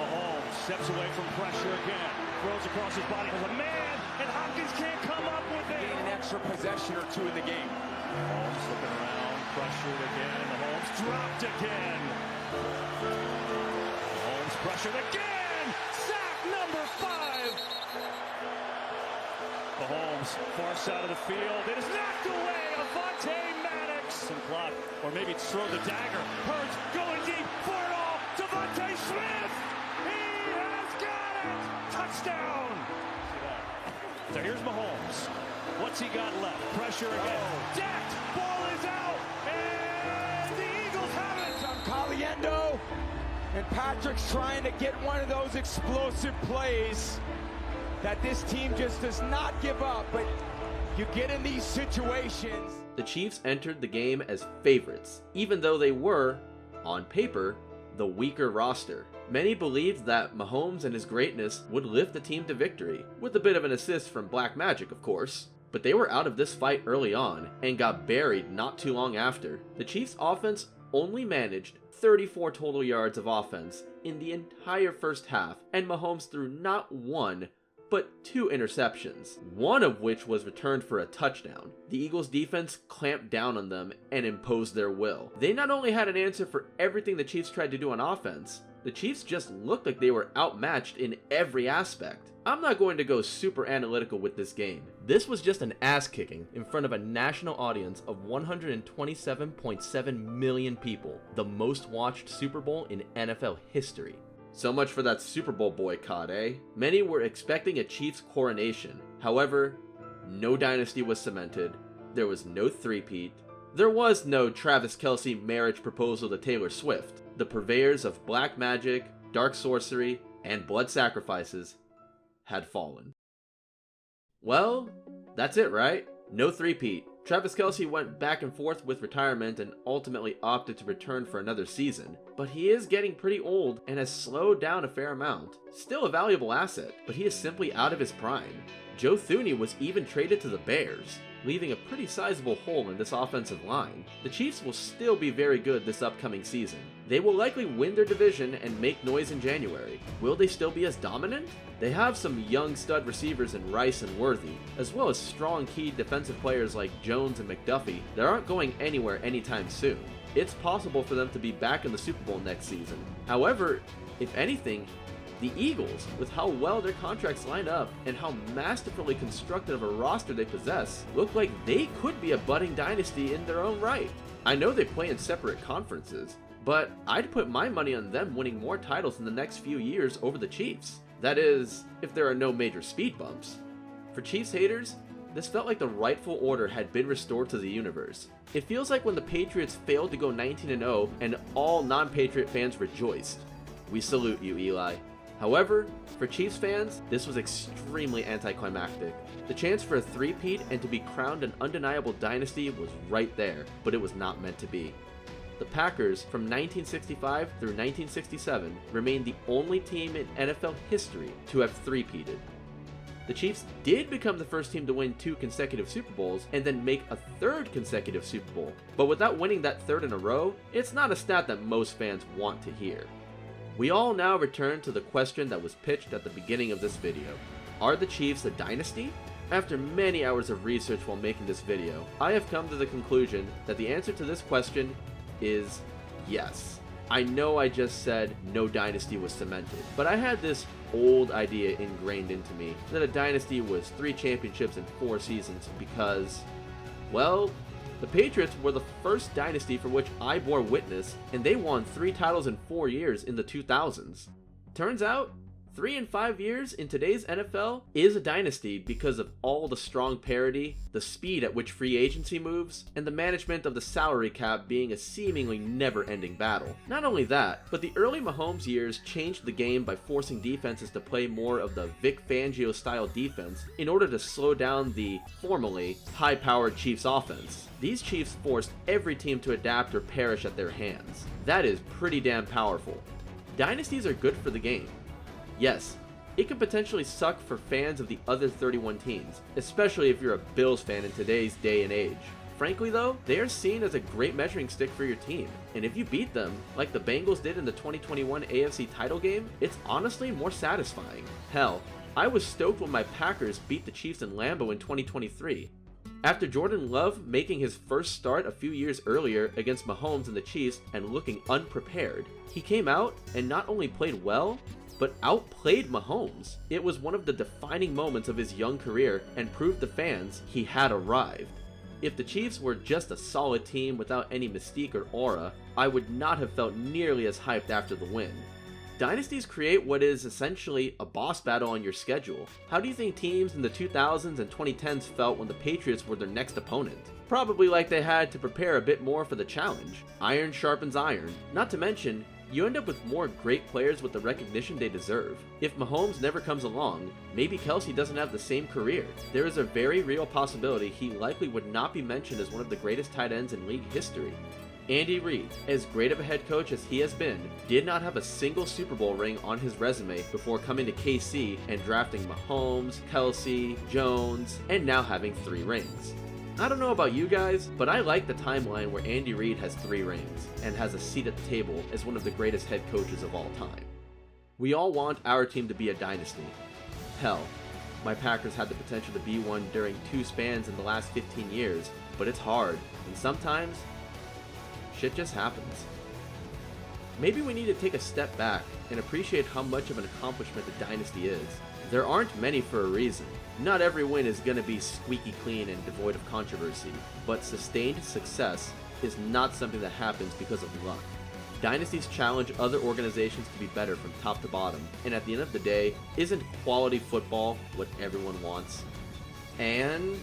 Mahomes steps away from pressure again. Throws across his body. There's a man, and Hopkins can't come up with it.
Gain an extra possession or 2 in the game.
Mahomes looking around, pressured again. Mahomes dropped again. Mahomes pressured again. Sack number 5. Mahomes far side of the field. It is knocked away. Avonte Maddox. Some clock, or maybe throw the dagger. Hurts going deep for it all. Devontae Smith. He has got it. Touchdown. So here's Mahomes. What's he got left? Pressure again. Decked. Ball is out. And the Eagles have it.
Caliendo, and Patrick's trying to get one of those explosive plays that this team just does not give up, but you get in these situations.
The Chiefs entered the game as favorites, even though they were, on paper, the weaker roster. Many believed that Mahomes and his greatness would lift the team to victory, with a bit of an assist from Black Magic, of course. But they were out of this fight early on, and got buried not too long after. The Chiefs' offense only managed 34 total yards of offense in the entire first half, and Mahomes threw not 1, but 2 interceptions, one of which was returned for a touchdown. The Eagles' defense clamped down on them and imposed their will. They not only had an answer for everything the Chiefs tried to do on offense, the Chiefs just looked like they were outmatched in every aspect. I'm not going to go super analytical with this game. This was just an ass-kicking in front of a national audience of 127.7 million people, the most watched Super Bowl in NFL history. So much for that Super Bowl boycott, eh? Many were expecting a Chiefs coronation. However, no dynasty was cemented, there was no three-peat, there was no Travis Kelce marriage proposal to Taylor Swift. The purveyors of black magic, dark sorcery, and blood sacrifices had fallen. Well, that's it, right? No three-peat. Travis Kelce went back and forth with retirement and ultimately opted to return for another season, but he is getting pretty old and has slowed down a fair amount. Still a valuable asset, but he is simply out of his prime. Joe Thuney was even traded to the Bears, leaving a pretty sizable hole in this offensive line. The Chiefs will still be very good this upcoming season. They will likely win their division and make noise in January. Will they still be as dominant? They have some young stud receivers in Rice and Worthy, as well as strong key defensive players like Jones and McDuffie that aren't going anywhere anytime soon. It's possible for them to be back in the Super Bowl next season. However, if anything, the Eagles, with how well their contracts line up and how masterfully constructed of a roster they possess, look like they could be a budding dynasty in their own right. I know they play in separate conferences, but I'd put my money on them winning more titles in the next few years over the Chiefs. That is, if there are no major speed bumps. For Chiefs haters, This felt like the rightful order had been restored to the universe. It feels like when the Patriots failed to go 19-0 and all non-Patriot fans rejoiced. We salute you, Eli. However, for Chiefs fans, this was extremely anticlimactic. The chance for a three-peat and to be crowned an undeniable dynasty was right there, but it was not meant to be. The Packers, from 1965 through 1967, remained the only team in NFL history to have three-peated. The Chiefs did become the first team to win 2 consecutive Super Bowls and then make a 3rd consecutive Super Bowl, but without winning that 3rd in a row, it's not a stat that most fans want to hear. We all now return to the question that was pitched at the beginning of this video. Are the Chiefs a dynasty? After many hours of research while making this video, I have come to the conclusion that the answer to this question is yes. I know I just said no dynasty was cemented, but I had this old idea ingrained into me that a dynasty was 3 championships in 4 seasons because, well, the Patriots were the first dynasty for which I bore witness, and they won 3 titles in 4 years in the 2000s. Turns out, 3 and 5 years in today's NFL is a dynasty because of all the strong parity, the speed at which free agency moves, and the management of the salary cap being a seemingly never-ending battle. Not only that, but the early Mahomes years changed the game by forcing defenses to play more of the Vic Fangio-style defense in order to slow down the, formerly, high-powered Chiefs offense. These Chiefs forced every team to adapt or perish at their hands. That is pretty damn powerful. Dynasties are good for the game. Yes, it could potentially suck for fans of the other 31 teams, especially if you're a Bills fan in today's day and age. Frankly though, they are seen as a great measuring stick for your team, and if you beat them, like the Bengals did in the 2021 AFC title game, it's honestly more satisfying. Hell, I was stoked when my Packers beat the Chiefs in Lambeau in 2023. After Jordan Love making his first start a few years earlier against Mahomes and the Chiefs and looking unprepared, he came out and not only played well, but outplayed Mahomes. It was one of the defining moments of his young career and proved to fans he had arrived. If the Chiefs were just a solid team without any mystique or aura, I would not have felt nearly as hyped after the win. Dynasties create what is essentially a boss battle on your schedule. How do you think teams in the 2000s and 2010s felt when the Patriots were their next opponent? Probably like they had to prepare a bit more for the challenge. Iron sharpens iron. Not to mention, you end up with more great players with the recognition they deserve. If Mahomes never comes along, maybe Kelsey doesn't have the same career. There is a very real possibility he likely would not be mentioned as one of the greatest tight ends in league history. Andy Reid, as great of a head coach as he has been, did not have a single Super Bowl ring on his resume before coming to KC and drafting Mahomes, Kelsey, Jones, and now having 3 rings. I don't know about you guys, but I like the timeline where Andy Reid has 3 rings and has a seat at the table as one of the greatest head coaches of all time. We all want our team to be a dynasty. Hell, my Packers had the potential to be one during 2 spans in the last 15 years, but it's hard, and sometimes, shit just happens. Maybe we need to take a step back and appreciate how much of an accomplishment a dynasty is. There aren't many for a reason. Not every win is going to be squeaky clean and devoid of controversy, but sustained success is not something that happens because of luck. Dynasties challenge other organizations to be better from top to bottom, and at the end of the day, isn't quality football what everyone wants? And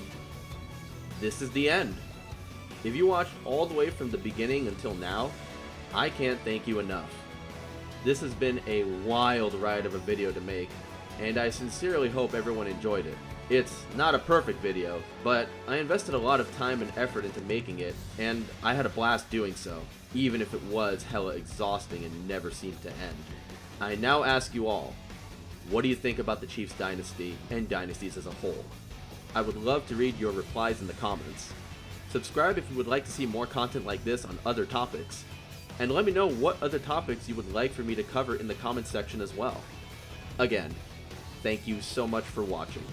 this is the end. If you watched all the way from the beginning until now, I can't thank you enough. This has been a wild ride of a video to make, and I sincerely hope everyone enjoyed it. It's not a perfect video, but I invested a lot of time and effort into making it, and I had a blast doing so, even if it was hella exhausting and never seemed to end. I now ask you all, what do you think about the Chiefs dynasty and dynasties as a whole? I would love to read your replies in the comments. Subscribe if you would like to see more content like this on other topics, and let me know what other topics you would like for me to cover in the comments section as well. Again, thank you so much for watching.